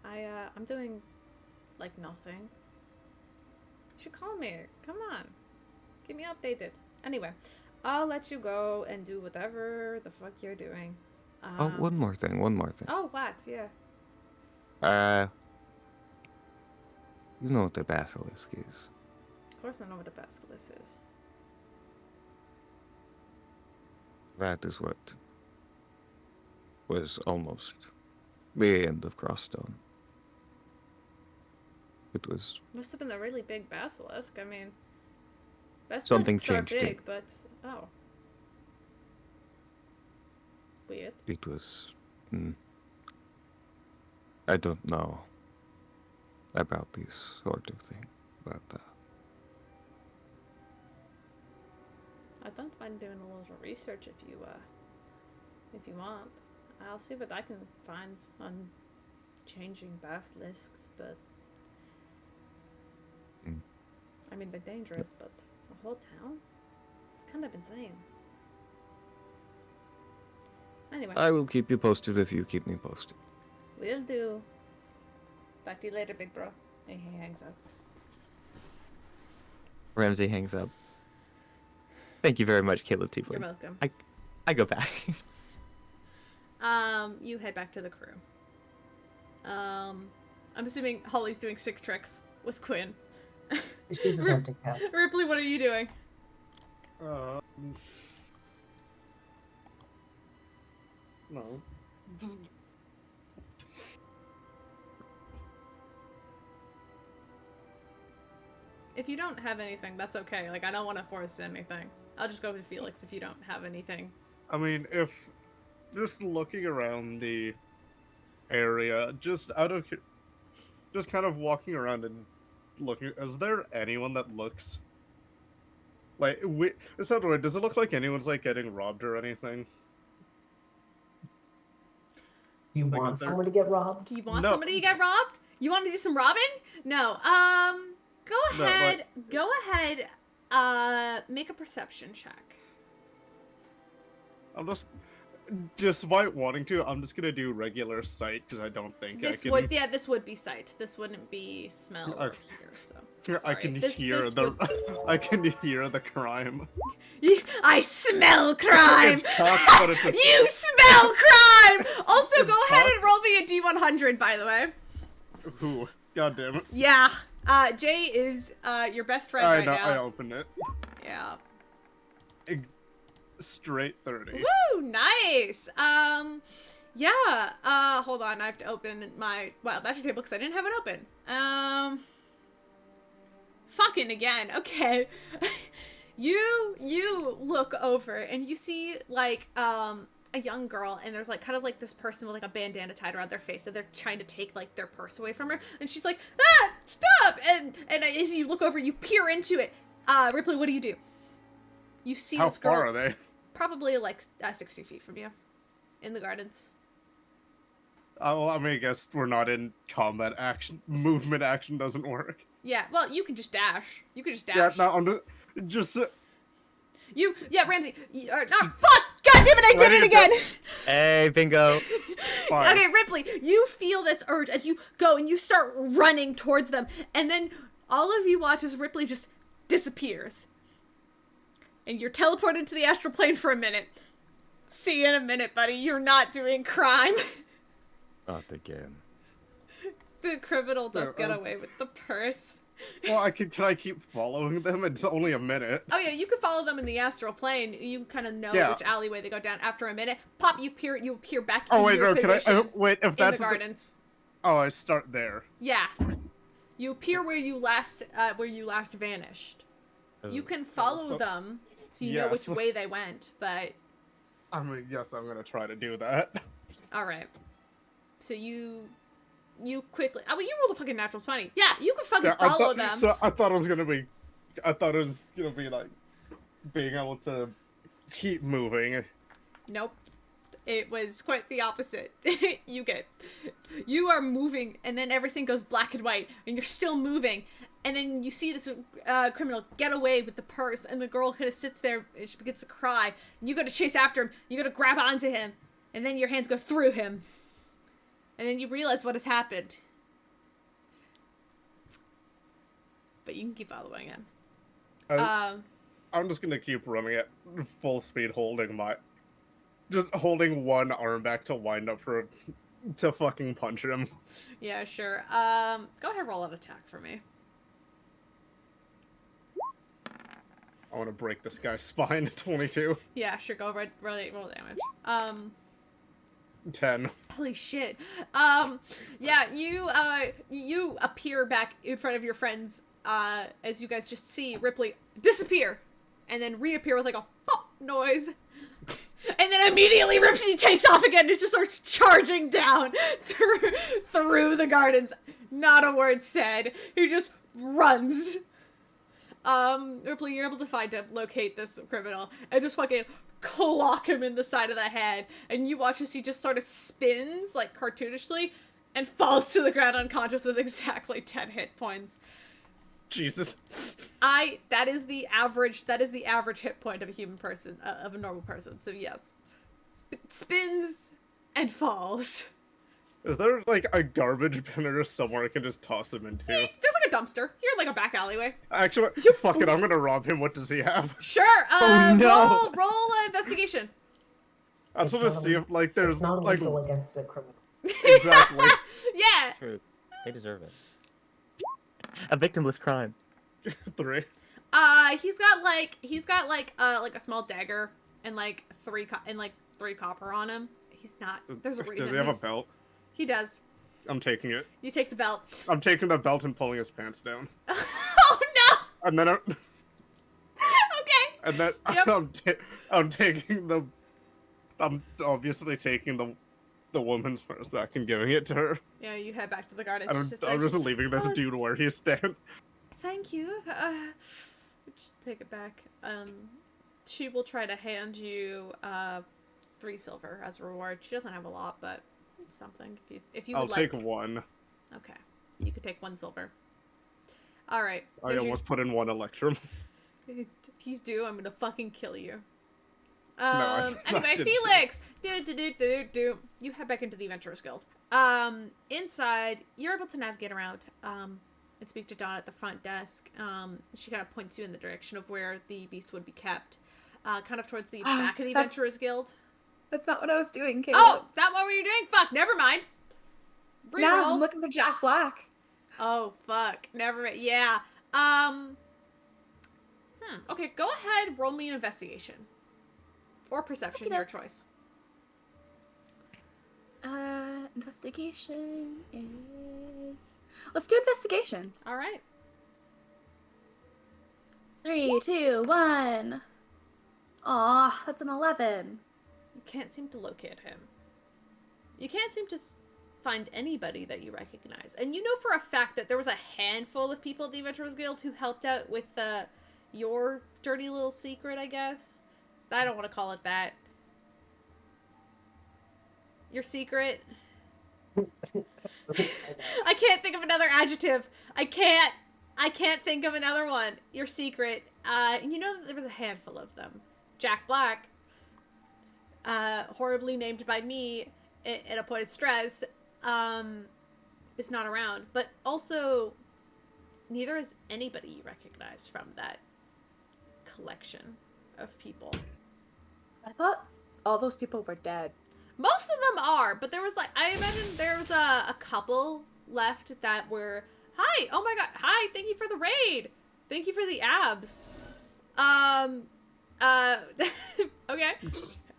I'm doing, like, nothing. You should call me. Come on. Keep me updated. Anyway, I'll let you go and do whatever the fuck you're doing. One more thing. Oh, what? Yeah. You know what the basilisk is. Of course I know what a basilisk is. That is what was almost the end of Crossstone. It was... Must have been a really big basilisk. I mean, basilisks Something are changed big, it. but... Oh. Weird. It was... I don't know about this sort of thing, but... I don't mind doing a little research if you want. I'll see what I can find on changing basilisks, but... I mean, they're dangerous, but the whole town? It's kind of insane. Anyway. I will keep you posted if you keep me posted. Will do. Talk to you later, big bro. And he hangs up. Ramsey hangs up. Thank you very much, Caleb Teafling. You're welcome. I go back. You head back to the crew. I'm assuming Holly's doing sick tricks with Quinn. She's attempting that. Rypley, what are you doing? No. If you don't have anything, that's okay. Like, I don't want to force anything. I'll just go with Felix if you don't have anything. I mean, if just looking around the area, just kind of walking around and looking, is there anyone that looks Like, it's not weird. Does it look like anyone's like getting robbed or anything? Do you Like, want is there- someone to get robbed? Do you want No. somebody to get robbed? You want to do some robbing? No. Go No, ahead. Go ahead. Make a perception check. I'm just by wanting to, I'm just gonna do regular sight because I don't think This I can. would, yeah, this would be sight. This wouldn't be smell or Okay. hear. So I sorry. can This hear the. would- I can hear the crime. I smell crime. It's cocked, but it's a- You smell crime. Also, It's go ahead and cocked. roll me a D100. By the way. Who? God damn it! Yeah. Jay is your best friend I right know. now. I opened it. Yeah. Straight 30. Woo! Nice. Yeah. Hold on. I have to open my ledger table because I didn't have it open. Fucking again. Okay. You look over and you see like a young girl, and there's like kind of like this person with like a bandana tied around their face, and they're trying to take like their purse away from her, and she's like, ah, stop! And as you look over, you peer into it. Ripley, what do? You see How this girl far are they? probably like 60 feet from you, in the gardens. Oh, I mean, I guess we're not in combat action. Movement action doesn't work. Yeah, well, you can just dash. You can just dash. Yeah, no, I'm just. Ramsey. Fuck! God damn it! I did Ready it to again. Hey, bingo. Fine. Okay, Ripley, you feel this urge as you go and you start running towards them, and then all of you watch as Ripley just disappears, and you're teleported to the astral plane for a minute. See you in a minute, buddy. You're not doing crime. Not again. The criminal does get Oh. away with the purse. Well, can I keep following them? It's only a minute. Oh yeah, you can follow them in the astral plane. You kind of know Yeah. which alleyway they go down. After a minute, pop, you appear back Oh in wait, your no, can I? position Wait, if in the that's gardens. oh, I start there. Yeah, you appear where you last vanished. You can follow so- them, so you know which yes. way they went. But I mean, yes, I'm gonna try to do that. all right, so you quickly. I mean, you rolled a fucking natural 20. Yeah, you can fucking I follow thought, them. So I thought it was gonna be like being able to keep moving. Nope. It was quite the opposite. You are moving, and then everything goes black and white, and you're still moving, and then you see this criminal get away with the purse, and the girl kind of sits there, and she begins to cry, and you go to chase after him, you go to grab onto him, and then your hands go through him, and then you realize what has happened. But you can keep following him. I'm just gonna keep running at full speed, just holding one arm back to wind up to fucking punch him. Yeah, sure. Go ahead, roll an attack for me. I want to break this guy's spine. 22. Yeah, sure. Go roll damage. 10. Holy shit. Yeah, you appear back in front of your friends, as you guys just see Ripley disappear, and then reappear with like a pop noise. And then immediately Ripley takes off again and just starts charging down through the gardens. Not a word said. He just runs. Ripley, you're able to locate this criminal and just fucking clock him in the side of the head. And you watch as he just sort of spins, like cartoonishly, and falls to the ground unconscious with exactly 10 hit points. Jesus. That is the average hit point of a human person, of a normal person. So yes. Spins and falls. Is there like a garbage bin or somewhere I can just toss him into? There's like a dumpster. You're in like a back alleyway. Actually, fuck it, I'm gonna rob him. What does he have? Sure. Oh, no. Roll investigation. I just want to see if like there's It's not like illegal against a criminal. exactly. Yeah. True. They deserve it. A victimless crime. 3. He's got like a small dagger and like three copper on him. He's not. There's a reason. Does he have a belt? He does. I'm taking it. You take the belt. I'm taking the belt and pulling his pants down. Oh no. And then Okay. and then Yep. I'm obviously taking the woman's purse back and giving it to her. Yeah, you head back to the garden. And I'm just leaving this dude where he stands. Thank you. take it back. She will try to hand you 3 silver as a reward. She doesn't have a lot, but it's something. If you I'll would take like. 1. Okay, you could take 1 silver. All right. I almost put in 1 electrum. If you do, I'm gonna fucking kill you. I Anyway, didn't Felix! You head back into the Adventurers Guild. Inside, you're able to navigate around, and speak to Dawn at the front desk. She kind of points you in the direction of where the beast would be kept. Kind of towards the back of the Adventurers Guild. That's not what I was doing, Caleb. Oh! That what were you doing? Fuck, never mind. No, Reroll. I'm looking for Jack Black. Oh, fuck. Never mind. Yeah. Okay, go ahead, roll me an investigation. Or perception, Okay. your choice. Investigation is... Let's do investigation. Alright. 3, 2, 1. Aw, that's an 11. You can't seem to locate him. You can't seem to find anybody that you recognize. And you know for a fact that there was a handful of people at the Adventurers Guild who helped out with your dirty little secret, I guess. I don't want to call it that. Your secret. I can't think of another adjective. I can't think of another one. Your secret. You know that there was a handful of them. Jack Black, horribly named by me in a point of stress, is not around. But also, neither is anybody you recognize from that collection of people. I thought all those people were dead. Most of them are, but there was I imagine there was a couple left that were, hi, oh my god, hi, thank you for the raid. Thank you for the abs. Okay.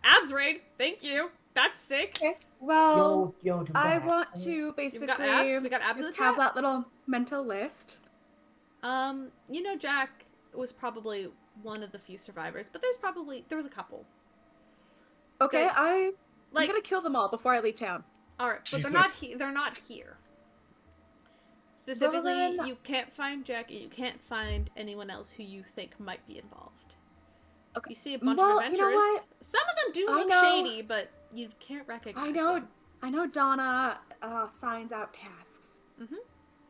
Abs raid, thank you. That's sick. Okay. Well, Yo, do I that. want to basically got abs? We got abs in just the have chat? that little mental list. You know Jack was probably one of the few survivors, but there was a couple. Okay, Okay. I'm gonna kill them all before I leave town. Alright, but Jesus. they're not here. Specifically, then- you can't find Jack and you can't find anyone else who you think might be involved. Okay. You see a bunch Well, of you know adventurers. what? Some of them do I look know- shady, but you can't recognize them. I know Donna signs out tasks. Mhm.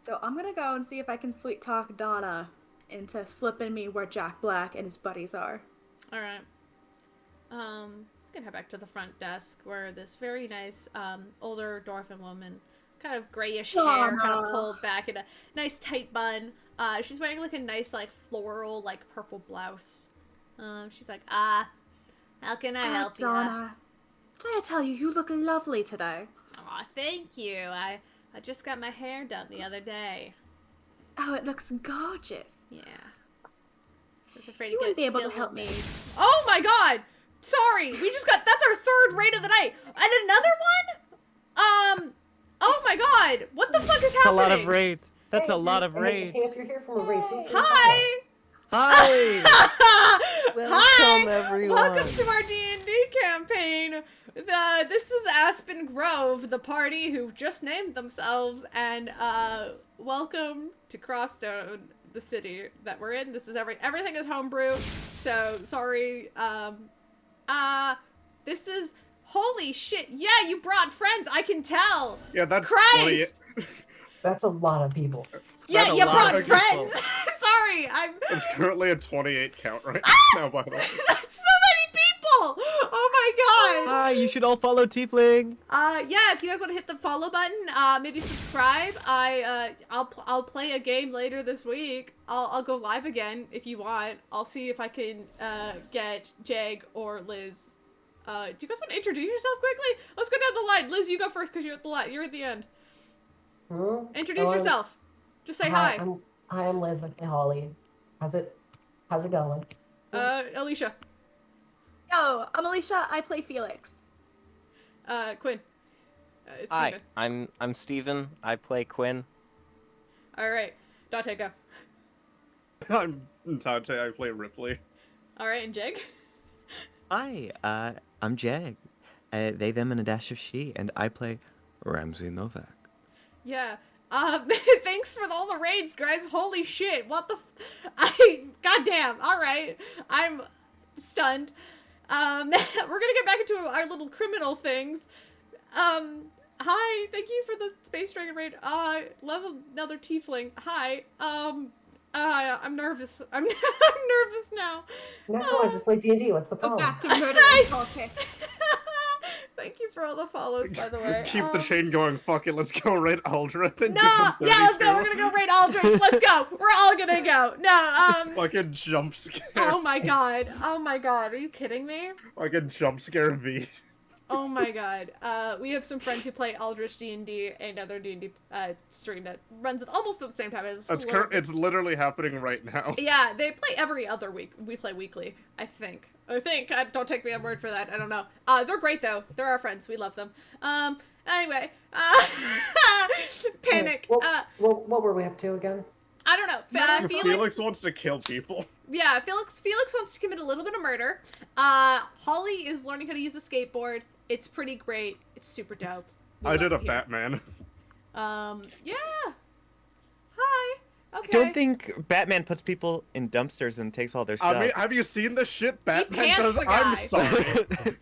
So I'm gonna go and see if I can sweet talk Donna into slipping me where Jack Black and his buddies are. Alright. We can head back to the front desk where this very nice, older dwarven woman, kind of grayish hair, kind of Donna. pulled back in a nice tight bun. She's wearing a nice, floral, purple blouse. She's like, how can I help you? Donna, did I tell you look lovely today? Aw, thank you. I just got my hair done the other day. Oh, it looks gorgeous. Yeah. I was afraid You to wouldn't get be able to ill help with me. it. Oh my god! Sorry, that's our 3rd raid of the night. And another one? Oh my god! What the fuck is That's a happening? lot of raids. That's a Hey, lot of hey, raids. Hey, if you're here from a raid, feel free to Hi! Hi! Welcome, Hi! everyone. Welcome to our D&D campaign. This is Aspen Grove, the party who just named themselves, and welcome to Crosstone, the city that we're in. This is everything is homebrew, so sorry. This is holy shit. Yeah, you brought friends. I can tell. Yeah, that's Christ. 20. That's a lot of people. Yeah, That's a you lot brought of people. friends. Sorry, I'm. It's currently a 28 count right now, by the way. That's so many people. Oh my god. Hi, you should all follow Teafling. Yeah, if you guys want to hit the follow button, maybe subscribe. I'll play a game later this week. I'll go live again if you want. I'll see if I can get Jegg or Liz. Do you guys want to introduce yourself quickly? Let's go down the line. Liz, you go first because you're at the line. You're at the end. Introduce Hello. yourself. Just say hi. I'm Liz. Hey, Holly. How's it going? Alycia. Yo, I'm Alycia. I play Felix. Quinn. It's Hi, Steven. I'm Steven. I play Quinn. Alright. Dante, go. I'm Dante, I play Rypley. Alright, and Jegg? Hi, I'm Jegg. They, them, and a dash of she, and I play Ramsey Novak. Yeah. Thanks for all the raids, guys. Holy shit. What the goddamn. All right. I'm stunned. We're gonna get back into our little criminal things. Hi. Thank you for the Space Dragon raid. Love another Teafling. Hi. I'm nervous. I'm nervous now. No, I just played D&D. What's the Go problem? back to murder and politics. Thank you for all the follows, by the way. Keep the chain going. Fuck it. Let's go raid Aldra. Then No, give them yeah, let's go. 32. We're gonna go raid Aldrich. Let's go. We're all gonna go. No, Fucking jump scare. Oh my god. Oh my god. Are you kidding me? Fucking jump scare V. Oh my god. We have some friends who play Aldrich D&D, another D&D stream that runs almost at the same time as. It's literally happening right now. Yeah, they play every other week. We play weekly, I think. Don't take me on word for that. I don't know. They're great though. They're our friends. We love them. Anyway. Panic. What were we up to again? I don't know. Felix wants to kill people. Yeah, Felix wants to commit a little bit of murder. Holly is learning how to use a skateboard. It's pretty great. It's super dope. I did a Batman. Yeah. Hi. Okay. I don't think Batman puts people in dumpsters and takes all their stuff. I mean, have you seen the shit Batman pants does? the guy. I'm sorry.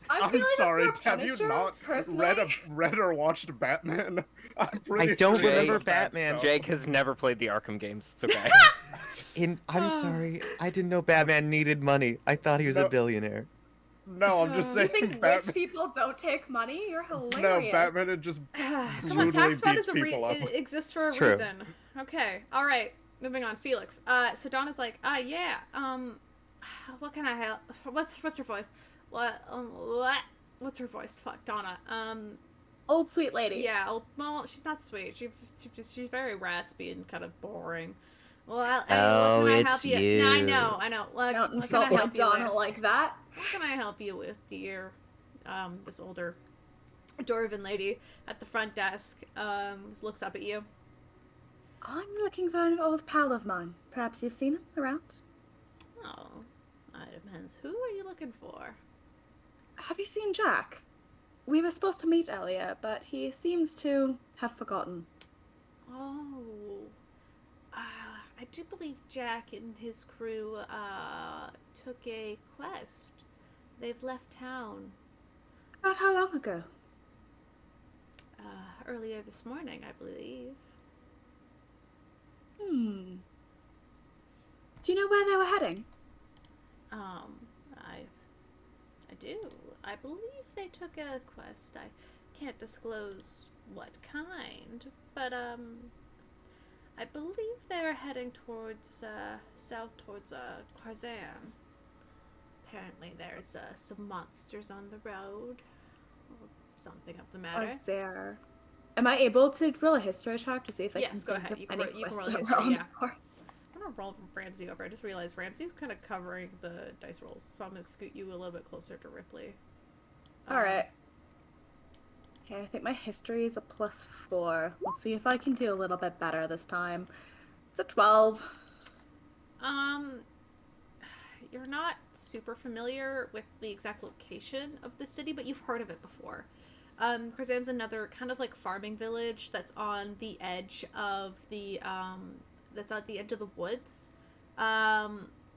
I I'm feel like sorry. it's more Have you Punisher, not personally. read or watched Batman? I'm pretty I don't sure remember it's bad Batman. stuff. Jake has never played the Arkham games. It's okay. I'm sorry. I didn't know Batman needed money. I thought he was No. a billionaire. No, I'm just You saying think rich Batman. people don't take money? You're hilarious. No, Batman had just Someone brutally tax fraud beats people up. exists for a True. reason. Okay. All right. Moving on. Felix. So Donna's like, yeah. What can I help? What's her voice? What? What's her voice? Fuck, Donna. Old sweet lady. Yeah. Well, she's not sweet. She's very raspy and kind of boring. Well, Oh, what can I it's help you? you. I know. What Don't can I insult help you Donna with? like that. What can I help you with, dear? This older Dwarven lady at the front desk looks up at you. I'm looking for an old pal of mine. Perhaps you've seen him around. Oh, it depends. Who are you looking for? Have you seen Jack? We were supposed to meet earlier, but he seems to have forgotten. Oh, I do believe Jack and his crew took a quest. They've left town. About how long ago? Earlier this morning, I believe. Do you know where they were heading? I do. I believe they took a quest. I can't disclose what kind, but I believe they were heading towards south towards Karzan. Apparently, there's some monsters on the road, or something of the matter. There. Am I able to roll a history check to see if I Yes, can go think ahead. of You can any roll- you can quests roll a that history, were on yeah. the board? I'm gonna roll Ramsey over. I just realized Ramsey's kind of covering the dice rolls, so I'm gonna scoot you a little bit closer to Rypley. Alright. Okay, I think my history is a +4. We'll see if I can do a little bit better this time. It's a 12. You're not super familiar with the exact location of the city, but you've heard of it before. Karzan's another kind of like farming village that's on the edge of the woods.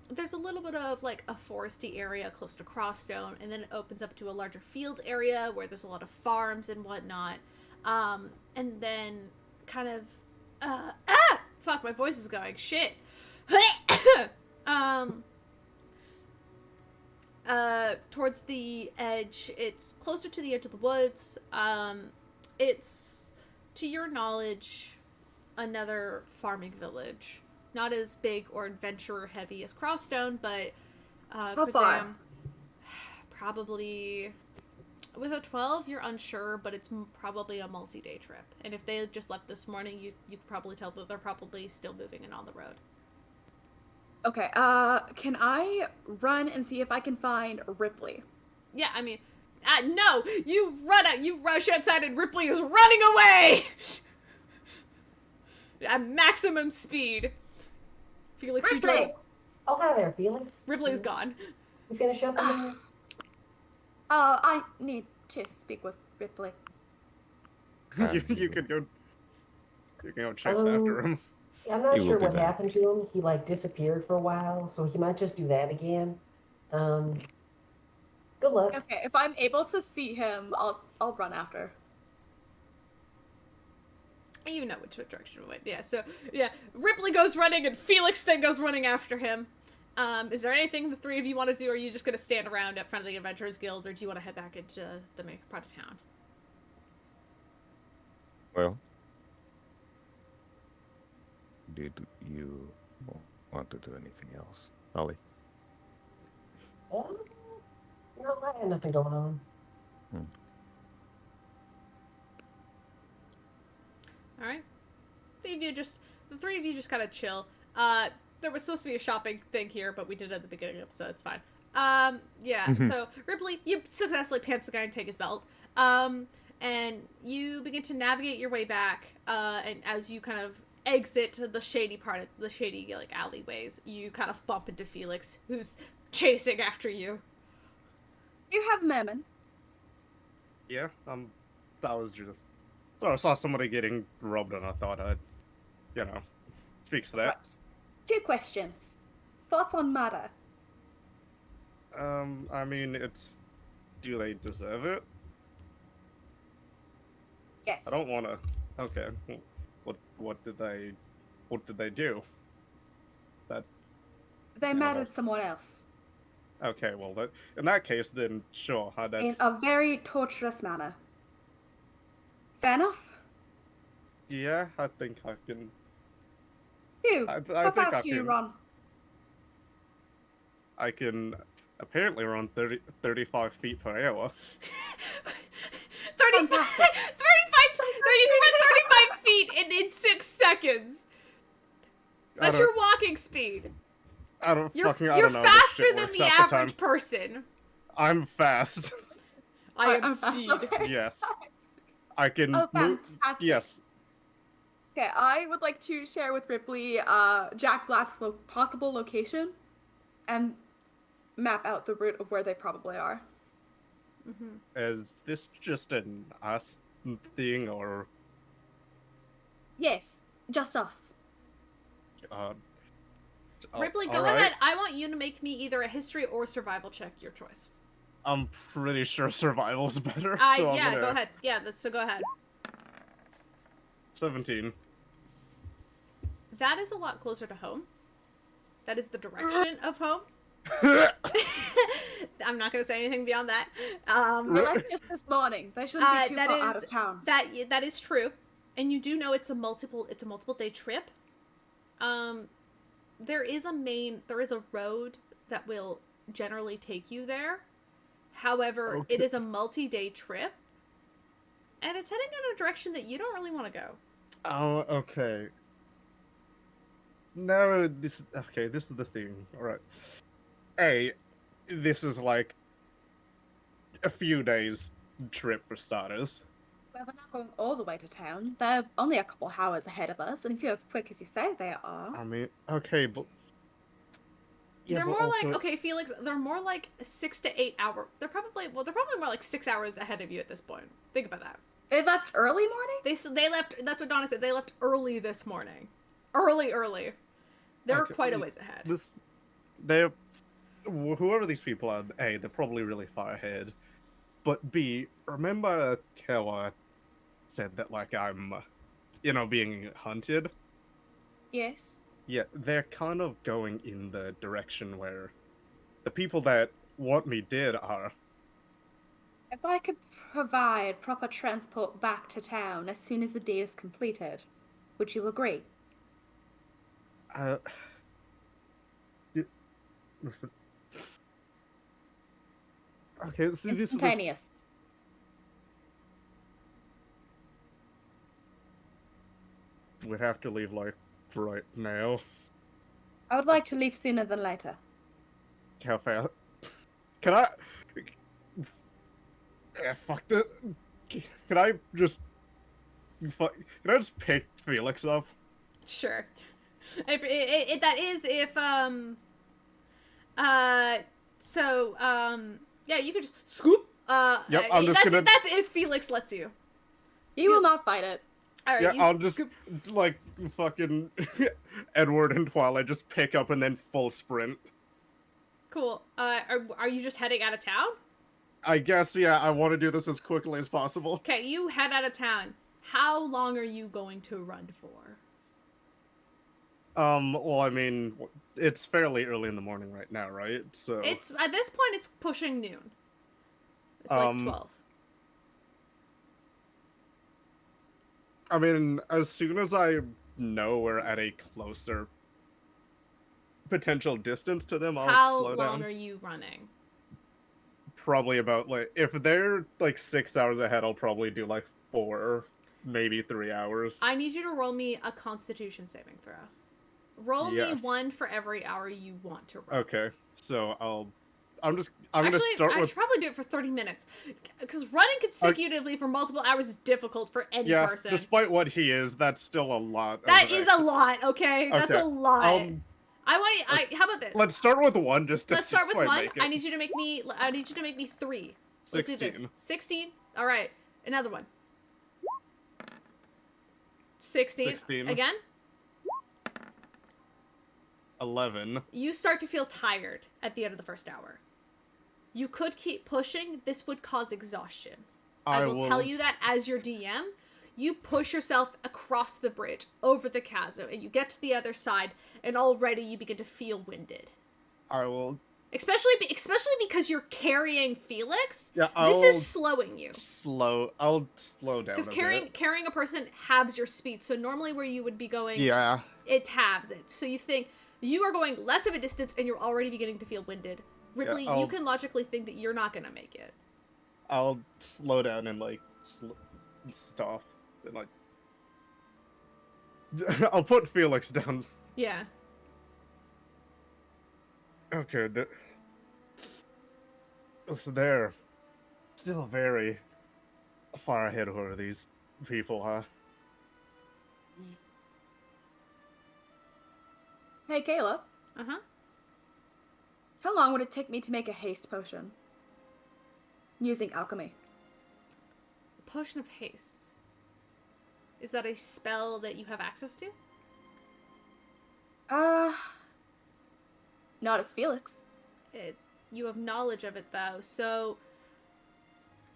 There's a little bit of like a foresty area close to Crossstone, and then it opens up to a larger field area where there's a lot of farms and whatnot. And then kind of fuck, my voice is going. Shit. Towards the edge, it's closer to the edge of the woods. It's, to your knowledge, another farming village. Not as big or adventure heavy as Crossstone, but How far? Probably with a 12, you're unsure, but it's probably a multi-day trip. And if they just left this morning, you could probably tell that they're probably still moving and on the road. Okay, can I run and see if I can find Rypley? Yeah, I mean, no! You rush outside and Rypley is running away! At maximum speed. Felix, you drove. Rypley! Oh, hi there, Felix. Ripley's gone. You finish up? I need to speak with Rypley. You could go. You can go chase after him. I'm not He will sure do what that. happened to him. He like disappeared for a while, so he might just do that again. Good luck. Okay, if I'm able to see him, I'll run after. You know which direction it went. Yeah, so, yeah, Rypley goes running and Felix then goes running after him. Is there anything the three of you want to do, or are you just going to stand around at front of the Adventurers Guild, or do you want to head back into the main part of town? Well, did you want to do anything else, Ollie? No, I had nothing going on. Alright. The three of you just kind of chill. There was supposed to be a shopping thing here, but we did it at the beginning of the episode, it's fine. Yeah, so, Rypley, you successfully pants the guy and take his belt. And you begin to navigate your way back, and as you kind of exit the shady part of the shady, like, alleyways, you kind of bump into Felix, who's chasing after you. You have Merman. Yeah, that was just... So I saw somebody getting robbed and I thought I'd, fix that. Right. 2 questions. Thoughts on murder? I mean, do they deserve it? Yes. I don't want to... Okay, what did they do? They murdered someone else. Okay, well, in that case, then sure. In That's... a very torturous manner. Fair enough? Yeah, I think I can... You, I how think I fast can you can... run? I can apparently run 35 feet per hour. 35... 35... No, you can run 35 feet in 6 seconds! That's your walking speed. I don't You're know. This faster shit than works the half the average time. person. I'm fast. I am I'm fast, speed. okay. Yes. I can Oh, move... fantastic. Yes. Okay, I would like to share with Rypley Jack Black's possible location and map out the route of where they probably are. Mm-hmm. Is this just an us thing, or... Yes, just us. Rypley, go alright. ahead. I want you to make me either a history or survival check, your choice. I'm pretty sure survival's better, so I'm Yeah, gonna... go ahead. Yeah, so go ahead. 17. That is a lot closer to home. That is the direction of home. I'm not going to say anything beyond that. Well, that's just this morning. They shouldn't be too far out of town. That is true, and you do know it's a multiple day trip. There is a road that will generally take you there. However, Okay. it is a multi-day trip, and it's heading in a direction that you don't really want to go. Oh, okay. No, this is the thing. Alright. This is like a few days trip for starters. Well, we're not going all the way to town. They're only a couple hours ahead of us, and if you're as quick as you say they are... I mean, okay, but... Yeah, They're but more also... like, okay, Felix, they're more like 6 to 8 hour. They're probably more like 6 hours ahead of you at this point. Think about that. They left early morning? They left, that's what Donna said, they left early this morning. Early. They're Okay, quite a ways ahead. Whoever these people are, A, they're probably really far ahead. But B, remember Kawa said that, like, I'm, being hunted? Yes. Yeah, they're kind of going in the direction where the people that want me dead are. If I could provide proper transport back to town as soon as the day is completed, would you agree? Okay, so this is the... Instantaneous. We'd have to leave, like, right now. I would like to leave sooner than later. How fast? Can I... fuck that. Can I just... Can I just pick Felix up? Sure. Yeah, you could just scoop. Yep, I'm just gonna... That's if Felix lets you. You will not fight it. All right, Yeah, you I'll just like fucking Edward and Twilight just pick up and then full sprint. cool. Are you just heading out of town? I guess, yeah, I want to do this as quickly as possible. Okay, you head out of town. How long are you going to run for? Well, I mean, it's fairly early in the morning right now, right? So It's at this point it's pushing noon. It's like 12. I mean, as soon as I know we're at a closer potential distance to them, I'll How slow long down. are you running? Probably about, like, if they're like 6 hours ahead, I'll probably do like 4, maybe 3 hours. I need you to roll me a Constitution saving throw. Roll me Yes. 1 for every hour you want to run. Okay, so I'm Actually, gonna start I with should probably do it for 30 minutes. Because running consecutively for multiple hours is difficult for any yeah. person. Despite what he is, that's still a lot. That is a lot, okay? That's Okay. a lot. I want you, how about this? Let's start with 1 just to Let's see start with if I 1. make it. I need you to make me 3. Let's do this. 16. 16. All right. Another one. 16. 16. Again? 11. You start to feel tired at the end of the first hour. You could keep pushing. This would cause exhaustion. I will tell you that as your DM. You push yourself across the bridge, over the chasm, and you get to the other side, and already you begin to feel winded. I will. Especially because you're carrying Felix. Yeah, this is slowing you. I'll slow down. Because a carrying a person halves your speed. So normally where you would be going, Yeah. it halves it. So you think you are going less of a distance, and you're already beginning to feel winded. Ripley, you can logically think that you're not gonna make it. I'll slow down and like stop and like. I'll put Felix down. Yeah. Okay. So they're still very far ahead of these people, huh? Hey, Caleb. Uh-huh. How long would it take me to make a haste potion? Using alchemy. Potion of Haste. Is that a spell that you have access to? Not as Felix. You have knowledge of it, though, so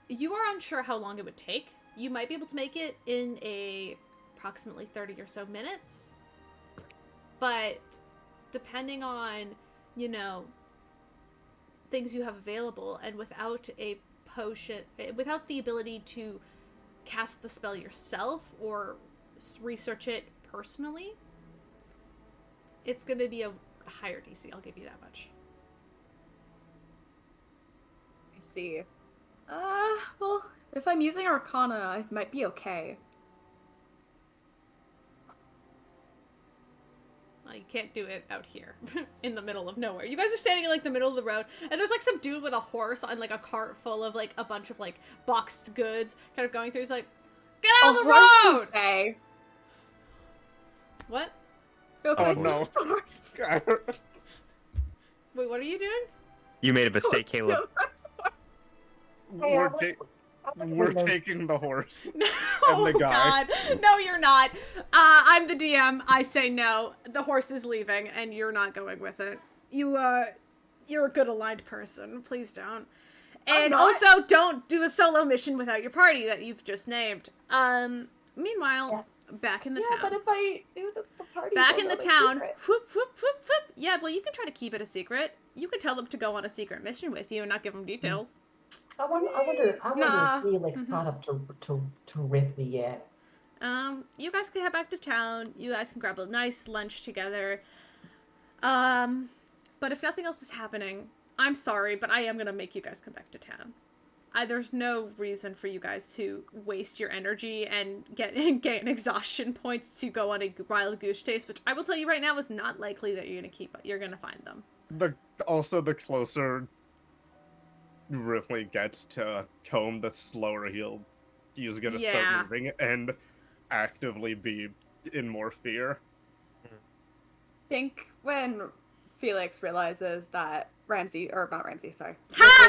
you are unsure how long it would take. You might be able to make it in approximately 30 or so minutes, but depending on, things you have available, and without a potion, without the ability to cast the spell yourself or research it personally, it's going to be a higher DC, I'll give you that much. I see. Well, if I'm using Arcana, I might be okay. Well, you can't do it out here in the middle of nowhere. You guys are standing in like the middle of the road, and there's like some dude with a horse on like a cart full of like a bunch of like boxed goods kind of going through. He's like, get out of the road! Say. What? Oh no. Wait, what are you doing? You made a mistake, Caleb. We're taking the horse. No, and the guy. God. No, you're not. I'm the DM. I say no. The horse is leaving, and you're not going with it. You're a good aligned person. Please don't. And also, don't do a solo mission without your party that you've just named. Meanwhile, back in the town. Yeah, but if I do this, the party. Back in the town. Whoop, whoop, whoop, whoop. Yeah, well, you can try to keep it a secret. You can tell them to go on a secret mission with you and not give them details. I wonder if Felix caught up to Ripley yet. You guys can head back to town. You guys can grab a nice lunch together. But if nothing else is happening, I'm sorry, but I am gonna make you guys come back to town. There's no reason for you guys to waste your energy and gain exhaustion points to go on a wild goose chase, which I will tell you right now is not likely that you're gonna find them. The closer Ripley gets to home, the slower he's gonna start moving and actively be in more fear. I think when Felix realizes that Ripley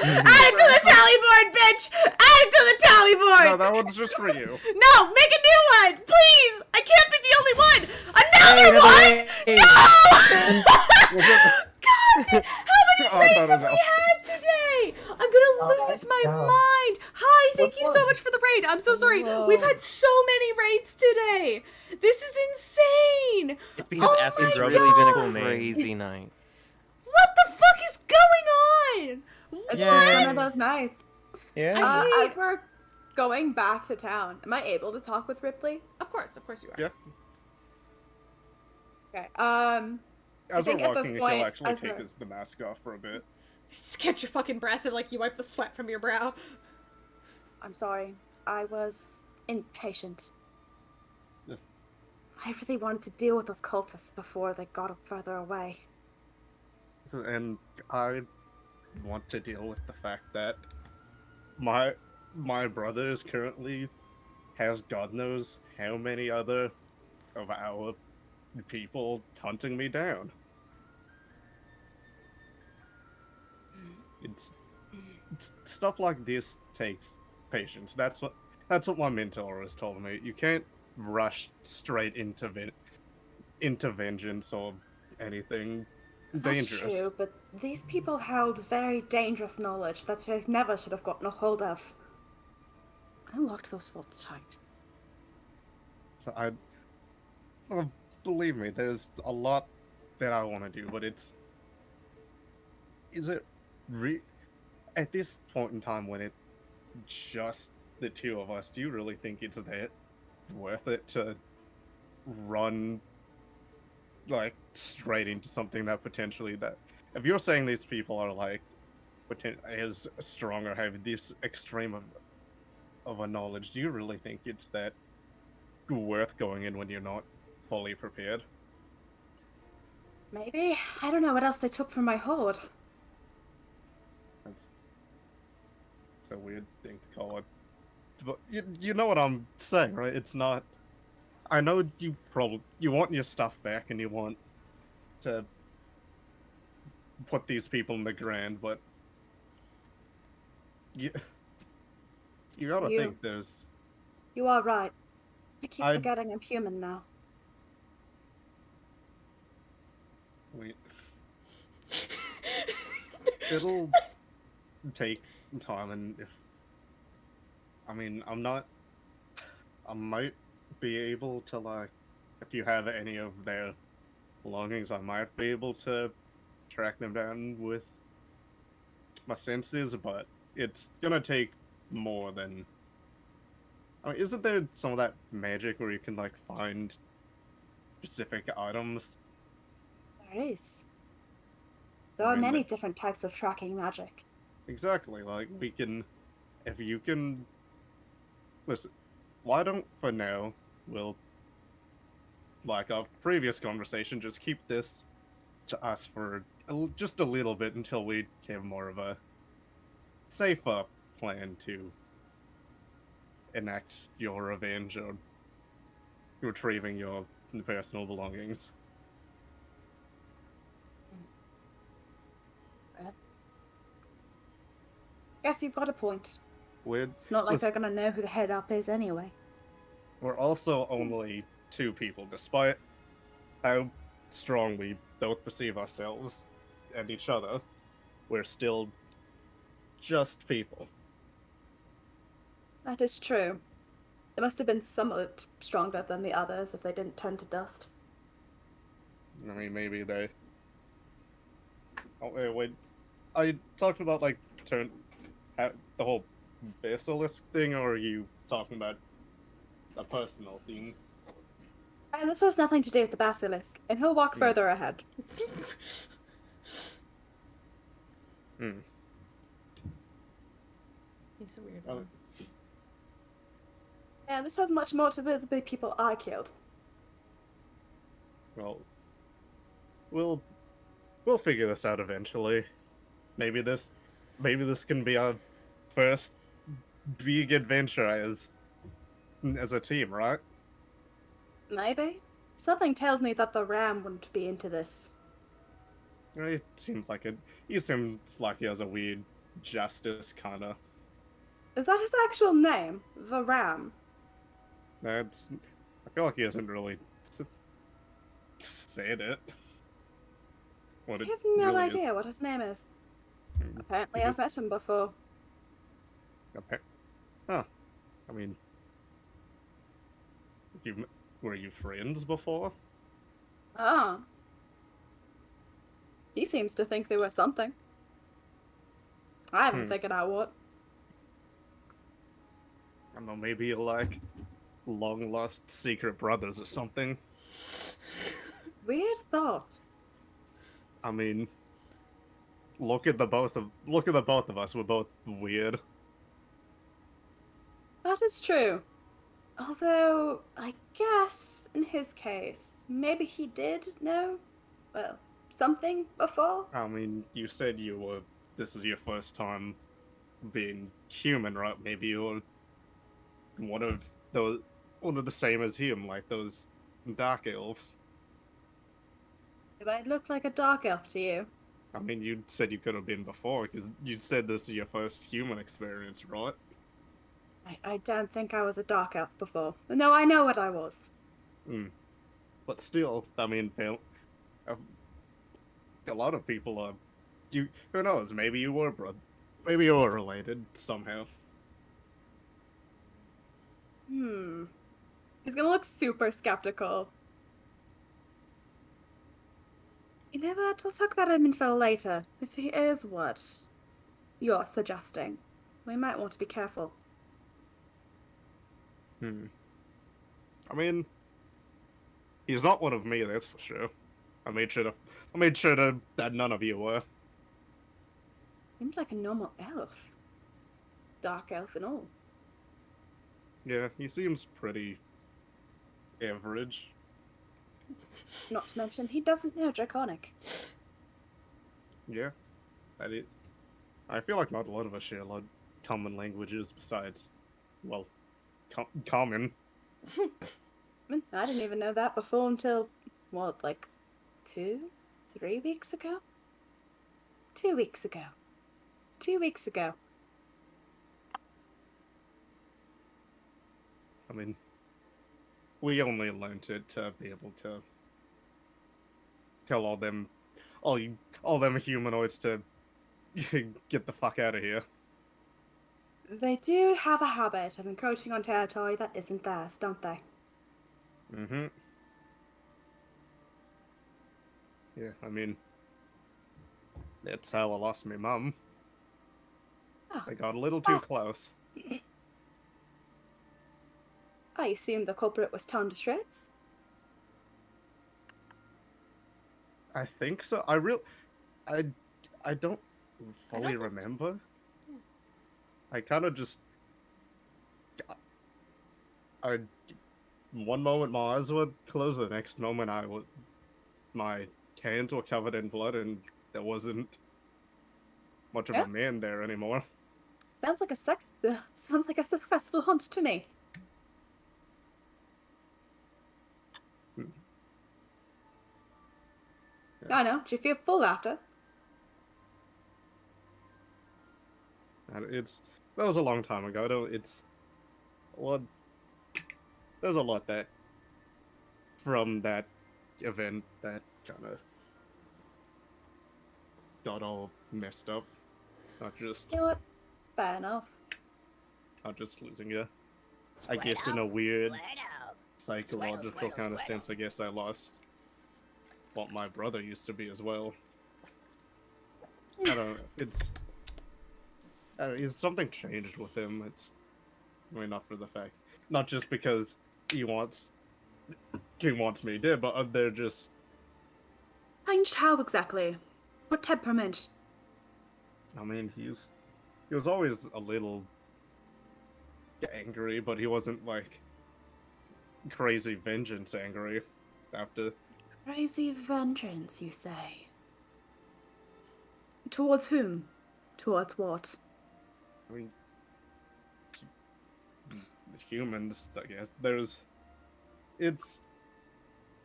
Add it to the tally board, bitch! Add it to the tally board! No, that one's just for you. No, make a new one, please! I can't be the only one! Another one! No! God, how many Oh, I raids thought it have was we out. had today? I'm gonna lose my mind. Hi, thank What's you so wrong? much for the raid. I'm so sorry. We've had so many raids today. This is insane. It's because Oh Aspen my Grove really is been a a cool name. crazy night. What the fuck is going on? It's Yay. just one of those nights. Yeah. I hate- As we're going back to town, am I able to talk with Rypley? Of course you are. Yeah. Okay. As think we're at this walking, point, he'll actually as take we're- the mask off for a bit. Just catch your fucking breath and like you wipe the sweat from your brow. I'm sorry. I was impatient. Yes. I really wanted to deal with those cultists before they got further away. And I want to deal with the fact that my brother is currently has God knows how many other of our people hunting me down. It's stuff like this takes patience. That's what my mentor has told me. You can't rush straight into vengeance or anything dangerous. That's true, but these people held very dangerous knowledge that they never should have gotten a hold of. I locked those vaults tight. So well, believe me, there's a lot that I want to do, but is it at this point in time when it's just the two of us, do you really think it's that worth it to run like straight into something that potentially if you're saying these people are like as strong or have this extreme of a knowledge, do you really think it's that worth going in when you're not fully prepared? Maybe. I don't know what else they took from my hoard. That's a weird thing to call it. But you know what I'm saying, right? It's not. I know you want your stuff back and you want to put these people in the ground, but you gotta You- think there's. You are right. I keep I- forgetting I'm human now. Wait. It'll take time, and I might be able to, like, if you have any of their belongings, I might be able to track them down with my senses, but it's gonna take more than. I mean, isn't there some of that magic where you can, like, find specific items? There is. There are mean, many like- different types of tracking magic. Exactly, like, if you can. Listen, why don't, for now, we'll, like our previous conversation, just keep this to us for just a little bit until we have more of a safer plan to enact your revenge or retrieving your personal belongings. Guess you've got a point. We're, It's not like listen, they're gonna know who the head up is anyway. we're also only two people, despite how strong we both perceive ourselves and each other. We're still just people. That is true. They must have been somewhat stronger than the others if they didn't turn to dust. I mean, maybe they. Oh, wait. Are you talking about, like, the whole basilisk thing, or are you talking about a personal thing? And this has nothing to do with the basilisk, and he'll walk further ahead. Hmm. He's a weird Oh. one. And this has much more to do with the people I killed. Well, we'll figure this out eventually. Maybe this can be our first big adventure as a team, right? Maybe. Something tells me that the ram wouldn't be into this. It seems like it. He seems like he has a weird justice, kinda. Is that his actual name? The Ram? That's. I feel like he hasn't really said it. What I it have no really idea is. what his name is. Hmm, Apparently, because- I've met him before. Huh. I mean, were you friends before? Ah. He seems to think they were something. I haven't Hmm. figured out what. I don't know, maybe you're like long lost secret brothers or something. Weird thought. I mean, look at the both of us. We're both weird. That is true. Although, I guess, in his case, maybe he did know, well, something before? I mean, you said this is your first time being human, right? Maybe you're one of the same as him, like those dark elves. Do I look like a dark elf to you? I mean, you said you could have been before, because you said this is your first human experience, right? I don't think I was a dark elf before. No, I know what I was. Hmm. But still, I mean, a lot of people are. Who knows? Maybe you were maybe you were related somehow. He's gonna look super skeptical. You know what? We'll talk about him in Phil later. If he is what you're suggesting, we might want to be careful. Hmm. I mean, he's not one of me, that's for sure. I made sure that none of you were. Seems like a normal elf. Dark elf and all. Yeah, he seems pretty average. Not to mention, he doesn't know Draconic. Yeah, that is. I feel like not a lot of us share a lot of common languages besides, well, common. I didn't even know that before until, what, like 2, 3 weeks ago? 2 weeks ago. 2 weeks ago. I mean, we only learned it to be able to tell all them humanoids to get the fuck out of here. They do have a habit of encroaching on territory that isn't theirs, don't they? Mm-hmm. Yeah, I mean, that's how I lost my mum. Oh, They got a little too that's- close. I assume the culprit was torn to shreds? I think so. I don't fully think- remember. I kind of just. One moment my eyes were closed, the next moment my hands were covered in blood, and there wasn't much of Yeah. a man there anymore. Sounds like a successful hunt to me. Hmm. I know. Do you feel full after? And that was a long time ago. There's a lot that from that event that kind of got all messed up. Not just You know what? Fair enough. losing you. I guess in a weird psychological kind of sense, I guess I lost what my brother used to be as well. I don't know. It's something changed with him. It's, I mean, not for the fact, not just because he wants me dead, but they're just. Changed how exactly? What temperament? I mean, he was always a little angry, but he wasn't like crazy vengeance angry. After Crazy vengeance, you say? Towards whom? Towards what? I mean, humans, I guess. It's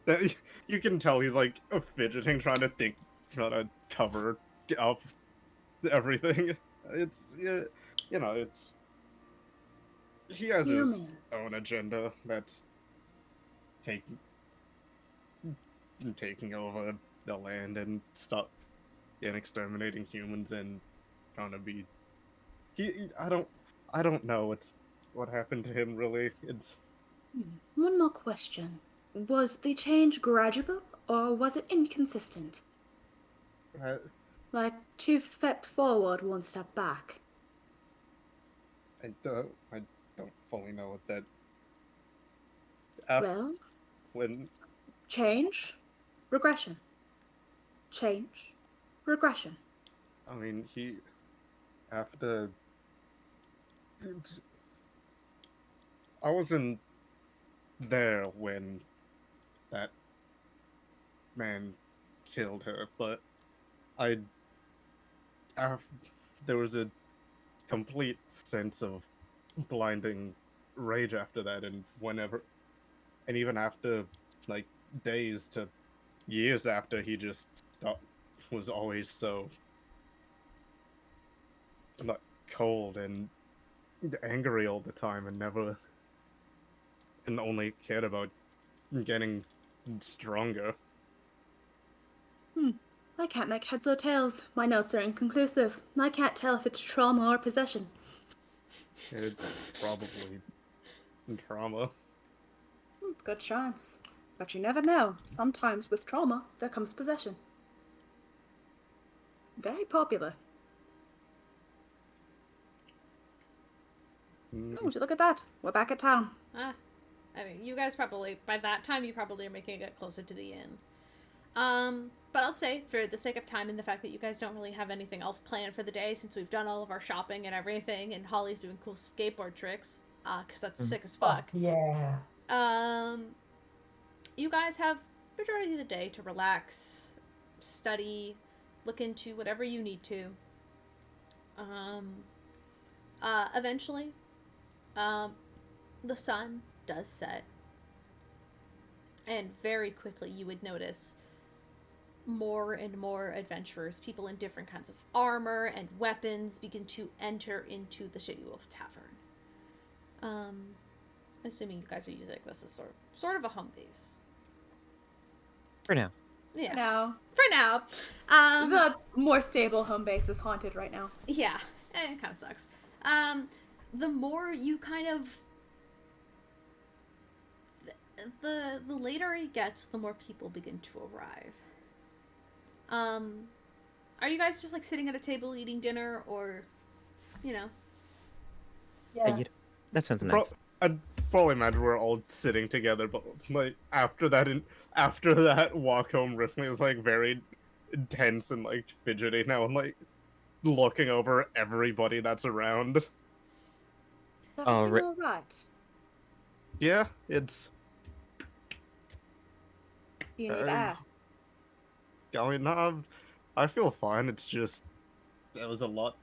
that you can tell he's like fidgeting, trying to cover up everything. It's you know, it's he has his Humans. own agenda that's taking taking over the land and stop and exterminating humans and trying to be. I don't know what happened to him really. It's One more question. Was the change gradual or was it inconsistent? I, Like 2 steps forward, 1 step back? I don't fully know what that. After Well, when change, regression. Change, regression. I mean he after I wasn't there when that man killed her, but I af- there was a complete sense of blinding rage after that, and even after like days to years after, he just was always so like cold and angry all the time, and only cared about getting stronger. I can't make heads or tails. My notes are inconclusive. I can't tell if it's trauma or possession. It's probably trauma. Good chance. But you never know. Sometimes with trauma, there comes possession. Very popular. Oh, would you look at that? We're back at town. I mean, you guys probably, by that time, you probably are making it closer to the inn. But I'll say, for the sake of time and the fact that you guys don't really have anything else planned for the day, since we've done all of our shopping and everything, and Holly's doing cool skateboard tricks, because that's sick as fuck. Oh, yeah. You guys have majority of the day to relax, study, look into whatever you need to. Eventually, the sun does set, and very quickly you would notice more and more adventurers, people in different kinds of armor and weapons, begin to enter into the Shady Wolf Tavern. Assuming you guys are using this as sort of a home base. For now. Yeah. No. For now. The more stable home base is haunted right now. Yeah. It kind of sucks. The more you kind of... The later it gets, the more people begin to arrive. Are you guys just like sitting at a table eating dinner, or, you know? Yeah. That sounds nice. I'd probably imagine we're all sitting together, but like after that walk home, Ripley is like very tense and like fidgety now, and like looking over everybody that's around. Is everything alright? Yeah, it's. Do you need air? I mean, I feel fine. It's just that was a lot.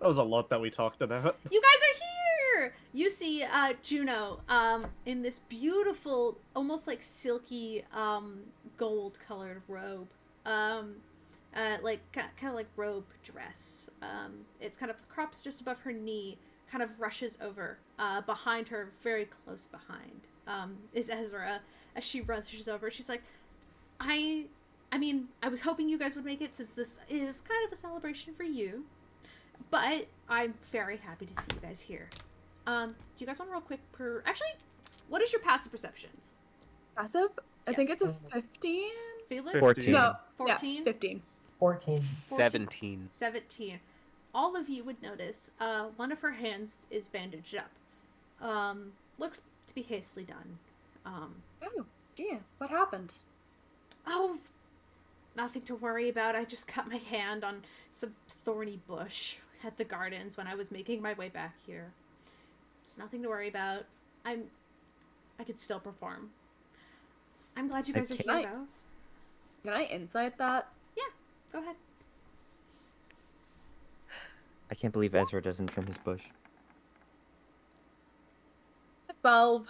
That was a lot that we talked about. You guys are here! You see Juno in this beautiful, almost like silky gold-colored robe. Like kind of like robe dress. It's kind of crops just above her knee, kind of rushes over. Behind her, very close behind, is Ezra. As she rushes over, she's like, I mean, I was hoping you guys would make it, since this is kind of a celebration for you. But I'm very happy to see you guys here. Do you guys want to real quick Actually, what is your passive perceptions? Passive? I think Yes. it's a 15? Felix? 14. No. 14? Yeah, 15. 14. 17. 17. All of you would notice one of her hands is bandaged up. Looks to be hastily done. Oh, dear. What happened? Oh, nothing to worry about. I just cut my hand on some thorny bush at the gardens when I was making my way back here. It's nothing to worry about. I could still perform. I'm glad you guys are Okay. here, though. Can I insight that? Go ahead. I can't believe Ezra doesn't trim his bush. 12.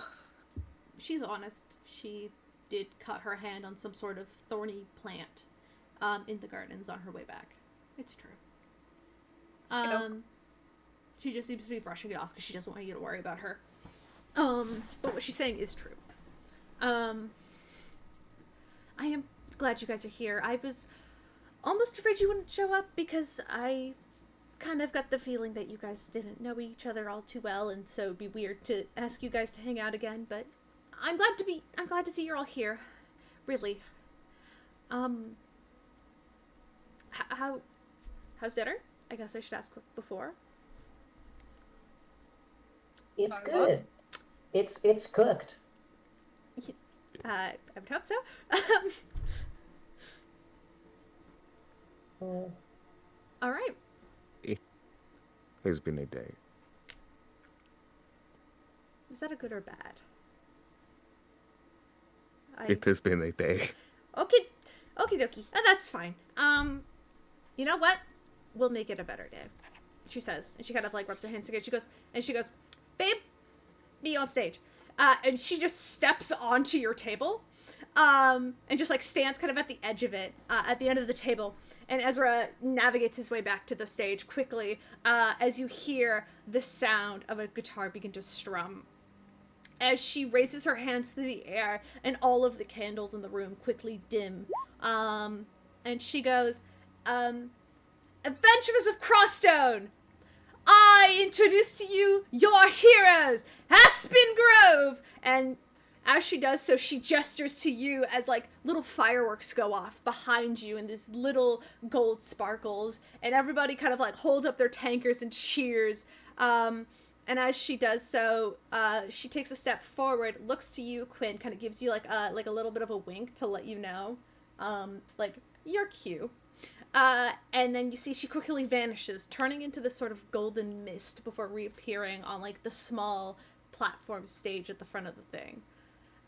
She's honest. She did cut her hand on some sort of thorny plant in the gardens on her way back. It's true. She just seems to be brushing it off because she doesn't want you to worry about her. But what she's saying is true. I am glad you guys are here. I was almost afraid you wouldn't show up because I kind of got the feeling that you guys didn't know each other all too well, and so it'd be weird to ask you guys to hang out again, but I'm glad to see you're all here. Really. How's dinner? I guess I should ask before. It's good. It's cooked. I would hope so. All right. It has been a day. Is that a good or bad? It has been a day. Okay, okie dokie. That's fine. You know what? We'll make it a better day. She says, and she kind of like rubs her hands together. She goes, babe, be on stage. And she just steps onto your table, and just like stands kind of at the edge of it, at the end of the table. And Ezra navigates his way back to the stage quickly, as you hear the sound of a guitar begin to strum. As she raises her hands to the air, and all of the candles in the room quickly dim. And she goes, Adventurers of Crosstone! I introduce to you your heroes, Aspen Grove! And as she does so, she gestures to you as, like, little fireworks go off behind you and these little gold sparkles. And everybody kind of, like, holds up their tankers and cheers. And as she does so, she takes a step forward, looks to you, Quinn, kind of gives you, like a little bit of a wink to let you know, like, your cue. And then you see she quickly vanishes, turning into this sort of golden mist before reappearing on, like, the small platform stage at the front of the thing.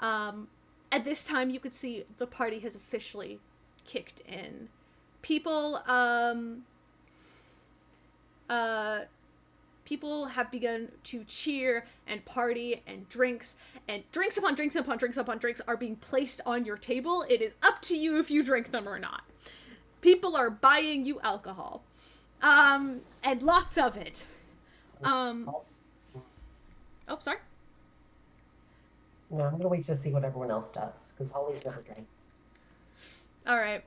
At this time, you could see the party has officially kicked in. People have begun to cheer and party, and drinks upon drinks upon drinks upon drinks are being placed on your table. It is up to you if you drink them or not. People are buying you alcohol. And lots of it. Oh, sorry. No, I'm gonna wait to see what everyone else does, because Holly's never drank. Alright.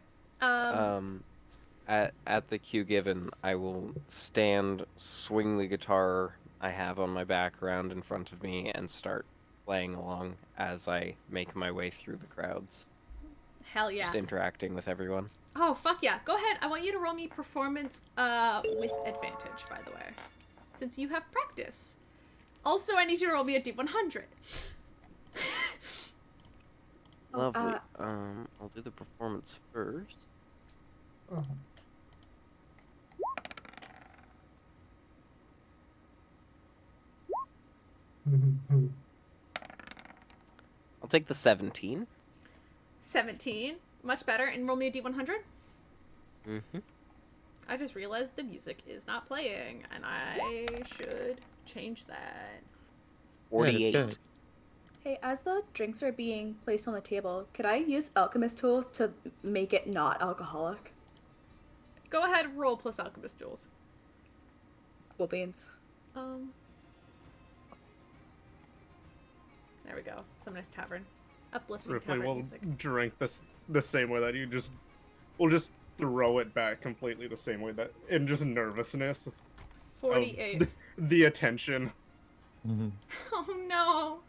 At the cue given, I will stand, swing the guitar I have on my background in front of me, and start playing along as I make my way through the crowds. Hell yeah. Just interacting with everyone. Oh, fuck yeah. Go ahead. I want you to roll me performance with advantage, by the way. Since you have practice. Also, I need you to roll me a D100. Lovely. I'll do the performance first. I'll take the 17. 17. Much better. And roll me a D100. Mm-hmm. I just realized the music is not playing, and I should change that. 48. Yeah, that's good. Hey, as the drinks are being placed on the table, could I use alchemist tools to make it not alcoholic? Go ahead, roll plus alchemist tools. Cool beans. There we go. Some nice tavern. Uplifting Ripley tavern will music. drink this the same way that we'll just throw it back completely the same way that, in just nervousness. 48. The attention. Oh no.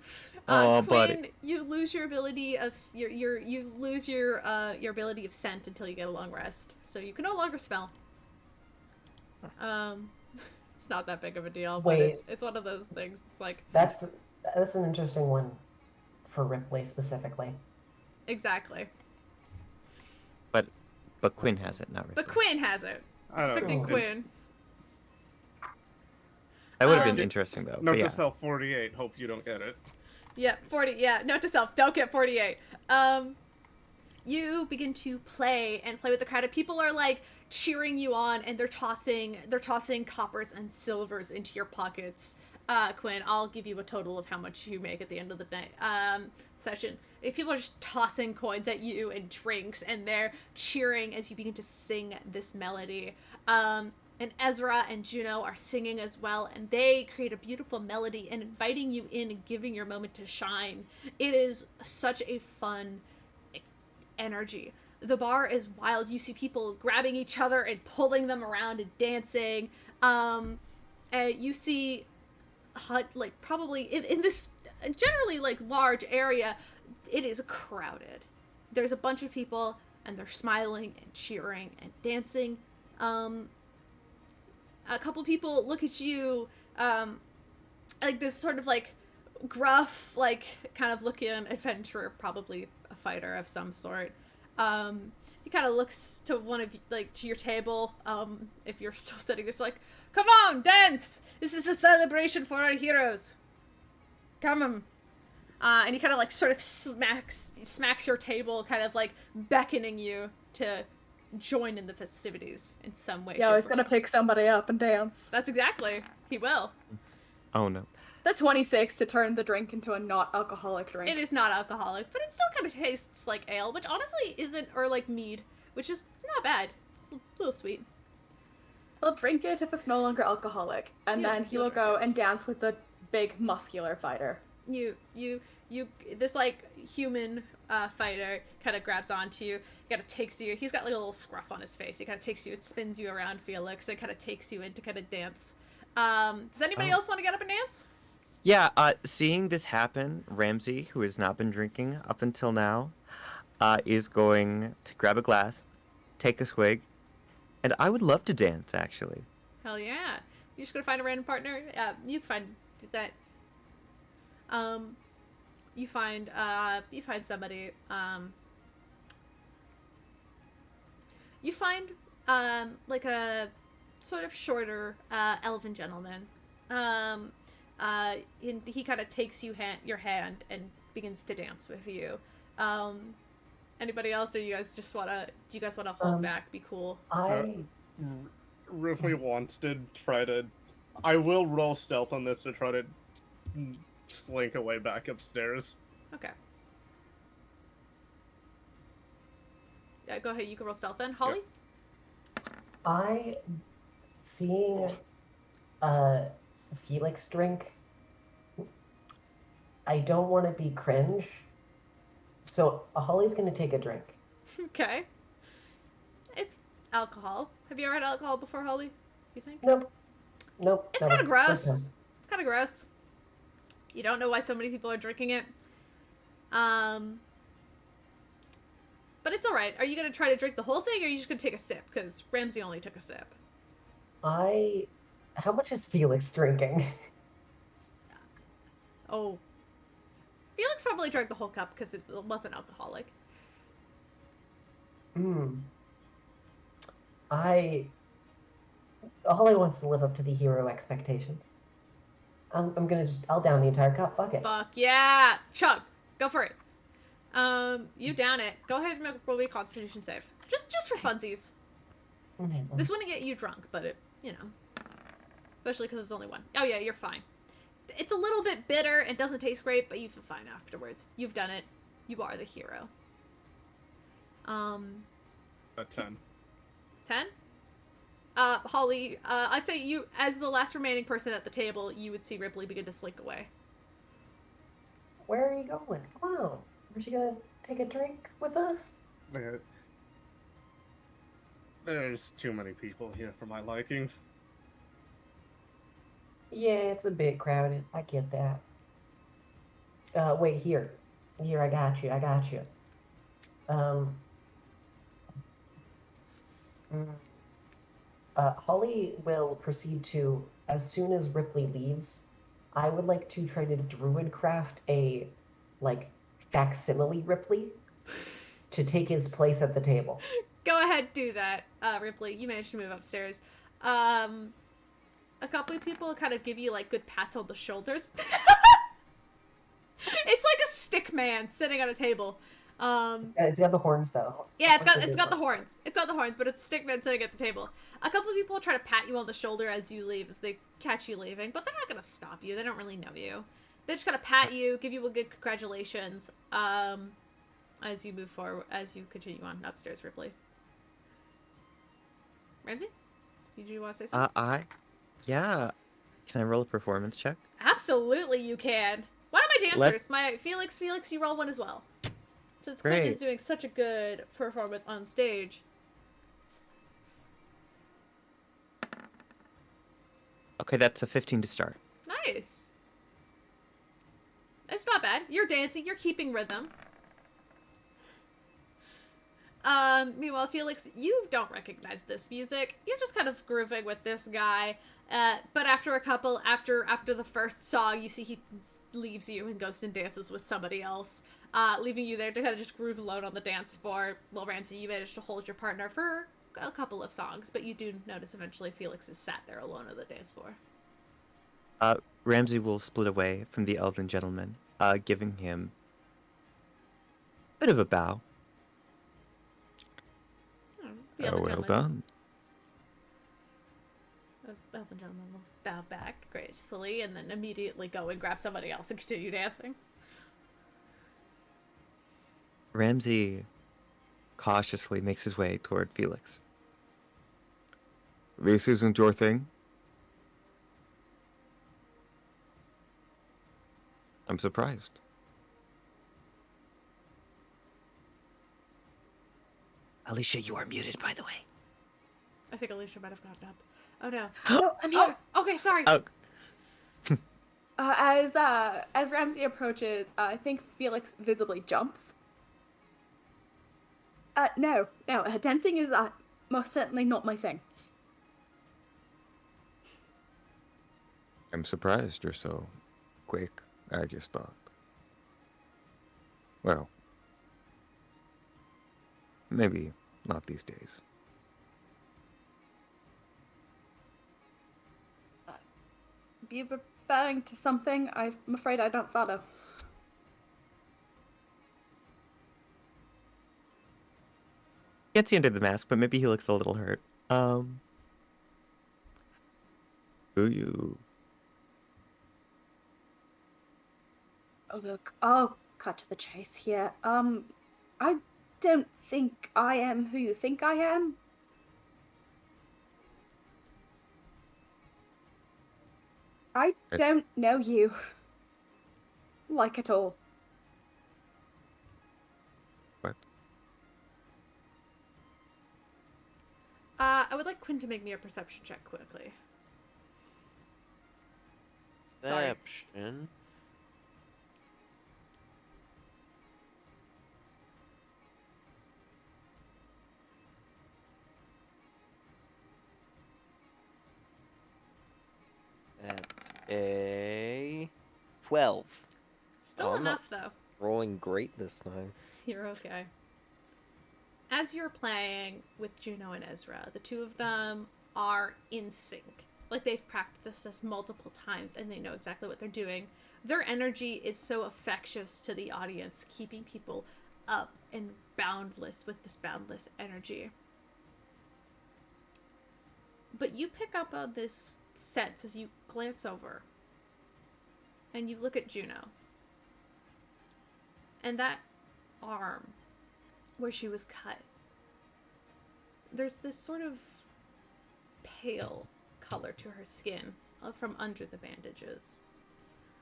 Oh, Quinn, buddy. you lose your ability of you lose your ability of scent until you get a long rest. So you can no longer smell. It's not that big of a deal, but Wait. it's one of those things. It's like That's an interesting one for Ripley specifically. exactly. But Quinn has it, not Ripley. But Quinn has it. I It's don't picking know. Quinn. That would have been Um, interesting though. Note but yeah. to self 48, hope you don't get it. Yeah, 40. Yeah, note to self, don't get 48. You begin to play with the crowd. And people are like cheering you on, and they're tossing coppers and silvers into your pockets. Quinn, I'll give you a total of how much you make at the end of the night session. If people are just tossing coins at you and drinks, and they're cheering as you begin to sing this melody. and Ezra and Juno are singing as well, and they create a beautiful melody and inviting you in and giving your moment to shine. It is such a fun energy. The bar is wild. You see people grabbing each other and pulling them around and dancing. And you see, like, probably in this generally, like, large area, it is crowded. There's a bunch of people, and they're smiling and cheering and dancing. A couple people look at you, like this sort of like gruff, like kind of looking adventurer, probably a fighter of some sort. He kind of looks to one of you, like to your table. If you're still sitting, it's like, come on, dance! This is a celebration for our heroes. Come on. And he kind of like sort of smacks your table, kind of like beckoning you to join in the festivities in some way. Yeah, he's gonna pick somebody up and dance. That's exactly. He will. Oh no. The 26 to turn the drink into a not alcoholic drink. It is not alcoholic, but it still kind of tastes like ale, which honestly isn't, or like mead, which is not bad. It's a little sweet. He'll drink it if it's no longer alcoholic, and then he will go and dance with the big muscular fighter. This like human fighter kind of grabs onto you. He kind of takes you. He's got like a little scruff on his face. He kind of takes you. It spins you around, Felix. It kind of takes you in to kind of dance. Does anybody else want to get up and dance? Yeah, seeing this happen, Ramsey, who has not been drinking up until now, is going to grab a glass, take a swig, and I would love to dance, actually. Hell yeah. You just gonna find a random partner? You find that. You find somebody. You find like a sort of shorter elven gentleman. He kind of takes your hand and begins to dance with you. Anybody else, or do you guys want to hold back, be cool? Ripley wants to try to. I will roll stealth on this to try to slink away back upstairs. Okay. Yeah, go ahead. You can roll stealth then, Holly. Yep. Seeing Felix drink, I don't want to be cringe, so Holly's gonna take a drink. Okay. It's alcohol. Have you ever had alcohol before, Holly? Do you think? Nope. It's kind of gross. It's kind of gross. You don't know why so many people are drinking it. But it's alright. Are you going to try to drink the whole thing, or are you just going to take a sip? Because Ramsey only took a sip. How much is Felix drinking? Oh. Felix probably drank the whole cup because it wasn't alcoholic. Holly wants to live up to the hero expectations. I'll down the entire cup, fuck it. Fuck yeah! Chug! Go for it. You down it. Go ahead and roll me a constitution save. Just for funsies. This wouldn't get you drunk, but it, especially because it's only one. Oh yeah, you're fine. It's a little bit bitter and doesn't taste great, but you feel fine afterwards. You've done it. You are the hero. A 10. 10? Holly, I'd say you, as the last remaining person at the table, you would see Rypley begin to slink away. Where are you going? Come on. Aren't you gonna take a drink with us? There's too many people here for my liking. Yeah, it's a bit crowded. I get that. Wait, here. Here, I got you. Holly will proceed to, as soon as Rypley leaves, I would like to try to druid craft a, facsimile Rypley to take his place at the table. Go ahead, do that, Rypley. You managed to move upstairs. A couple of people kind of give you, good pats on the shoulders. It's like a stick man sitting at a table. It's got the horns, though. Yeah, it's got the horns. It's got the horns, but it's a stick man sitting at the table. A couple of people try to pat you on the shoulder as you leave, as they catch you leaving, but they're not going to stop you. They don't really know you. They just kind of pat you, give you a good congratulations, as you move forward, as you continue on upstairs, Rypley. Ramsey? Did you want to say something? Yeah. Can I roll a performance check? Absolutely, you can. One of my Let- dancers, my Felix, you roll one as well. Since Quinn is Great. doing such a good performance on stage. Okay, that's a 15 to start. Nice. It's not bad. You're dancing. You're keeping rhythm. Meanwhile, Felix, you don't recognize this music. You're just kind of grooving with this guy. But after the first song, you see he leaves you and goes and dances with somebody else, leaving you there to kind of just groove alone on the dance floor. Well, Ramsey, you managed to hold your partner for a couple of songs, but you do notice eventually Felix is sat there alone on the dance floor. Ramsey will split away from the elven gentleman, giving him a bit of a bow. The other well gentleman, done. the other gentleman will bow back gracefully and then immediately go and grab somebody else and continue dancing. Ramsey cautiously makes his way toward Felix. This isn't your thing? I'm surprised. Alycia, you are muted, by the way. I think Alycia might have gotten up. Oh no. No, I'm here. Oh, okay, sorry. Oh, As Ramsey approaches, I think Felix visibly jumps. No, dancing is most certainly not my thing. I'm surprised you're so quick, I just thought. Well, maybe not these days. You referring to something? I'm afraid I don't follow. gets you under the mask, but maybe he looks a little hurt. Do you? Oh, look, I'll cut to the chase here. I don't think I am who you think I am. I don't know you. Like at all. What? I would like Quinn to make me a perception check quickly. Sorry. Perception. That's a 12. Still Oh, I'm not- enough, though. Rolling great this time. You're okay. As you're playing with Juno and Ezra, the two of them are in sync. Like, they've practiced this multiple times and they know exactly what they're doing. Their energy is so infectious to the audience, keeping people up and boundless with this boundless energy. But you pick up on this sense as you glance over and you look at Juno. And that arm where she was cut, there's this sort of pale color to her skin from under the bandages.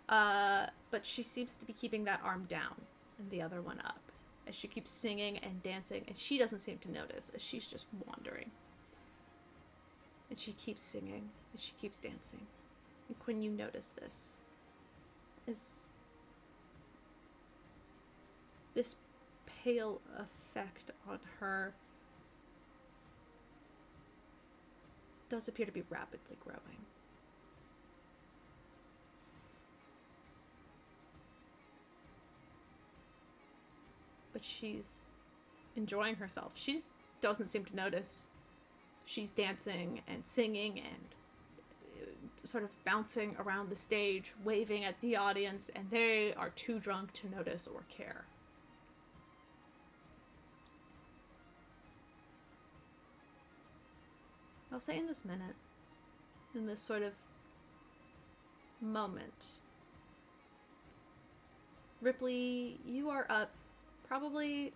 But she seems to be keeping that arm down and the other one up as she keeps singing and dancing, and she doesn't seem to notice as she's just wandering. And she keeps singing and she keeps dancing. And Quinn, you notice this. Is this pale effect on her does appear to be rapidly growing. But she's enjoying herself. She just doesn't seem to notice. She's dancing and singing and sort of bouncing around the stage, waving at the audience, and they are too drunk to notice or care. I'll say in this minute, in this sort of moment, Rypley, you are up probably,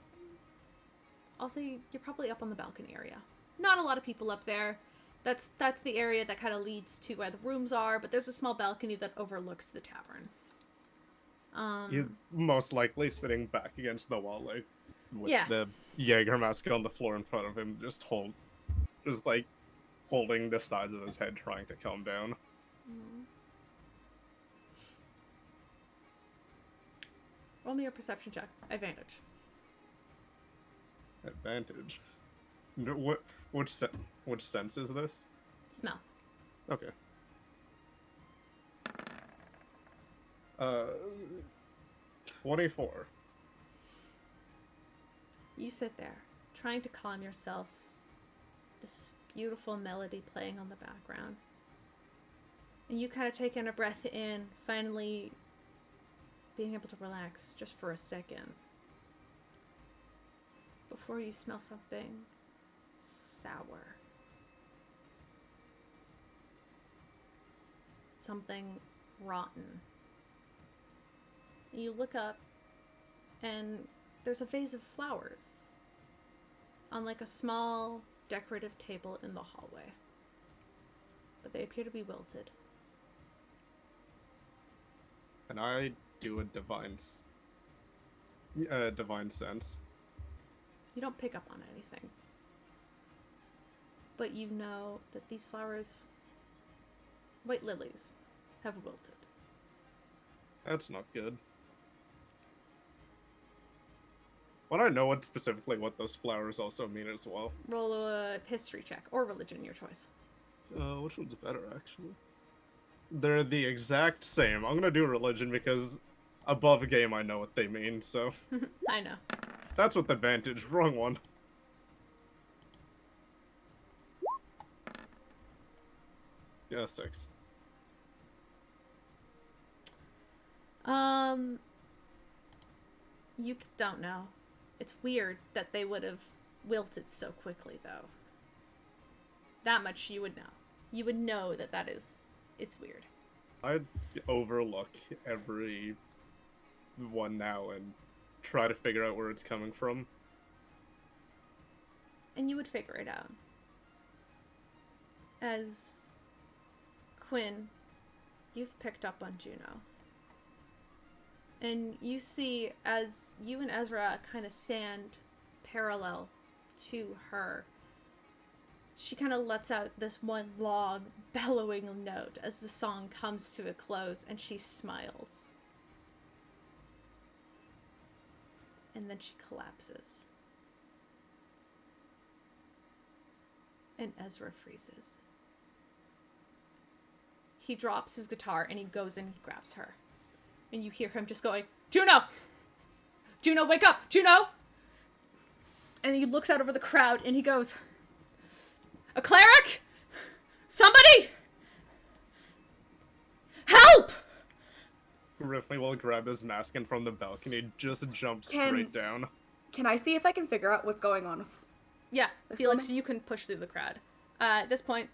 I'll say you're probably up on the balcony area. Not a lot of people up there. That's the area that kind of leads to where the rooms are, but there's a small balcony that overlooks the tavern. He's most likely sitting back against the wall, like with Yeah. the Jaeger mask on the floor in front of him, just like holding the sides of his head, trying to calm down. Roll me a perception check. Advantage. Advantage. Which sense is this? Smell. Okay. 24. You sit there, trying to calm yourself. This beautiful melody playing on the background. And you kind of take in a breath in, finally being able to relax just for a second. Before you smell something sour. Something rotten. You look up, and there's a vase of flowers on like a small decorative table in the hallway. But they appear to be wilted. And I do a divine sense. You don't pick up on anything. But you know that these flowers, white lilies, have wilted. That's not good. Well, I know specifically what those flowers also mean as well. Roll a history check, or religion, your choice. Which one's better, actually? They're the exact same. I'm gonna do religion because above a game I know what they mean, so... I know. That's with advantage. Wrong one. Yeah, 6. You don't know. It's weird that they would have wilted so quickly, though. That much you would know. You would know that it's weird. I'd overlook every one now and try to figure out where it's coming from. And you would figure it out. As Quinn, you've picked up on Juno. And you see, as you and Ezra kind of stand parallel to her, she kind of lets out this one long, bellowing note as the song comes to a close, and she smiles. And then she collapses. And Ezra freezes. He drops his guitar and he goes and he grabs her. And you hear him just going, Juno! Juno, wake up! Juno! And he looks out over the crowd and he goes, a cleric? Somebody! Help! Ripley will grab his mask and from the balcony just jump straight down. Can I see if I can figure out what's going on with Yeah, this Felix, woman? you can push through the crowd. At this point,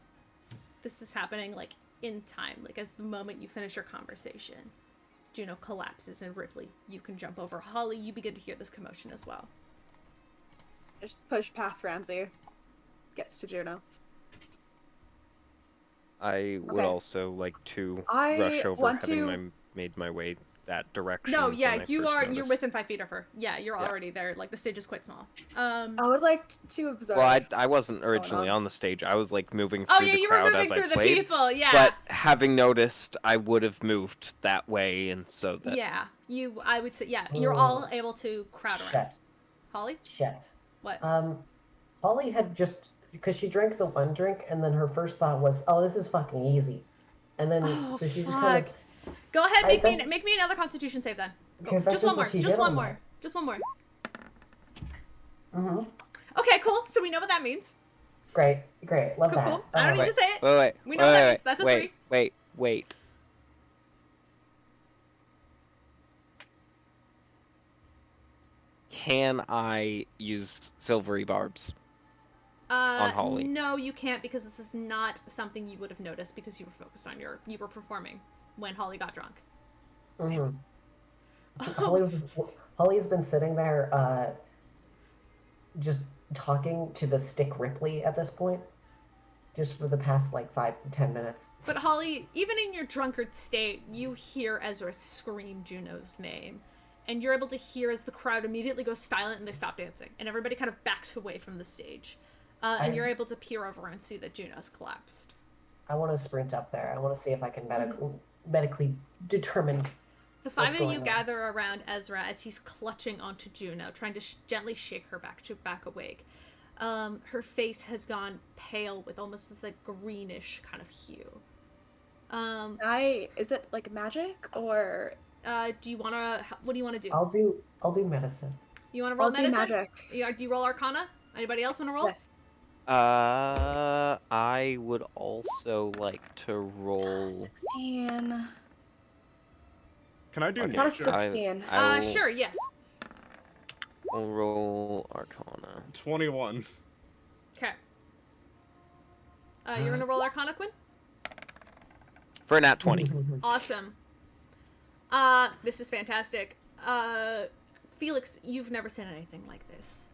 this is happening, like, in time. Like, as the moment you finish your conversation, Juno collapses, and Ripley, you can jump over. Holly, you begin to hear this commotion as well. Just push past Ramsey. Gets to Juno. I would Okay. also like to I rush over, want having to- made my way that direction. No, when yeah, I you first are. You're noticed. within 5 feet of her. Yeah, you're Yeah. already there. Like, the stage is quite small. I would like to observe. Well, I wasn't going originally on. on the stage. I was like moving Oh through yeah, the you were crowd moving as I through the played. people. Yeah. But having noticed, I would have moved that way, and so that Yeah, I would say, yeah, you're all able to crowd around. Shit. Holly? Shit. What? Holly had just, because she drank the one drink, and then her first thought was, oh, this is fucking easy. And then, Oh, so she just kind fuck. of, Go ahead, that's- make me another Constitution save then. Go. because that's Just one more. what she Just did one on more. Just one more. Mm-hmm. Okay, cool. So we know what that means. Great, great, love Cool, that. cool. I don't need to say it. Wait. We know what that means. That's a wait, 3. Wait. Can I use silvery barbs? On Holly. No, you can't, because this is not something you would have noticed because you were focused on you were performing when Holly got drunk. Mm-hmm. Holly has been sitting there, just talking to the stick Ripley at this point. just for the past like 5-10 minutes. But Holly, even in your drunkard state, you hear Ezra scream Juno's name. And you're able to hear as the crowd immediately goes silent and they stop dancing. And everybody kind of backs away from the stage. And you're able to peer over and see that Juno's collapsed. I want to sprint up there. I want to see if I can medically determine. The five of you gather around Ezra as he's clutching onto Juno, trying to gently shake her back awake. Her face has gone pale with almost this like greenish kind of hue. Is it like magic or? Do you want to? What do you want to do? I'll do medicine. You want to roll medicine? Do magic. Do you roll Arcana? Anybody else want to roll? Yes. I would also like to roll. 16. Can I do Okay, Not a nature? 16. I will, Sure, yes. I'll roll Arcana. 21. Okay. You're gonna roll Arcana, Quinn? For a nat 20. Awesome. This is fantastic. Felix, you've never seen anything like this.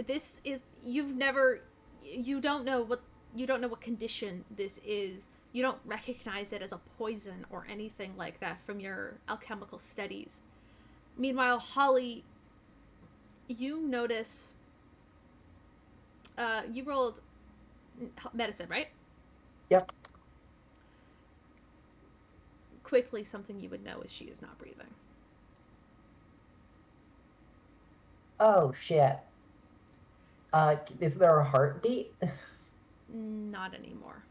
This is you don't know what condition this is. You don't recognize it as a poison or anything like that from your alchemical studies. Meanwhile, Holly, you notice you rolled medicine, right? Yep. Quickly, something you would know is she is not breathing. Oh shit. Is there a heartbeat? Not anymore.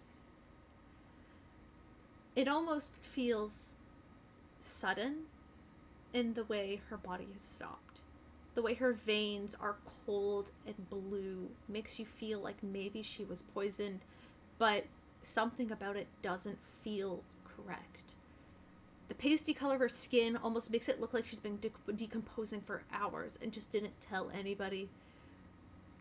It almost feels sudden in the way her body has stopped. The way her veins are cold and blue makes you feel like maybe she was poisoned, but something about it doesn't feel correct. The pasty color of her skin almost makes it look like she's been decomposing for hours and just didn't tell anybody.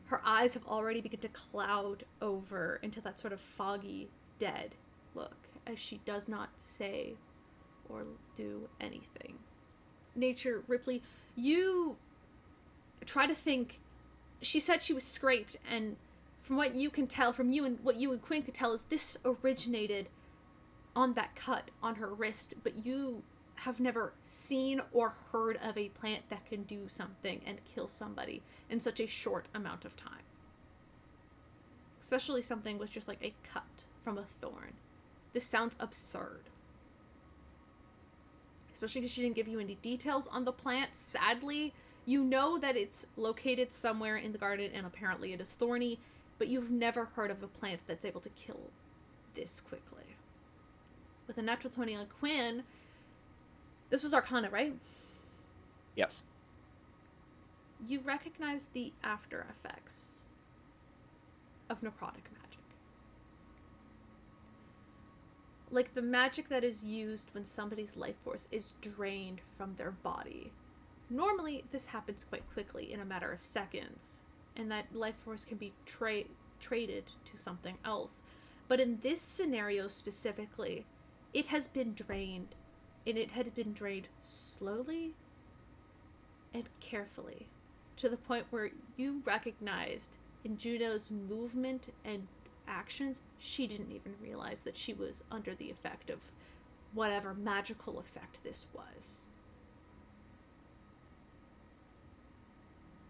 Her eyes have already begun to cloud over into that sort of foggy, dead look as she does not say or do anything. Nature, Rypley, you try to think. She said she was scraped, and from what you can tell, from you and what you and Quinn could tell, is this originated on that cut on her wrist, but you have never seen or heard of a plant that can do something and kill somebody in such a short amount of time. Especially something with just like a cut from a thorn. This sounds absurd. Especially because she didn't give you any details on the plant. Sadly, you know that it's located somewhere in the garden and apparently it is thorny, but you've never heard of a plant that's able to kill this quickly. With a natural 20 on Quinn, this was Arcana, right? Yes. You recognize the after effects of necrotic magic. Like the magic that is used when somebody's life force is drained from their body. Normally, this happens quite quickly in a matter of seconds, and that life force can be traded to something else. But in this scenario specifically, it has been drained, and it had been drained slowly and carefully, to the point where you recognized in Juno's movement and actions, she didn't even realize that she was under the effect of whatever magical effect this was.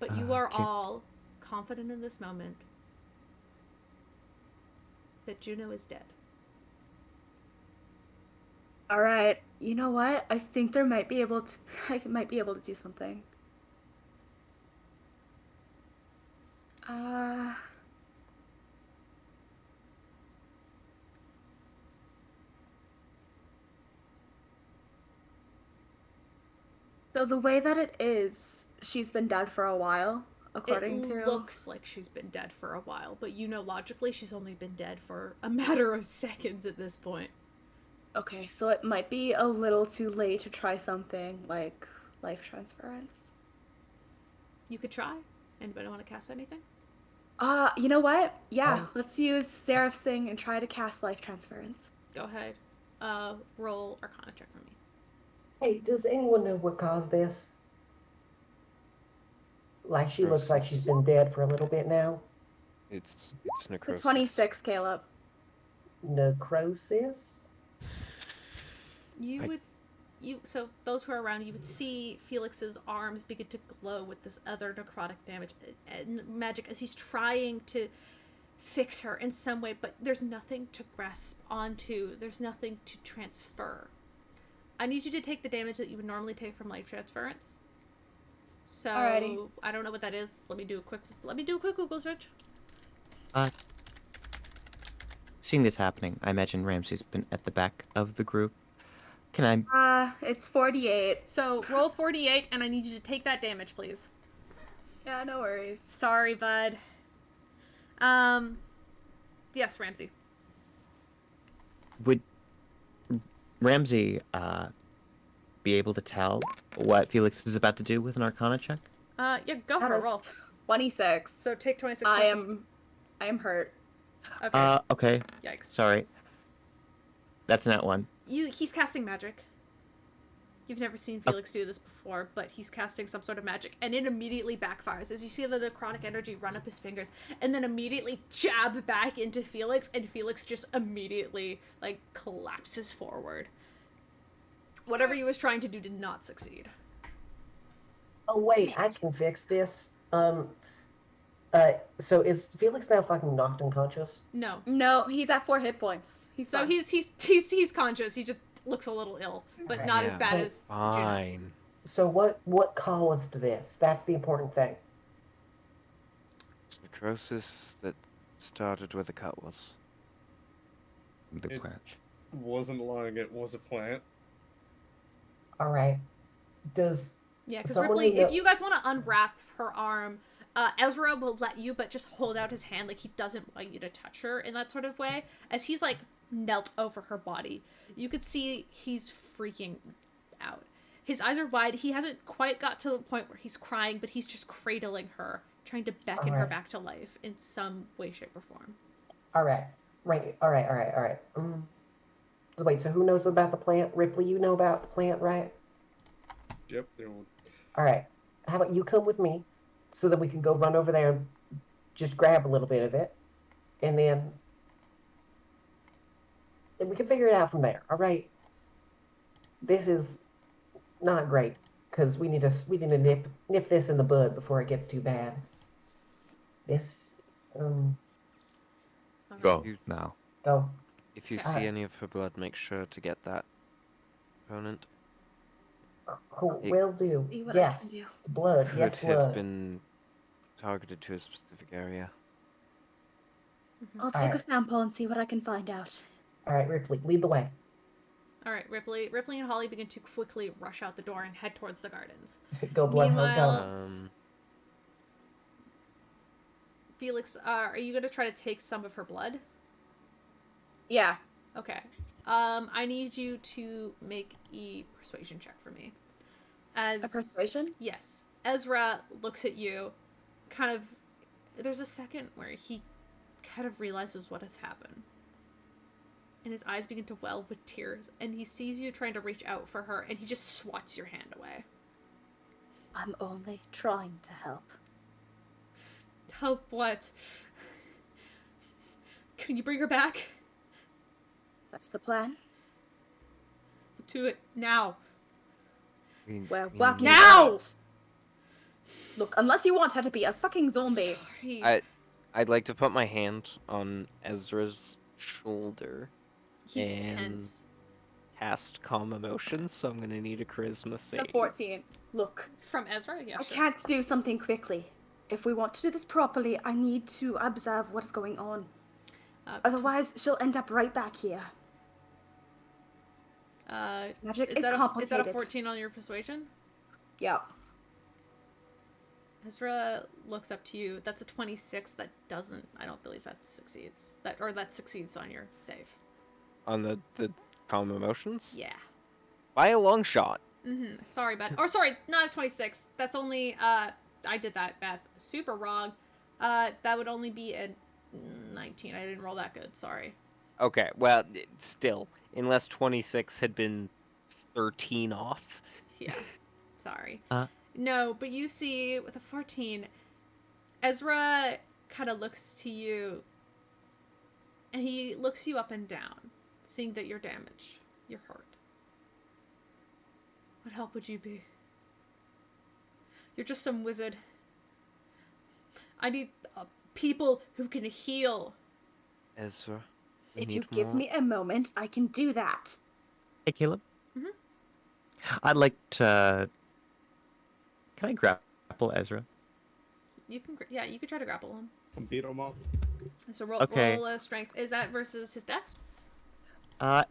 But you are all confident in this moment that Juno is dead. All right. You know what? I think I might be able to do something. So the way that it is, she's been dead for a while, according to... It looks like she's been dead for a while, but you know logically she's only been dead for a matter of seconds at this point. Okay, so it might be a little too late to try something like life transference. You could try. Anybody want to cast anything? You know what? Yeah, let's use Seraph's thing and try to cast life transference. Go ahead. Roll Arcana check for me. Hey, does anyone know what caused this? Like, she looks like she's been dead for a little bit now. It's The necrosis. 26, Caleb. Necrosis? So those who are around, you would see Felix's arms begin to glow with this other necrotic magic as he's trying to fix her in some way, but there's nothing to grasp onto. There's nothing to transfer. I need you to take the damage that you would normally take from life transference. So Alrighty. I don't know what that is. Let me do a quick Google search. Seeing this happening, I imagine Ramsey's been at the back of the group. Can I? It's 48. So roll 48, and I need you to take that damage, please. Yeah, no worries. Sorry, bud. Yes, Ramsey. Would Ramsey be able to tell what Felix is about to do with an Arcana check? Yeah, go for That a is roll. 26. So take 26 I points. am hurt. Okay. Okay. Yikes. Sorry. That's not one. He's casting magic. You've never seen Felix do this before, but he's casting some sort of magic, and it immediately backfires as you see the necrotic energy run up his fingers, and then immediately jab back into Felix, and Felix just immediately, like, collapses forward. Whatever he was trying to do did not succeed. Oh wait, I can fix this. So is Felix now fucking knocked unconscious? No. No, he's at 4 hit points. So fine. he's conscious. He just looks a little ill, but Okay. not as Yeah. bad So- as Fine. So what caused this? That's the important thing. It's necrosis that started where the cut was. The It- plant. Wasn't lying, it was a plant. All right. Does Yeah, because Someone Ripley, who if kno- you guys want to unwrap her arm, Ezra will let you, but just hold out his hand like he doesn't want you to touch her in that sort of way. As he's like knelt over her body, you could see he's freaking out. His eyes are wide. He hasn't quite got to the point where he's crying, but he's just cradling her, trying to beckon her Alright. back to life in some way, shape, or form. all right, right, all right. Wait, so who knows about the plant? Ripley, you know about the plant, right? Yep. All right. How about you come with me, so that we can go run over there and just grab a little bit of it, and then we can figure it out from there. All right. This is not great because we need to nip this in the bud before it gets too bad. This Go You- now. go. If you Alright. see any of her blood, make sure to get that opponent. Cool. It- Will do. See what I can Yes. do. Blood. Could Yes, have blood. been targeted to a specific area. I'll take a Alright. sample and see what I can find out. All right, Ripley, lead the way. All right, Ripley and Holly begin to quickly rush out the door and head towards the gardens. Go, Bloodhound, Meanwhile- go. Felix, are you gonna try to take some of her blood? Yeah. Okay. I need you to make a persuasion check for me. As A persuasion? Yes. Ezra looks at you, kind of. There's a second where he kind of realizes what has happened. And his eyes begin to well with tears, and he sees you trying to reach out for her, and he just swats your hand away. I'm only trying to help. Help what? Can you bring her back? That's the plan. Do it now. We're we working need- Now! on it. Look, unless you want her to be a fucking zombie. Sorry. I'd like to put my hand on Ezra's shoulder. He's and- tense. Cast calm emotions, so I'm gonna need a charisma save. The 14. Look, From Ezra? Yeah, I sure. can't do something quickly. If we want to do this properly, I need to observe what is going on. Otherwise, she'll end up right back here. Magic is Is that complicated. a 14 on your persuasion? Yeah. Ezra looks up to you. That's a 26. That doesn't. I don't believe that succeeds. That succeeds on your save. On the calm emotions? Yeah. By a long shot. Sorry, bud. Or sorry, not a 26. That's only. I did that math super wrong. That would only be a 19. I didn't roll that good. Sorry. Okay, well, still, unless 26 had been 13 off. Yeah. Sorry. Uh. No, but you see, with a 14, Ezra kind of looks to you, and he looks you up and down, seeing that you're damaged. You're hurt. What help would you be? You're just some wizard. I need people who can heal. Ezra, we If need you give more. me a moment, I can do that. Hey, Caleb. Mhm. I'd like to. Can I grapple Ezra? You can, yeah, you could try to grapple him. Beat him up. So roll, Okay. roll strength. Is that versus his dex?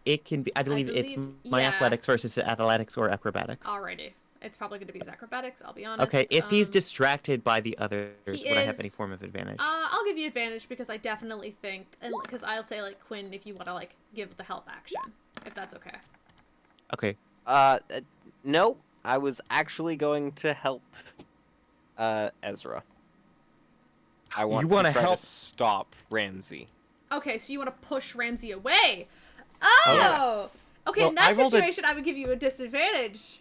It can be. I believe it's believe- my yeah. athletics versus athletics or acrobatics. Alrighty. It's probably going to be his acrobatics, I'll be honest. Okay, if he's distracted by the others, he would I have is- any form of advantage? I'll give you advantage because I definitely think, and because I'll say like Quinn if you want to like give the help action, if that's okay. Okay. No, I was actually going to help Ezra. I want wanna to try help- to stop Ramsey. Okay, so you want to push Ramsey away? Oh, Yes. okay. Well, in that I rolled a- situation, I would give you a disadvantage.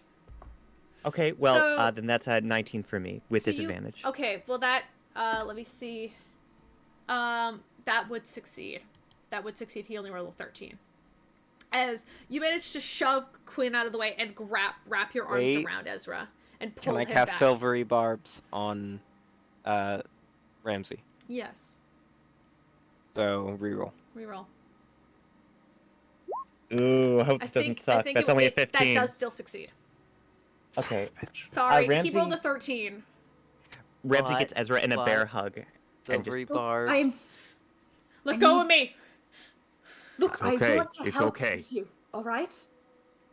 Okay, well, So- then that's a 19 for me with So you- disadvantage. Okay, well that let me see. That would succeed. That would succeed. He only rolled a 13. As you manage to shove Quinn out of the way and wrap your arms Wait. around Ezra and pull Can I him cast back. silvery barbs on Ramsey? Yes. So reroll. Reroll. Ooh, I hope I this think doesn't suck. That's only a 15. That does still succeed. Okay. Sorry, he Ramsey- rolled a 13. Ramsey But- gets Ezra in a but- bear hug. And Silvery just, barbs. I'm- Let I go need- of me. Look, It's I okay. want to It's help okay. you, all right?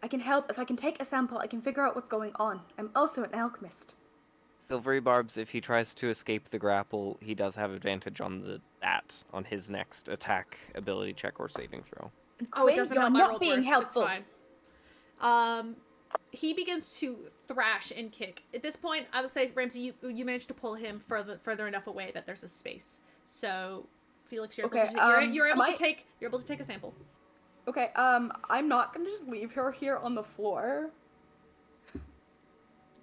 I can help. If I can take a sample, I can figure out what's going on. I'm also an alchemist. Silvery barbs. If he tries to escape the grapple, he does have advantage on on his next attack, ability check, or saving throw. And Oh, it Quinn, doesn't you're help. I not rolled being worse. helpful. It's fine. He begins to thrash and kick. At this point, I would say, Ramsey, you managed to pull him further enough away that there's a space. So, Felix, you're Okay, able to, you're able am to take a sample. Okay, I'm not gonna just leave her here on the floor.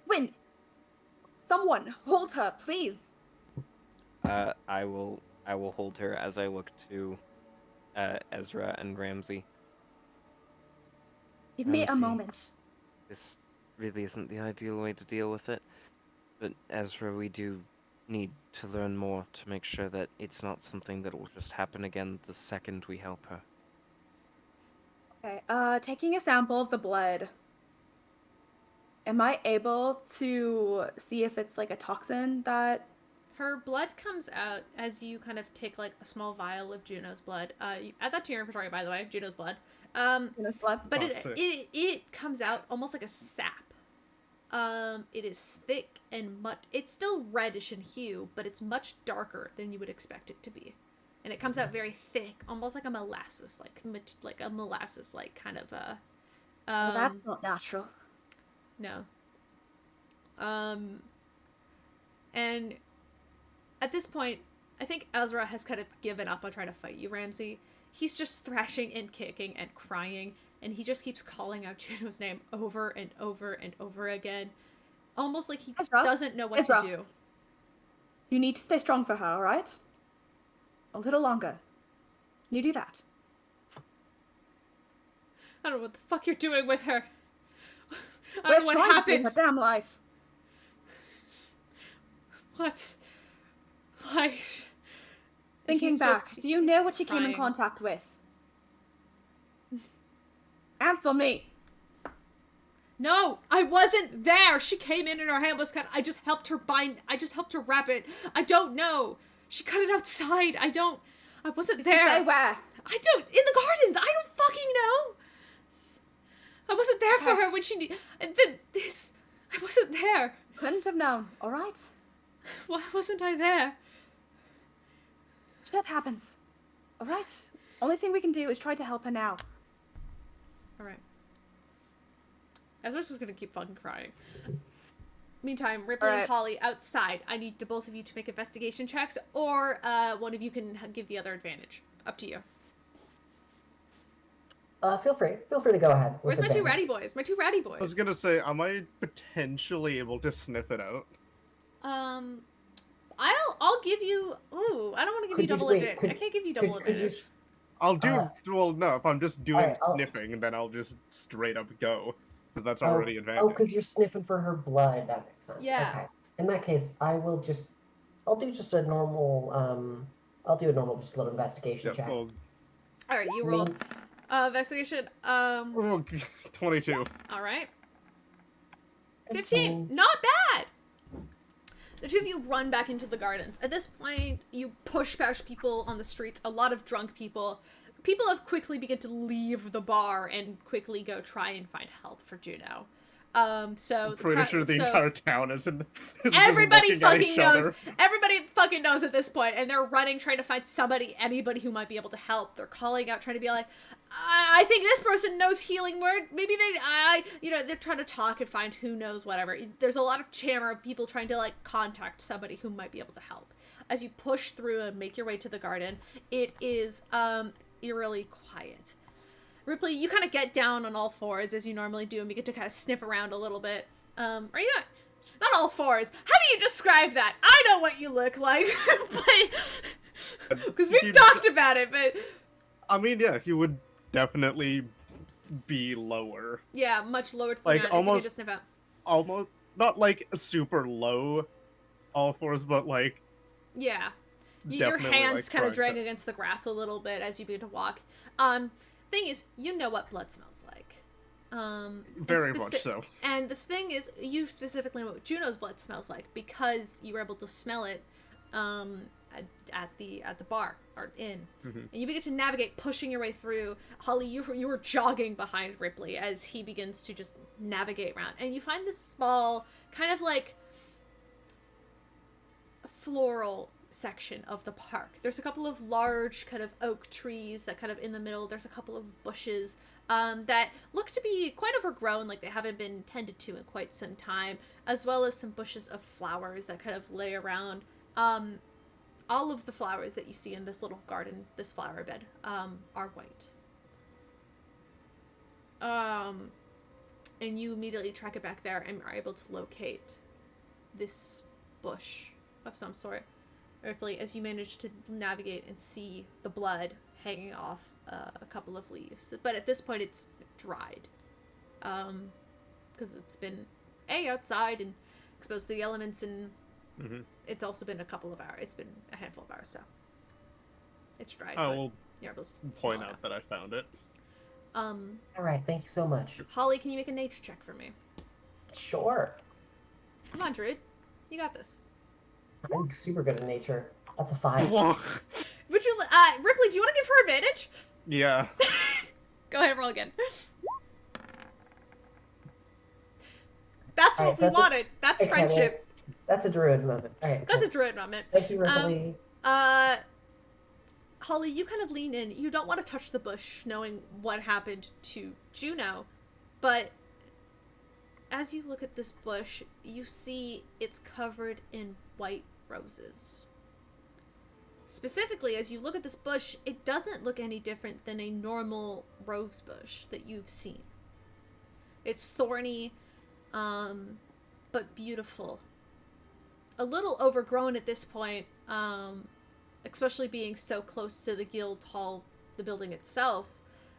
Quinn, someone hold her, please. I will hold her as I look to Ezra and Ramsey. Give me a Ramsey. moment. This really isn't the ideal way to deal with it, but Ezra, we do need to learn more to make sure that it's not something that will just happen again the second we help her. Okay, taking a sample of the blood. Am I able to see if it's like a toxin that... Her blood comes out as you kind of take like a small vial of Juno's blood. You add that to your inventory, by the way, Juno's blood. Juno's blood? But Oh, sick. it comes out almost like a sap. It is thick and it's still reddish in hue, but it's much darker than you would expect it to be. And it comes out very thick, almost like a molasses, like a molasses, like kind of a. Well, that's not natural. No. And at this point, I think Ezra has kind of given up on trying to fight you, Ramsey. He's just thrashing and kicking and crying, and he just keeps calling out Juno's name over and over and over again. Almost like he Ezra? doesn't know what Ezra? to do. You need to stay strong for her, alright? A little longer. Can you do that? I don't know what the fuck you're doing with her. I We're don't know what trying to save happened. her damn life. What? Like... Thinking He's back, just do you know what she came in crying. contact with? Answer me. No, I wasn't there. She came in and her hand was cut. I just helped her wrap it. I don't know. She cut it outside. I wasn't Did you there. say where? I don't, in the gardens. I don't fucking know. I wasn't there for Okay. her when she, and then this, I wasn't there. Couldn't have known, alright? Why wasn't I there? Shit happens. Alright? Only thing we can do is try to help her now. Alright. Ezra's just gonna keep fucking crying. Meantime, Ripley and Alright. Holly outside. I need both of you to make investigation checks, or one of you can give the other advantage. Up to you. Feel free to go ahead. Where's with my two ratty advantage. boys? My two ratty boys. I was gonna say, am I potentially able to sniff it out? I'll give you. Ooh, I don't want to give you double advantage. I can't give you double advantage. I'll do well. No, if I'm just doing Alright, sniffing, then I'll just straight up go because that's Oh, already advantage. because you're sniffing for her blood. That makes sense. Yeah. Okay. In that case, I'll do just a normal, I'll do a normal, just little investigation check. Well, All right, you roll investigation. 22. All right. 15. Not bad. The two of you run back into the gardens. At this point, you push past people on the streets, a lot of drunk people. People have quickly begun to leave the bar and quickly go try and find help for Juno. So I'm pretty sure the entire town is everybody just looking at fucking each knows. other. Everybody fucking knows at this point, and they're running, trying to find anybody who might be able to help. They're calling out, trying to be like, I think this person knows healing word. Maybe they're trying to talk and find who knows whatever. There's a lot of clamor of people trying to like contact somebody who might be able to help. As you push through and make your way to the garden, it is eerily quiet. Rypley, you kind of get down on all fours as you normally do, and we get to kind of sniff around a little bit. Are you not all fours? How do you describe that? I know what you look like, but because we've talked about it. But I mean, yeah, you would definitely be lower. Yeah, much lower to the Like, ground. almost- As you get to sniff out. Almost not like super low, all fours, but like Yeah. Your definitely, hands like, kind of trying drag against the grass a little bit as you begin to walk. Thing is, you know what blood smells like. Very much so. And this thing is, you specifically know what Juno's blood smells like because you were able to smell it at the bar or inn. Mm-hmm. And you begin to navigate, pushing your way through. Holly, you were jogging behind Rypley as he begins to just navigate around, and you find this small, kind of like floral section of the park. There's a couple of large kind of oak trees that kind of in the middle. There's a couple of bushes that look to be quite overgrown, like they haven't been tended to in quite some time, as well as some bushes of flowers that kind of lay around. All of the flowers that you see in this little garden, this flower bed, are white. And you immediately track it back there and are able to locate this bush of some sort. Rypley, as you manage to navigate and see the blood hanging off a couple of leaves. But at this point, it's dried. Because it's been, outside and exposed to the elements, and it's also been a couple of hours. It's been a handful of hours, so it's dried. I will you're able to point smell it out that I found it. All right, thank you so much. Holly, can you make a nature check for me? Sure. Come on, Druid. You got this. I'm super good at nature. That's a 5. Would you, Rypley, do you want to give her advantage? Yeah. Go ahead and roll again. That's All what right, we wanted. That's Okay, friendship. well, that's a druid moment. All right, That's cool. a druid moment. Thank you, Ripley. Holly, you kind of lean in. You don't want to touch the bush, knowing what happened to Juno, but as you look at this bush, you see it's covered in white roses. Specifically, as you look at this bush, it doesn't look any different than a normal rose bush that you've seen. It's thorny, but beautiful. A little overgrown at this point, especially being so close to the guild hall, the building itself.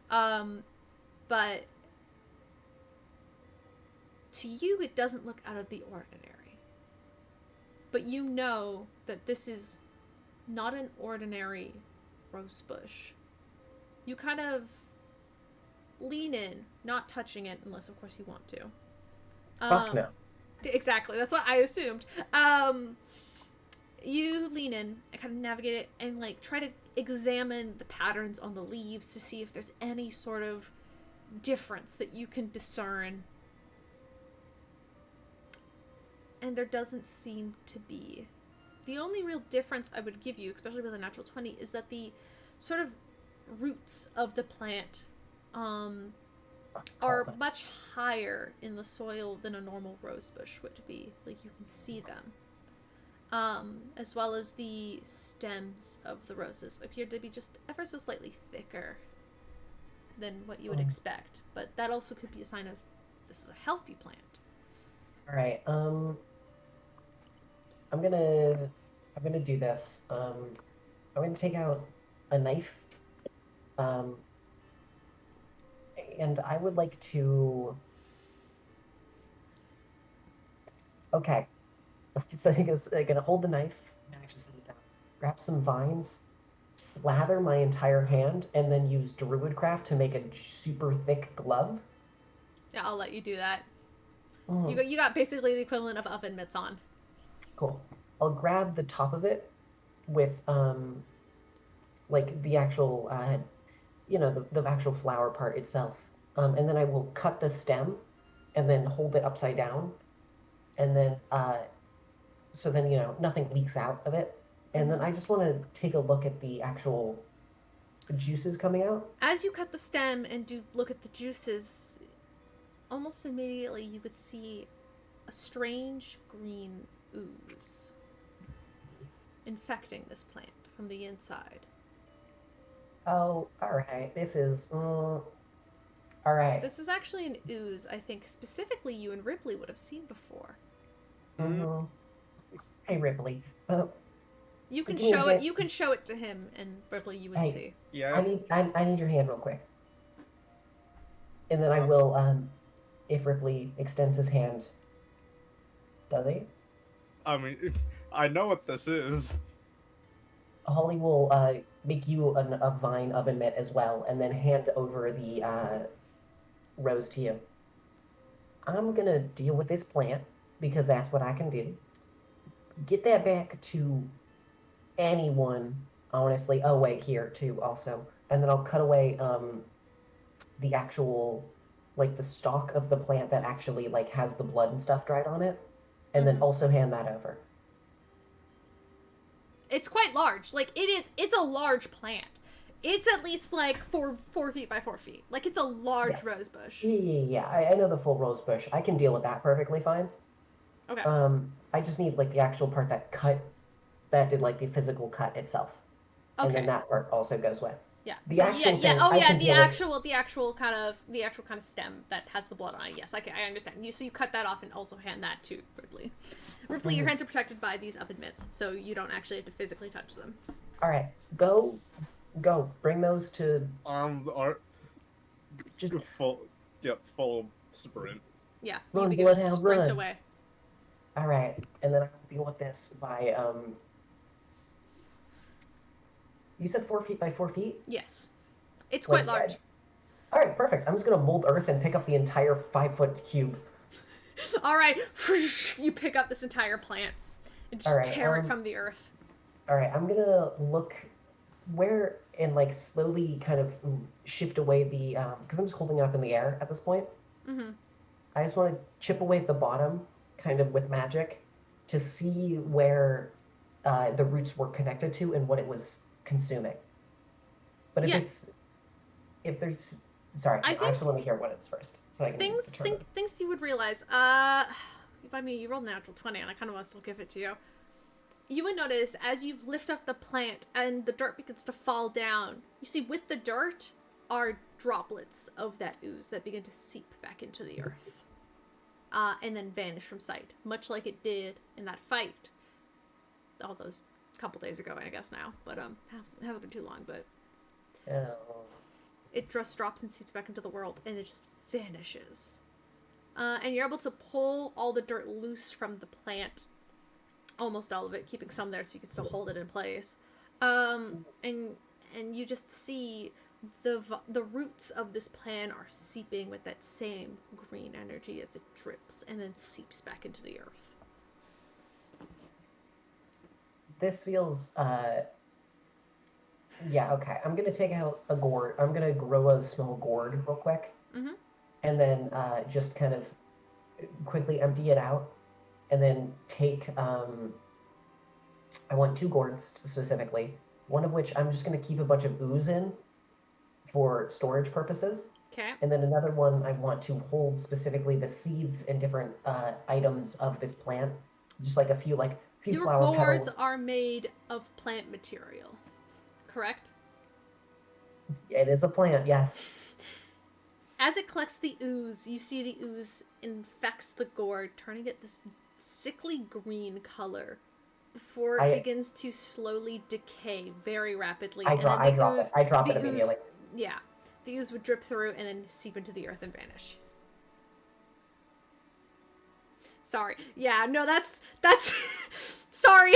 But to you, it doesn't look out of the ordinary. But you know that this is not an ordinary rose bush. You kind of lean in, not touching it, unless of course you want to. Fuck no. Exactly, that's what I assumed. You lean in and kind of navigate it and like try to examine the patterns on the leaves to see if there's any sort of difference that you can discern. And there doesn't seem to be. The only real difference I would give you, especially with a natural 20, is that the sort of roots of the plant are much higher in the soil than a normal rose bush would be. Like, you can see them. As well as the stems of the roses appear to be just ever so slightly thicker than what you would expect. But that also could be a sign of this is a healthy plant. All right. I'm gonna I'm gonna do this. I'm gonna take out a knife. Um, and I would like to. Okay. So I'm gonna hold the knife and actually set it down. Grab some vines, slather my entire hand, and then use Druidcraft to make a super thick glove. Yeah, I'll let you do that. Mm, You got basically the equivalent of oven mitts on. cool. I'll grab the top of it with like the actual the actual flower part itself, and then I will cut the stem, and then hold it upside down, and then so then nothing leaks out of it, and then I just want to take a look at the actual juices coming out. As you cut the stem and do look at the juices, almost immediately you would see a strange green ooze infecting this plant from the inside. Oh, all right. This is all right. This is actually an ooze I think specifically you and Rypley would have seen before. Mm-hmm. Hey Ripley, You can Give me a show it. hint. You can show it to him, and Ripley you would Hey. see. Yeah. I need your hand real quick, and then I will if Ripley extends his hand. Does he? I mean, I know what this is. Holly will make you a vine oven mitt as well, and then hand over the rose to you. I'm gonna deal with this plant because that's what I can do. Get that back to anyone, honestly. Oh wait, here too also, and then I'll cut away the actual like the stalk of the plant that actually like has the blood and stuff dried on it, and then also hand that over. It's quite large. Like it's a large plant. It's at least like 4 feet by 4 feet. Like it's a large Yes. rose bush. Yeah. I know the full rose bush. I can deal with that perfectly fine. Okay. I just need like the actual part that did like the physical cut itself, and then Okay. that part also goes with. Yeah. The So, actual yeah. thing, Oh I yeah. can The deal with. actual kind of stem that has the blood on it. Yes. Okay. I understand. So you cut that off and also hand that to Ripley. Ripley, your hands are protected by these oven mitts, so you don't actually have to physically touch them. All right, go, bring those to Are just full sprint. Yeah. Run, you begin to Bloodhound, sprint run. away. all right, and then I'll deal with this by You said 4 feet by 4 feet. Yes. It's quite Like, large. All right, perfect. I'm just gonna mold earth and pick up the entire 5-foot cube. All right, you pick up this entire plant and just All right, tear it from the earth. All right, I'm gonna look where and like slowly kind of shift away the because I'm just holding it up in the air at this point. Mm-hmm. I just want to chip away at the bottom, kind of with magic, to see where the roots were connected to and what it was consuming. But if there's sorry, I actually want to hear what it's first, so I can determine. Things you would realize. I mean, you rolled a natural 20, and I kind of want to still give it to you. You would notice as you lift up the plant and the dirt begins to fall down, you see with the dirt are droplets of that ooze that begin to seep back into the earth. And then vanish from sight, much like it did in that fight all those couple days ago, I guess now. But it hasn't been too long, but it just drops and seeps back into the world, and it just vanishes. And you're able to pull all the dirt loose from the plant, almost all of it, keeping some there so you can still hold it in place. And you just see the roots of this plant are seeping with that same green energy as it drips and then seeps back into the earth. This feels yeah, okay. I'm gonna take out a gourd. I'm gonna grow a small gourd real quick. Mm-hmm. And then just kind of quickly empty it out, and then take I want 2 gourds specifically, one of which I'm just going to keep a bunch of ooze in for storage purposes. Okay. And then another one I want to hold specifically the seeds and different items of this plant, just like a few Your flower gourds petals. are made of plant material, correct? It is a plant, yes. As it collects the ooze, you see the ooze infects the gourd, turning it this sickly green color before it I- begins to slowly decay very rapidly. I and drop then the it. ooze, I drop the it immediately. Yeah, the ooze would drip through and then seep into the earth and vanish. Sorry. Yeah, no, that's sorry.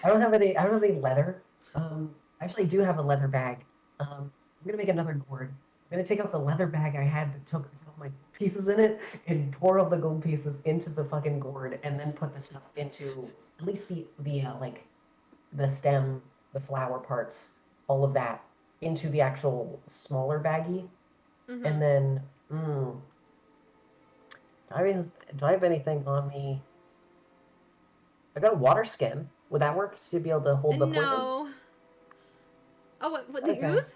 I don't have any leather. I actually do have a leather bag. I'm gonna make another gourd. I'm gonna take out the leather bag I had that took all my pieces in it and pour all the gold pieces into the fucking gourd, and then put the stuff into at least the like the stem, the flower parts, all of that into the actual smaller baggie, and then do I have anything on me? I got a water skin. Would that work to be able to hold the poison? No. Oh, what the Okay. ooze?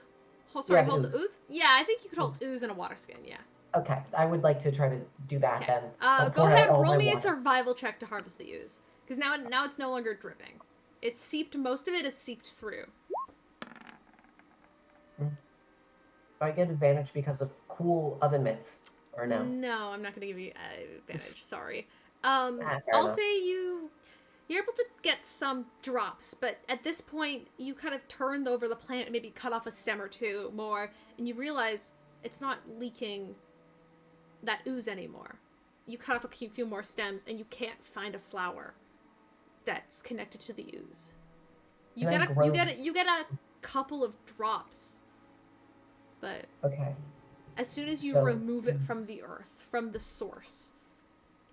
Oh, sorry, Yeah, the hold ooze. the ooze? Yeah, I think you could hold ooze in a water skin, yeah. Okay, I would like to try to do that Okay. then. I'll Go pour out ahead, all roll my me a water. survival check to harvest the ooze. Because now it's no longer dripping. It's seeped, most of it is seeped through. Do I get advantage because of cool oven mitts? Or no? No, I'm not going to give you advantage, sorry. Fair I'll enough. say you're able to get some drops, but at this point, you kind of turned over the plant and maybe cut off a stem or two more, and you realize it's not leaking that ooze anymore. You cut off a few more stems, and you can't find a flower that's connected to the ooze. You Can I get grow- you get a couple of drops, but Okay. as soon as you So- remove it from the earth, from the source,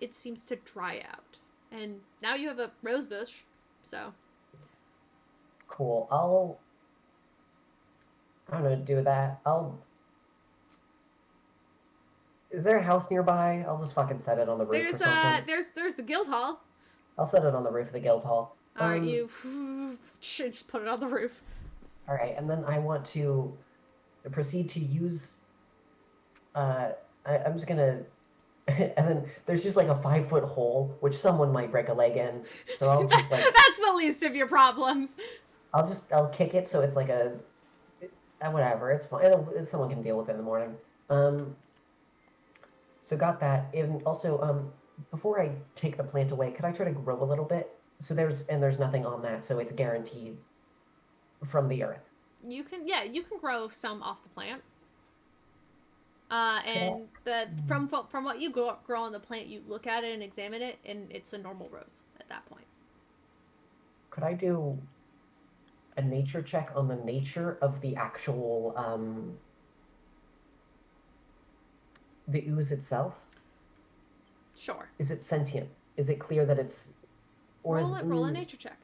it seems to dry out. And now you have a rose bush, so. Cool. I'm gonna do that. Is there a house nearby? I'll just fucking set it on the roof or something. There's the guild hall. I'll set it on the roof of the guild hall. Alright, you should just put it on the roof. All right, and then I want to proceed to use. I'm just gonna, and then there's just like a 5-foot hole which someone might break a leg in. So I'll just like That's the least of your problems. I'll kick it so it's like a, whatever. It's fine. Someone can deal with it in the morning. So got that. And also, before I take the plant away, could I try to grow a little bit? So there's nothing on that, so it's guaranteed from the earth. You can grow some off the plant. And from what you grow on the plant, you look at it and examine it, and it's a normal rose at that point. Could I do a nature check on the nature of the actual the ooze itself? Sure. Is it sentient? Is it clear that it's, or Roll a nature check.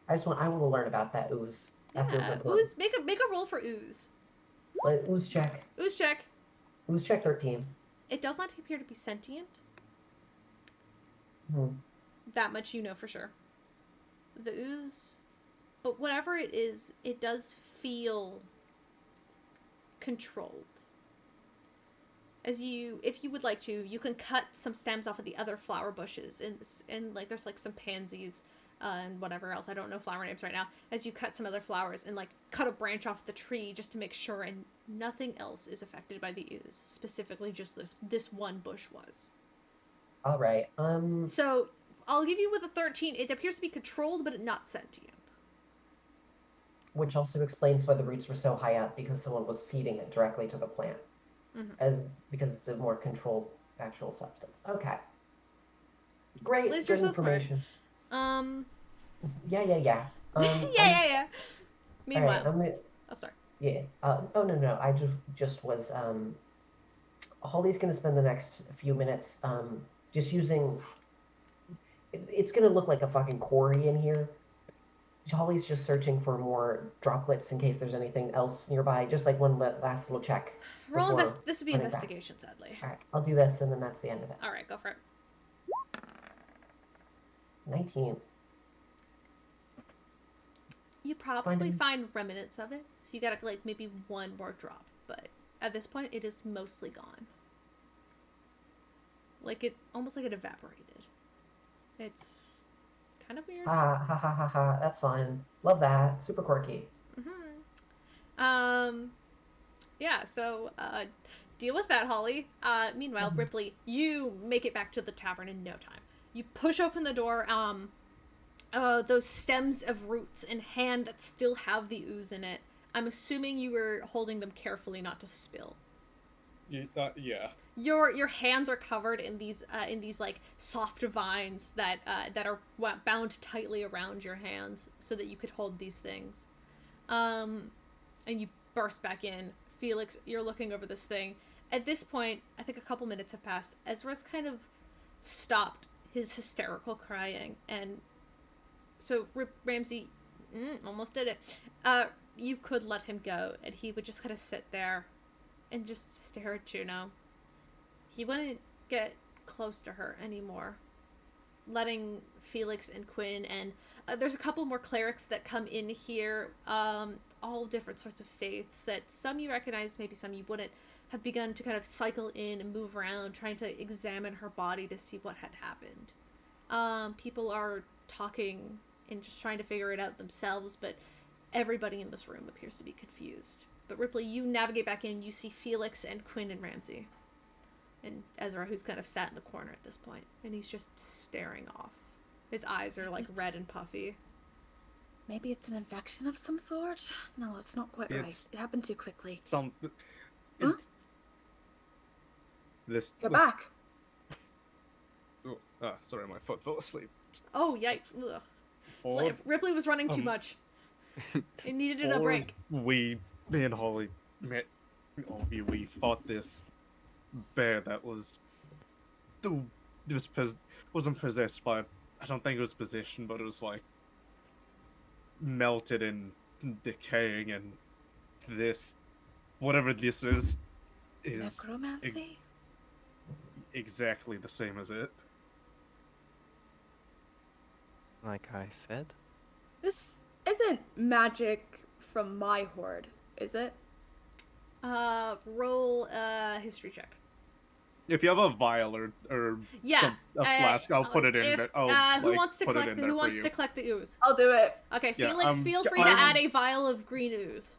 I want to learn about that ooze. That feels Yeah, like ooze. Make a roll for ooze. ooze check. Ooze check. Ooze check 13. It does not appear to be sentient. Hmm. That much you know for sure. The ooze, but whatever it is, it does feel controlled. If you would like to, you can cut some stems off of the other flower bushes, and like there's like some pansies and whatever else. I don't know flower names right now. As you cut some other flowers and like cut a branch off the tree just to make sure, and nothing else is affected by the ooze. Specifically, just this one bush was. All right. So I'll give you with a 13. It appears to be controlled, but not sentient. Which also explains why the roots were so high up, because someone was feeding it directly to the plant. Because it's a more controlled actual substance. Okay. Great. At least you're good so smart. information. Yeah. Yeah. Meanwhile, Alright, oh sorry. yeah. Oh no. I just was. Holly's gonna spend the next few minutes just using. It's gonna look like a fucking quarry in here. Holly's just searching for more droplets in case there's anything else nearby. Just like one last little check. This would be running back. investigation, sadly. All right, I'll do this, and then that's the end of it. All right, go for it. 19. You probably find remnants of it, so you gotta like maybe one more drop, but at this point it is mostly gone. Almost like it evaporated. It's kind of weird. Ha. That's fine. Love that. Super quirky. Yeah, so deal with that, Holly. Meanwhile, Rypley, you make it back to the tavern in no time. You push open the door, those stems of roots in hand that still have the ooze in it. I'm assuming you were holding them carefully not to spill. Yeah. Your hands are covered in these like soft vines that are bound tightly around your hands so that you could hold these things. And you burst back in. Felix, you're looking over this thing. At this point, I think a couple minutes have passed. Ezra's kind of stopped his hysterical crying, and so Ramsey almost did it. You could let him go, and he would just kind of sit there and just stare at Juno. He wouldn't get close to her anymore, letting Felix and Quinn and there's a couple more clerics that come in here, all different sorts of faiths that some you recognize, maybe some you wouldn't, have begun to kind of cycle in and move around, trying to examine her body to see what had happened. People are talking and just trying to figure it out themselves, but everybody in this room appears to be confused. But Rypley, you navigate back in, you see Felix and Quinn and Ramsey. And Ezra, who's kind of sat in the corner at this point, and he's just staring off. His eyes are like red and puffy. Maybe it's an infection of some sort? No, it's not quite right. It happened too quickly. Get back! Oh, sorry, my foot fell asleep. Oh, yikes. Ugh. Rypley was running too much. It needed a break. Me and Holly met all of you. We fought this bear that wasn't possessed by, I don't think it was possession, but it was like melted and decaying, and this, whatever this is necromancy? Exactly the same as it. Like I said. This isn't magic from my horde, is it? Roll a history check. If you have a vial or a flask, I'll put it in. Who wants to collect the ooze? I'll do it. Okay, Felix, feel free to add a vial of green ooze.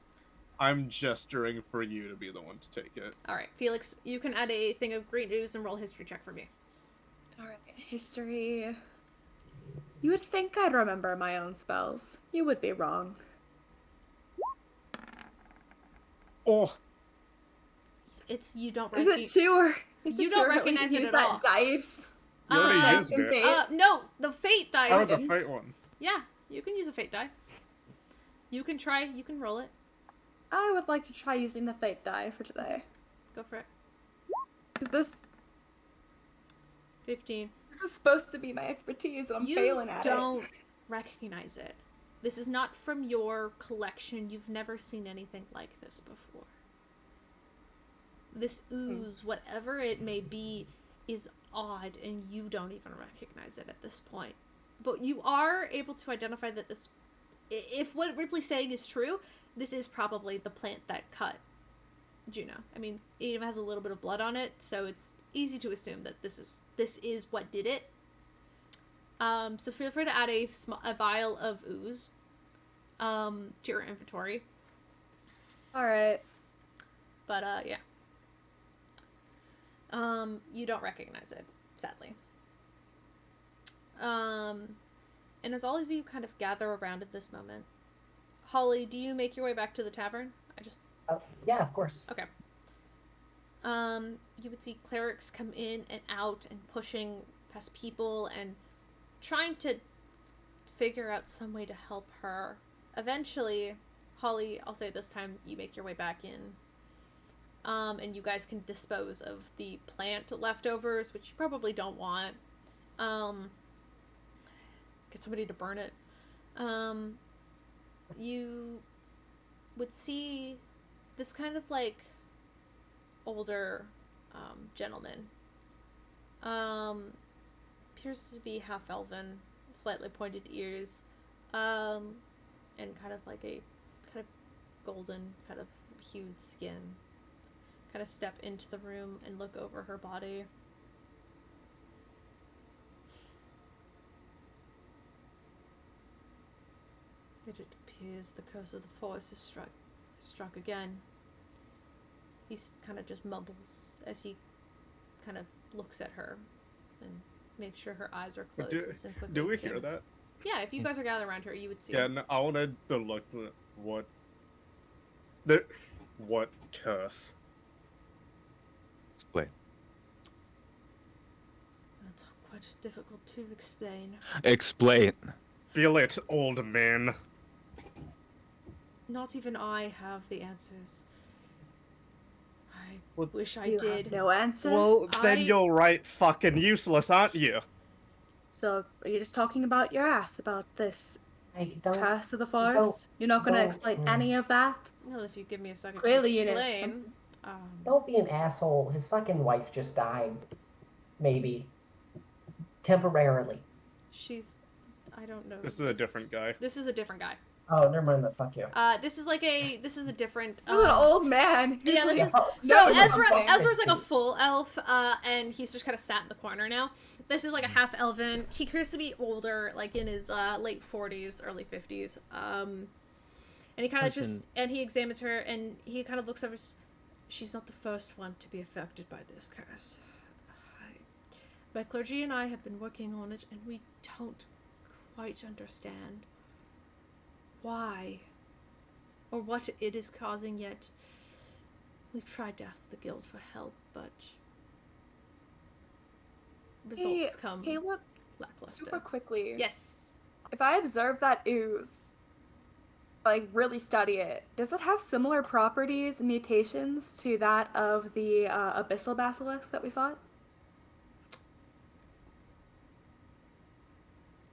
I'm gesturing for you to be the one to take it. Alright, Felix, you can add a thing of green ooze and roll a history check for me. Alright, history. You would think I'd remember my own spells. You would be wrong. Oh. You don't recognize. Is it two or you don't recognize it at all. Dice. You already used it. No, the fate dice. Oh, the fate one. Yeah, you can use a fate die. You can roll it. I would like to try using the fate die for today. Go for it. Is this 15? This is supposed to be my expertise, and I'm failing at it. You don't recognize it. This is not from your collection. You've never seen anything like this before. This ooze, whatever it may be, is odd, and you don't even recognize it at this point. But you are able to identify that this, if what Rypley's saying is true, this is probably the plant that cut Juno. I mean, it even has a little bit of blood on it, so it's easy to assume that this is what did it. So feel free to add a vial of ooze to your inventory. Alright. But, yeah. You don't recognize it, sadly. And as all of you kind of gather around at this moment, Holly, do you make your way back to the tavern? Yeah, of course. Okay. You would see clerics come in and out and pushing past people and trying to figure out some way to help her. Eventually, Holly, I'll say this time, you make your way back in. And you guys can dispose of the plant leftovers, which you probably don't want. Get somebody to burn it. You would see this kind of like older gentleman. Appears to be half elven, slightly pointed ears, and kind of like a kind of golden, kind of hued skin. Kind of step into the room and look over her body. It appears the curse of the forest is struck again. He kind of just mumbles as he kind of looks at her and makes sure her eyes are closed. Do we hear that? Yeah, if you guys are gathered around her, you would see. Yeah, no, I wanted to look at what curse. Explain. That's quite difficult to explain. Explain. Feel it, old man. Not even I have the answers. I Well, wish I You did. have no answers. Well, then I- you're right fucking useless, aren't you? So are you just talking about your ass about this I don't. curse of the forest? You're not going to don't- explain any of that? Well, if you give me a second Clearly to you know explain. something. Don't be an asshole. His fucking wife just died. Maybe. Temporarily. She's... I don't know. This is a different guy. This is a different guy. Oh, never mind that. Fuck you. This is a different... This is an old man. Yeah, this is... Oh, So no, Ezra's like a full elf, and he's just kind of sat in the corner now. This is like a half elven. He appears to be older, like in his late 40s, early 50s. And he kind of just he examines her, and he kind of looks over. She's not the first one to be affected by this curse. My clergy and I have been working on it, and we don't quite understand why or what it is causing yet. We've tried to ask the guild for help, but results come Caleb, lackluster. super quickly. Yes. If I observe that ooze, like really study it, does it have similar properties and mutations to that of the abyssal basilisk that we fought?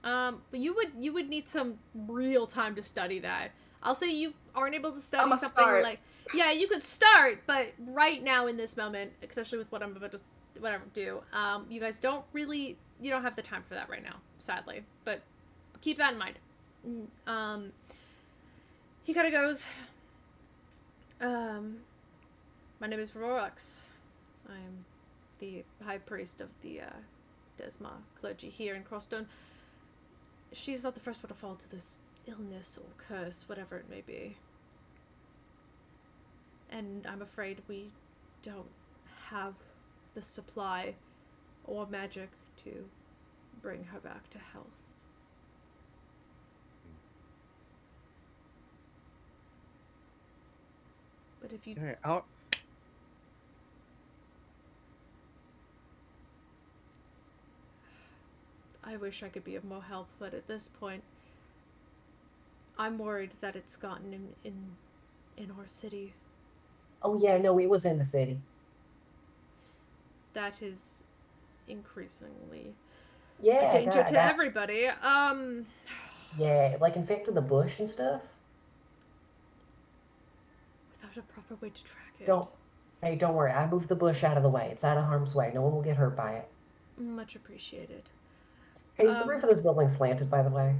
But you would need some real time to study that. I'll say you aren't able to study I'ma something start. like, yeah, you could start, but right now in this moment, especially with what I'm about to do, you guys don't have the time for that right now, sadly. But keep that in mind. He kind of goes, my name is Rorux. I'm the high priest of the Desma clergy here in Crosstone. She's not the first one to fall to this illness or curse, whatever it may be. And I'm afraid we don't have the supply or magic to bring her back to health. But if you... Hey, I wish I could be of more help, but at this point, I'm worried that it's gotten in our city. Oh yeah, no, it was in the city. That is increasingly Yeah. a danger that- to that- everybody. Yeah, like infected the bush and stuff. Without a proper way to track it. Hey, don't worry. I moved the bush out of the way. It's out of harm's way. No one will get hurt by it. Much appreciated. Hey, is the roof of this building slanted, by the way?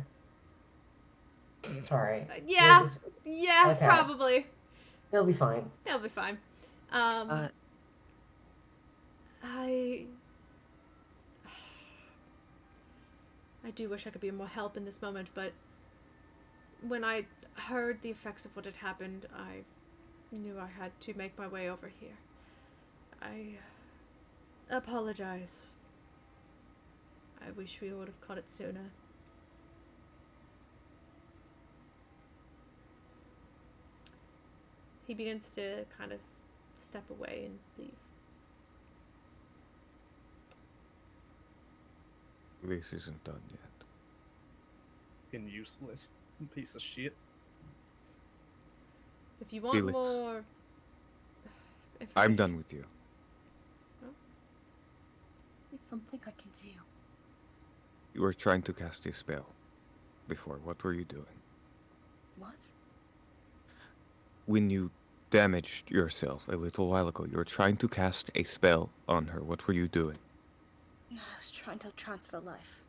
Sorry. Yeah, It's- yeah, okay. probably. It'll be fine. It'll be fine. I do wish I could be of more help in this moment, but when I heard the effects of what had happened, I knew I had to make my way over here. I apologize. I wish we would have caught it sooner. He begins to kind of step away and leave. This isn't done yet. fucking useless piece of shit. If you want Felix. more... I'm done with you. It's something I can do. You were trying to cast a spell before. What were you doing? What? When you damaged yourself a little while ago, you were trying to cast a spell on her. What were you doing? I was trying to transfer life.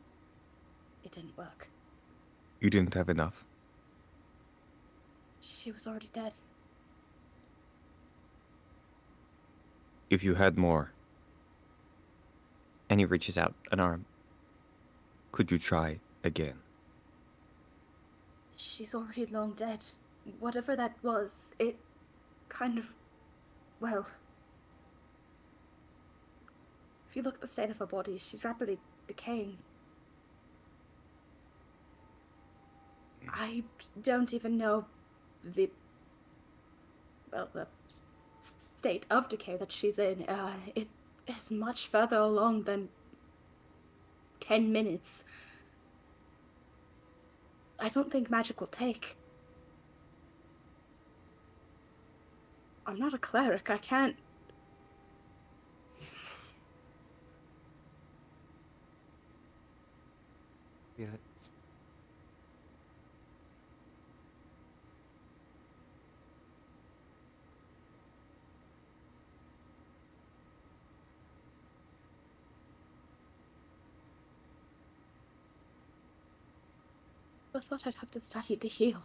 It didn't work. You didn't have enough? She was already dead. If you had more, And he reaches out an arm. could you try again? She's already long dead. Whatever that was, it kind of... well... If you look at the state of her body, she's rapidly decaying. I don't even know the state of decay that she's in. It is much further along than 10 minutes. I don't think magic will take. I'm not a cleric. I can't. Felix. I thought I'd have to study to heal.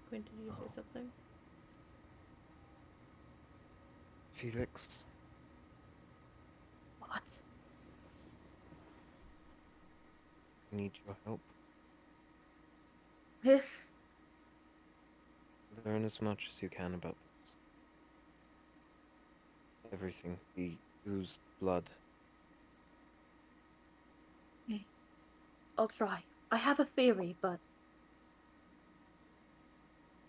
Quinn, did you say something? Felix. What? I need your help. If Learn as much as you can about this. Everything. The oozed blood. I'll try. I have a theory, but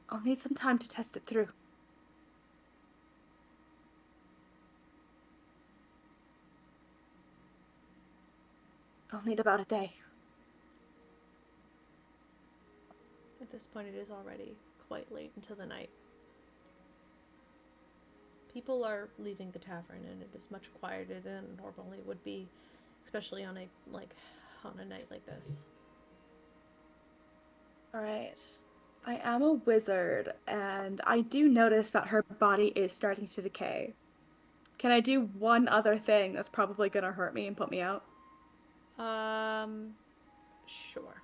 I'll need some time to test it through. I'll need about a day. At this point, it is already quite late into the night. People are leaving the tavern, and it is much quieter than it normally would be, especially on a night like this. Alright. I am a wizard, and I do notice that her body is starting to decay. Can I do one other thing that's probably gonna hurt me and put me out? Sure.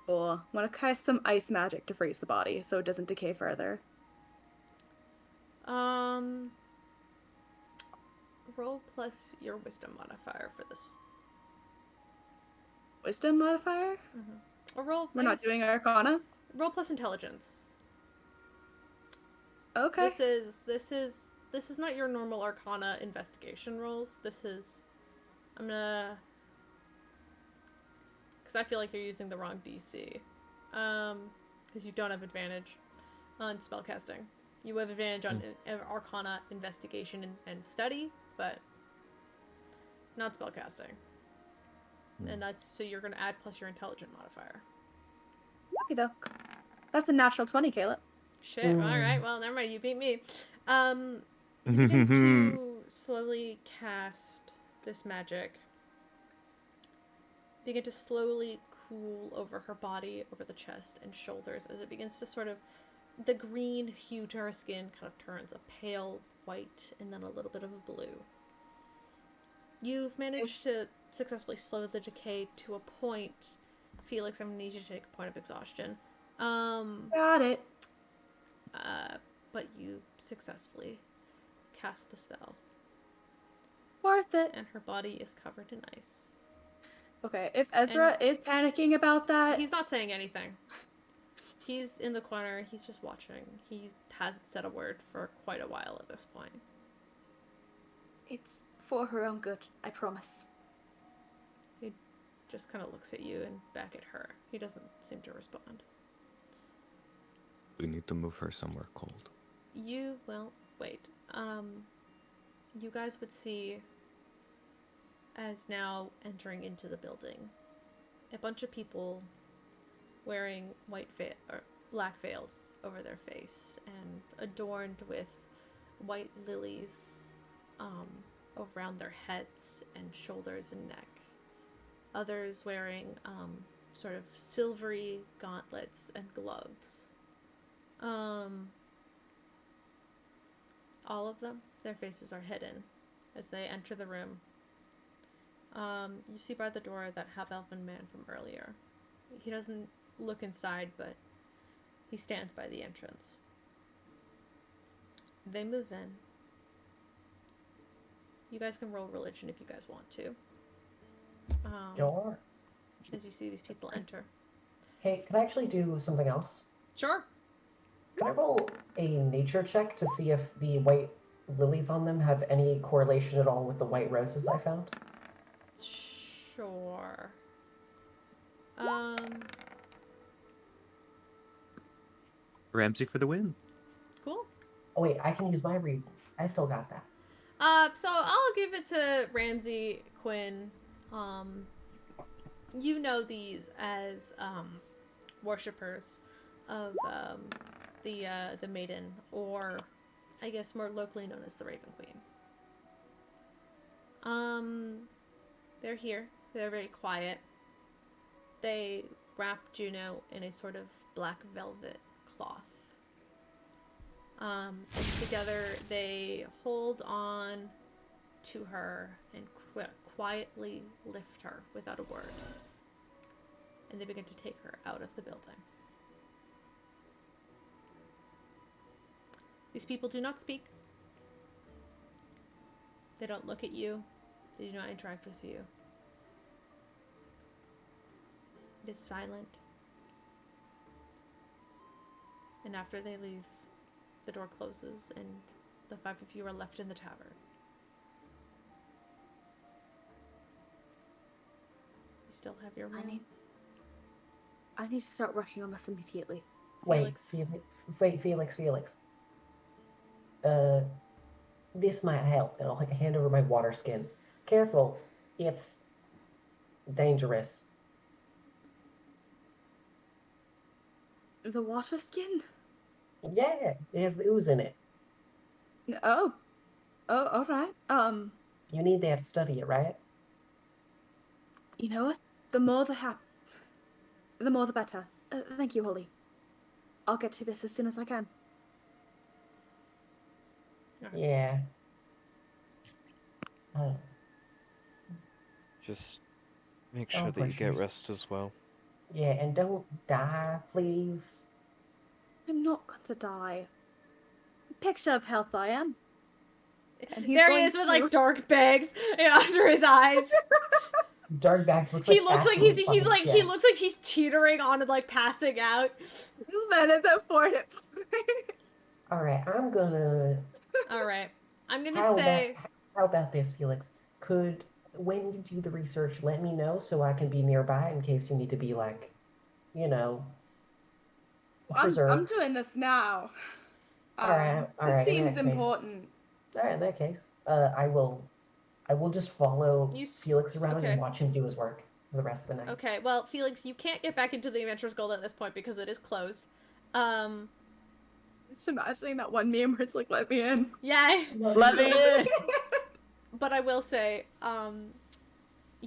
Cool. I want to cast some ice magic to freeze the body so it doesn't decay further. Roll plus your wisdom modifier for this. Wisdom modifier? Or roll. We're not doing Arcana? Roll plus intelligence. Okay. This is not your normal Arcana investigation rolls. I'm gonna, because I feel like you're using the wrong DC. Because you don't have advantage on spellcasting. You have advantage on Arcana investigation and study, but not spellcasting. And that's, so you're gonna add plus your intelligent modifier. Okay, doke. That's a natural 20, Caleb. Shit, alright, well, never mind, you beat me. You begin to slowly cast this magic. Begin to slowly cool over her body, over the chest and shoulders, as it begins to sort of, the green hue to her skin kind of turns a pale white and then a little bit of a blue. You've managed to successfully slow the decay to a point. Felix, I'm gonna need you to take a point of exhaustion. Got it. But you successfully cast the spell. Worth it. And her body is covered in ice. Okay, if Ezra is panicking about that... He's not saying anything. He's in the corner, he's just watching. He hasn't said a word for quite a while at this point. It's for her own good, I promise. He just kind of looks at you and back at her. He doesn't seem to respond. We need to move her somewhere cold. Wait. You guys would see, as now entering into the building, a bunch of people wearing black veils over their face and adorned with white lilies around their heads and shoulders and neck. Others wearing sort of silvery gauntlets and gloves. All of them, their faces are hidden as they enter the room. You see by the door that half-elven man from earlier. He doesn't look inside, but he stands by the entrance. They move in. You guys can roll religion if you guys want to. Sure. As you see these people enter. Hey, can I actually do something else? Sure. Can I roll a nature check to see if the white lilies on them have any correlation at all with the white roses I found? Sure. Ramsey for the win. Cool. Oh wait, I can use my read. I still got that. So I'll give it to Ramsey, Quinn. You know these as worshippers of the maiden, or I guess more locally known as the Raven Queen. They're here. They're very quiet. They wrap Juno in a sort of black velvet cloth. And together they hold on to her and quietly lift her without a word. And they begin to take her out of the building. These people do not speak. They don't look at you. They do not interact with you. It is silent. And after they leave, the door closes and the 5 of you are left in the tavern. You still have your room. I need to start working on this immediately. Felix. Wait, Felix. This might help, and I'll hand over my water skin. Careful, it's dangerous. The water skin? Yeah, it has the ooze in it. Oh, all right. You need that to study it, right? You know what? The more the better. Thank you, Holly. I'll get to this as soon as I can. Yeah. Just make sure that you get rest as well. Yeah, and don't die, please. I'm not going to die. Picture of health I am. And There he is with like dark bags under his eyes. Dark bags looks He like looks like absolute he's fucking like shit. he looks like he's teetering on and like passing out. That is at 4 hit points. All right, I'm gonna. All right, I'm gonna say. How about this, Felix? When you do the research, let me know so I can be nearby in case you need to be like, preserved. I'm doing this now. All right. This seems important. All right, in that case, I will just follow Felix around and watch him do his work for the rest of the night. Okay, well, Felix, you can't get back into the Adventurer's Gold at this point because it is closed. Just imagining that one meme where it's like, let me in. Yeah. Let me in! But I will say,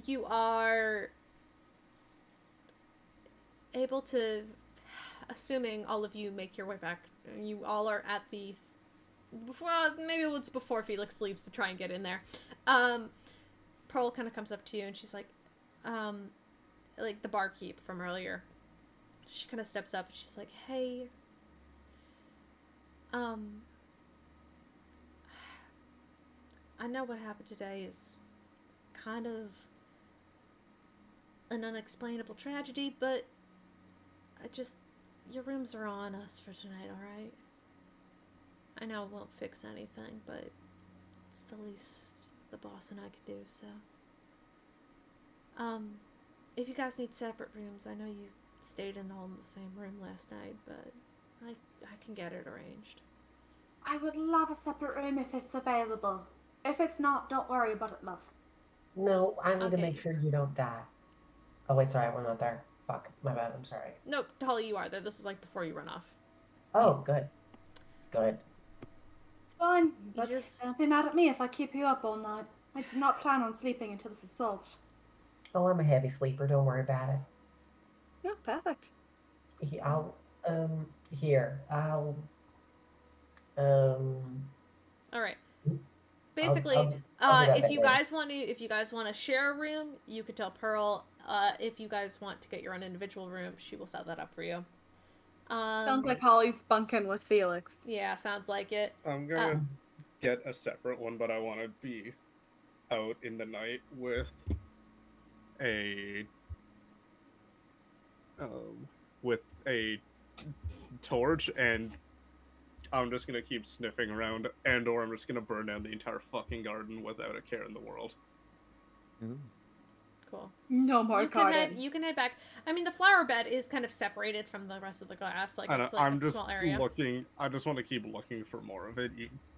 you are able to, assuming all of you make your way back, you all are at the, well, maybe it's before Felix leaves to try and get in there. Pearl kind of comes up to you and she's like the barkeep from earlier. She kind of steps up and she's like, hey, I know what happened today is kind of an unexplainable tragedy, but your rooms are on us for tonight, alright? I know it won't fix anything, but it's the least the boss and I could do, so. If you guys need separate rooms, I know you stayed all in the same room last night, but I can get it arranged. I would love a separate room if it's available. If it's not, don't worry about it, love. No, I need to make sure you don't die. Oh, wait, sorry, we're not there. Fuck, my bad, I'm sorry. Nope, Holly, you are there. This is like before you run off. Oh, good. Good. Fine, but don't be mad at me if I keep you up all night. I do not plan on sleeping until this is solved. Oh, I'm a heavy sleeper, don't worry about it. Yeah, perfect. Alright. Basically, if you guys want to share a room, you could tell Pearl. If you guys want to get your own individual room, she will set that up for you. Sounds like Holly's bunking with Felix. Yeah, sounds like it. I'm gonna get a separate one, but I want to be out in the night with a torch and I'm just gonna keep sniffing around, and/or I'm just gonna burn down the entire fucking garden without a care in the world. Ooh. Cool. No more You can garden. head back. I mean, the flower bed is kind of separated from the rest of the grass. Like, it's like I'm a just small area. looking. I just want to keep looking for more of it.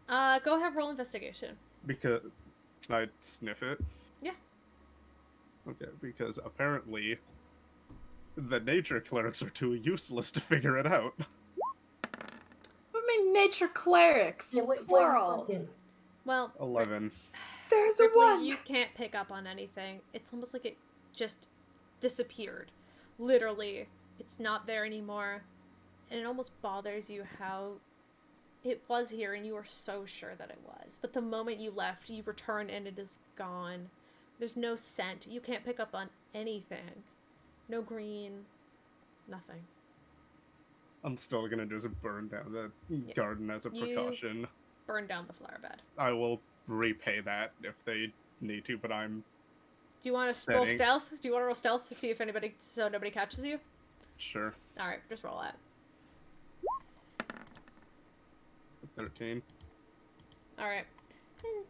Go ahead, roll investigation. Because can I sniff it? Yeah. Okay, because apparently the nature clerics are too useless to figure it out. What do you mean nature clerics? Yeah, what Plural. fucking- Well, 11. There's a Ripley, one. you can't pick up on anything. It's almost like it just disappeared. Literally, it's not there anymore. And it almost bothers you how it was here and you were so sure that it was. But the moment you left, you returned and it is gone. There's no scent. You can't pick up on anything. No green. Nothing. I'm still gonna just burn down the garden as a precaution. Burn down the flower bed. I will repay that if they need to, but I'm Do you want to roll setting- stealth? Do you want to roll stealth to see if anybody, so nobody catches you? sure. Alright, just roll that. 13. Alright.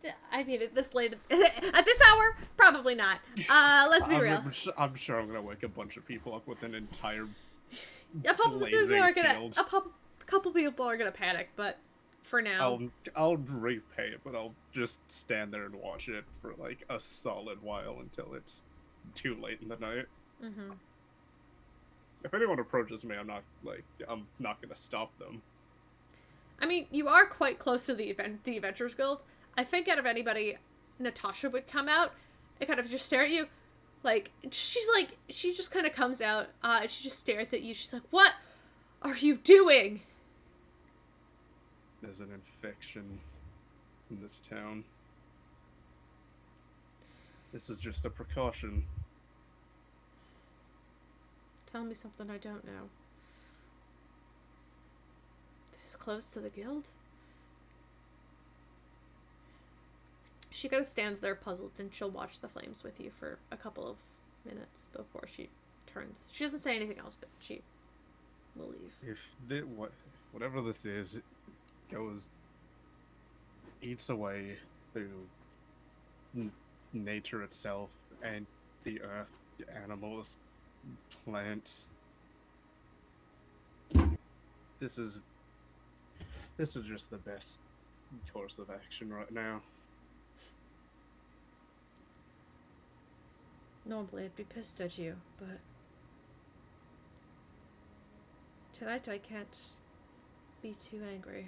And, I mean, at this late, at this hour, probably not. Let's be real. I'm sure I'm gonna wake a bunch of people up with an entire A couple people blazing are gonna, field. a couple people are gonna panic, but for now, I'll repay it, but I'll just stand there and watch it for like a solid while until it's too late in the night. mm-hmm. If anyone approaches me, I'm not gonna stop them. I mean, you are quite close to the Adventurers Guild. I think out of anybody, Natasha would come out and kind of just stare at you. She just kind of comes out, she just stares at you. She's like, "What are you doing?" There's an infection in this town. This is just a precaution. Tell me something I don't know. This close to the guild? She kind of stands there puzzled, and she'll watch the flames with you for a couple of minutes before she turns. She doesn't say anything else, but she will leave. If whatever this is, goes, eats away through nature itself and the earth, the animals, plants. This is just the best course of action right now. Normally I'd be pissed at you, but tonight I can't be too angry.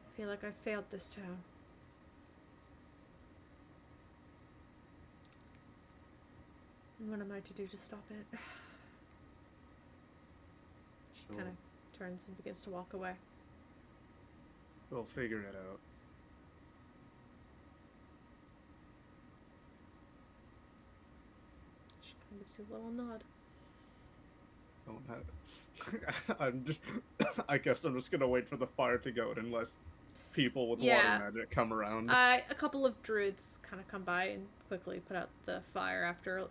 I feel like I failed this town. And what am I to do to stop it? She Sure. kind of turns and begins to walk away. We'll figure it out. She kind of gives you a little nod. Don't have. I guess I'm just gonna wait for the fire to go out unless people with Yeah. water magic come around. A couple of druids kind of come by and quickly put out the fire after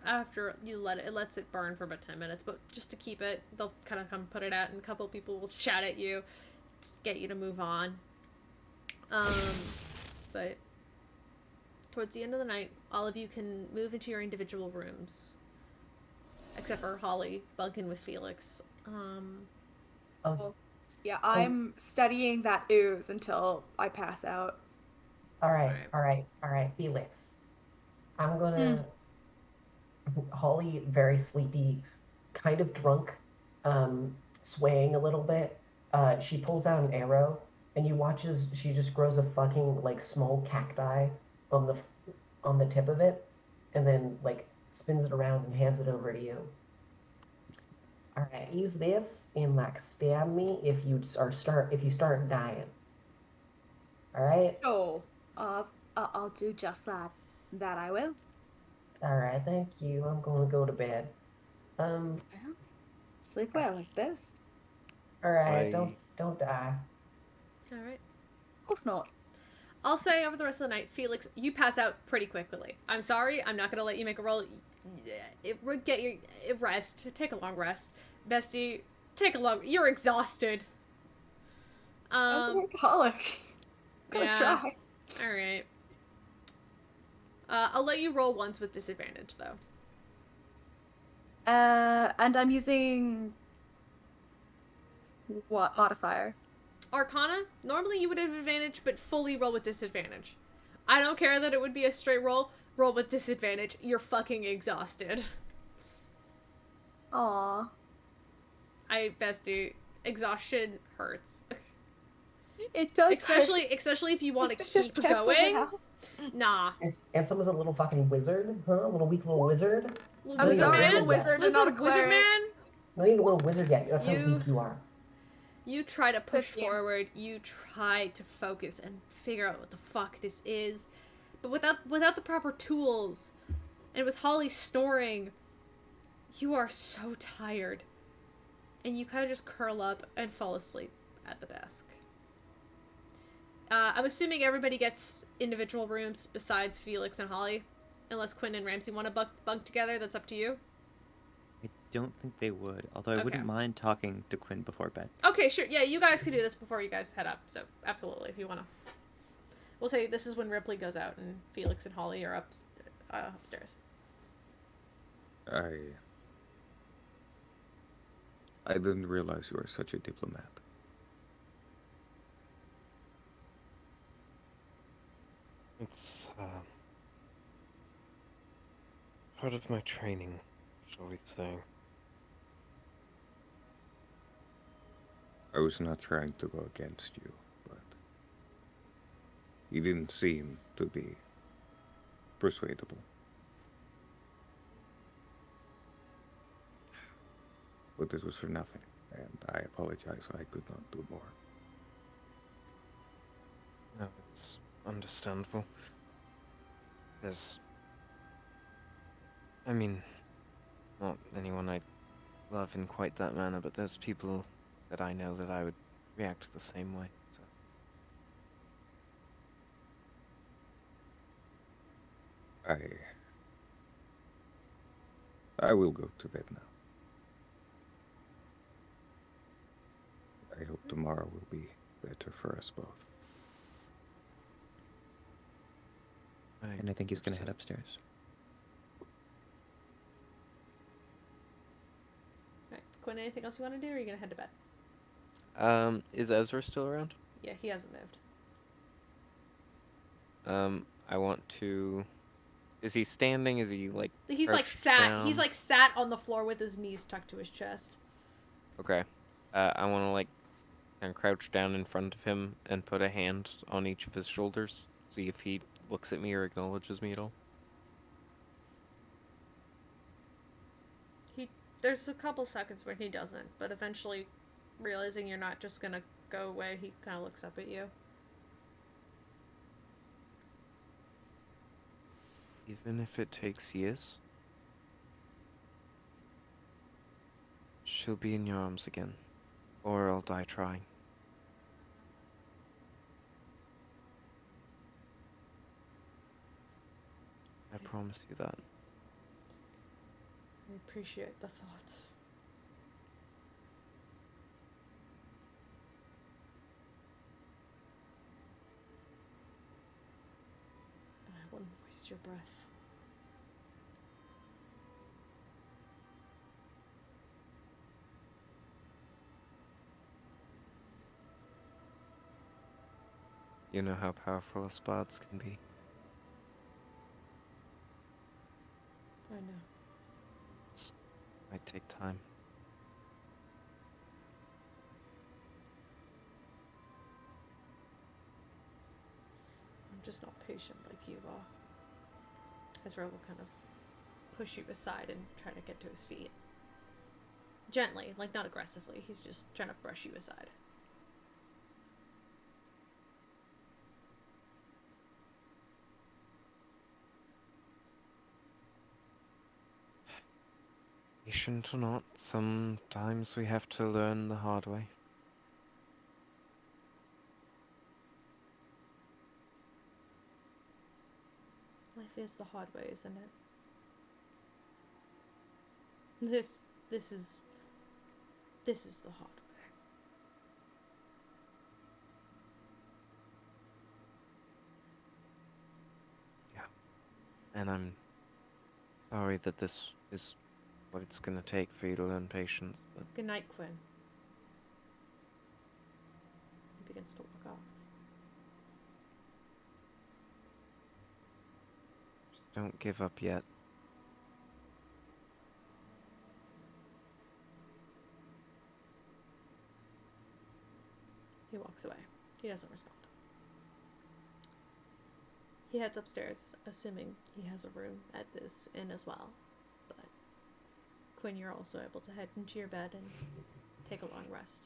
you let it. It lets it burn for about 10 minutes, but just to keep it, they'll kind of come put it out, and a couple of people will shout at you to get you to move on. But towards the end of the night, all of you can move into your individual rooms, except for Holly bugging with Felix. Oh, Yeah, I'm studying that ooze until I pass out. all right, Felix. I'm gonna. Holly, very sleepy, kind of drunk, swaying a little bit. She pulls out an arrow, and you watch as she just grows a fucking like small cacti on the tip of it, and then like spins it around and hands it over to you. All right, use this and like stab me if you start dying. All right. Oh, I'll do just that. That I will. All right, thank you. I'm going to go to bed. Sleep well, I suppose. All right, I- don't die. Alright. Of course not. I'll say over the rest of the night, Felix, you pass out pretty quickly. I'm sorry, I'm not gonna let you make a roll. Get your rest. Take a long rest. Bestie, take a look. You're exhausted. That's a workaholic. It's gonna yeah. try. All right. I'll let you roll once with disadvantage, though. And I'm using what modifier? Arcana. Normally you would have advantage, but fully roll with disadvantage. I don't care that it would be a straight roll. Roll with disadvantage. You're fucking exhausted. Aw. Bestie, exhaustion hurts. It does. Especially if you want to keep going. Nah. And someone's a little fucking wizard, huh? A little weak little wizard. I'm Wizard sorry, man? I'm a wizard and not a Wizard cleric. man? No, you're a little wizard yet. That's how weak you are. You try to push 15. forward. You try to focus and figure out what the fuck this is. But without the proper tools, and with Holly snoring, you are so tired. And you kind of just curl up and fall asleep at the desk. I'm assuming everybody gets individual rooms besides Felix and Holly. Unless Quinn and Ramsey want to bunk together, that's up to you. I don't think they would, although I Okay. wouldn't mind talking to Quinn before bed. Okay, sure. Yeah, you guys can do this before you guys head up. So, absolutely, if you want to. We'll say this is when Rypley goes out and Felix and Holly are upstairs. I didn't realize you were such a diplomat. It's part of my training, shall we say. I was not trying to go against you, but you didn't seem to be persuadable. But this was for nothing, and I apologize I could not do more. No, it's understandable. I mean, not anyone I love in quite that manner, but there's people that I know that I would react the same way, so. I will go to bed now. I hope tomorrow will be better for us both. And I think he's going to head upstairs. Alright, Quinn, anything else you want to do, or are you going to head to bed? Is Ezra still around? Yeah, he hasn't moved. I want to... Is he standing? Is he, like, He's like crouched sat. down? He's like sat on the floor with his knees tucked to his chest. Okay. I want to, like, kind of crouch down in front of him and put a hand on each of his shoulders. See if he looks at me or acknowledges me at all. There's a couple seconds where he doesn't, but eventually, realizing you're not just gonna go away, he kind of looks up at you. Even if it takes years, she'll be in your arms again, or I'll die trying. I promise you that. I appreciate the thoughts. But I wouldn't waste your breath. You know how powerful us bards can be. I know. Might take time. I'm just not patient like you are. Ezra will kind of push you aside and try to get to his feet. Gently, like not aggressively. He's just trying to brush you aside. Patient or not, sometimes we have to learn the hard way. Life is the hard way, isn't it? This is This is the hard way. Yeah. And I'm sorry that this is what it's gonna take for you to learn patience, but Good night, Quinn. He begins to walk off. just don't give up yet. He walks away. He doesn't respond. He heads upstairs, assuming he has a room at this inn as well. But Quinn, you're also able to head into your bed and take a long rest.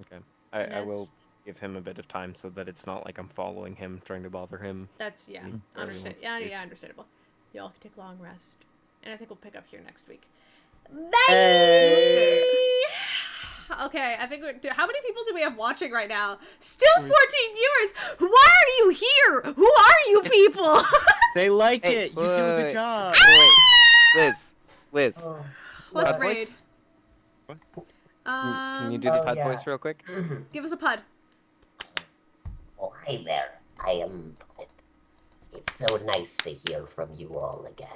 Okay. And I as- will give him a bit of time so that it's not like I'm following him, trying to bother him. That's, yeah, Mm, understand. everyone's Yeah, space. yeah, understandable. You all can take a long rest. And I think we'll pick up here next week. Hey! Okay, I think how many people do we have watching right now? Still 14 viewers! Why are you here? Who are you people? They like Hey, it. You do a good wait. job. Wait, Liz, Oh, Let's Pud raid. voice? Can you do Oh, the pud yeah. voice real quick? Give us a pud. Oh, hi there. I am. It's so nice to hear from you all again.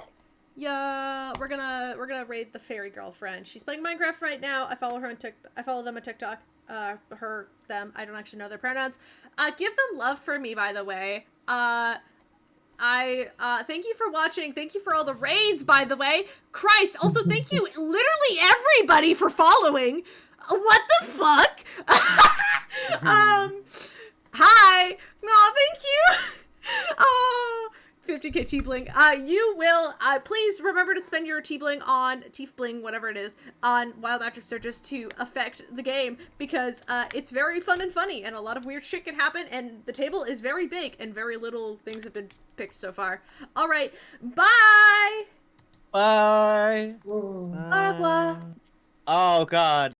Yeah, we're gonna raid the fairy girlfriend. She's playing Minecraft right now. I follow her on I follow them on TikTok. Them. I don't actually know their pronouns. Give them love for me, by the way. Thank you for watching. Thank you for all the raids, by the way. Christ, also thank you, literally everybody, for following. What the fuck? Hi. Aw, thank you. Oh, 50k Teafling. You will, please remember to spend your Teafling on, Teafling, whatever it is, on Wild Magic Searches to affect the game, because, it's very fun and funny, and a lot of weird shit can happen, and the table is very big, and very little things have been picked so far. Alright, bye! Bye! oh. Au revoir. Oh God.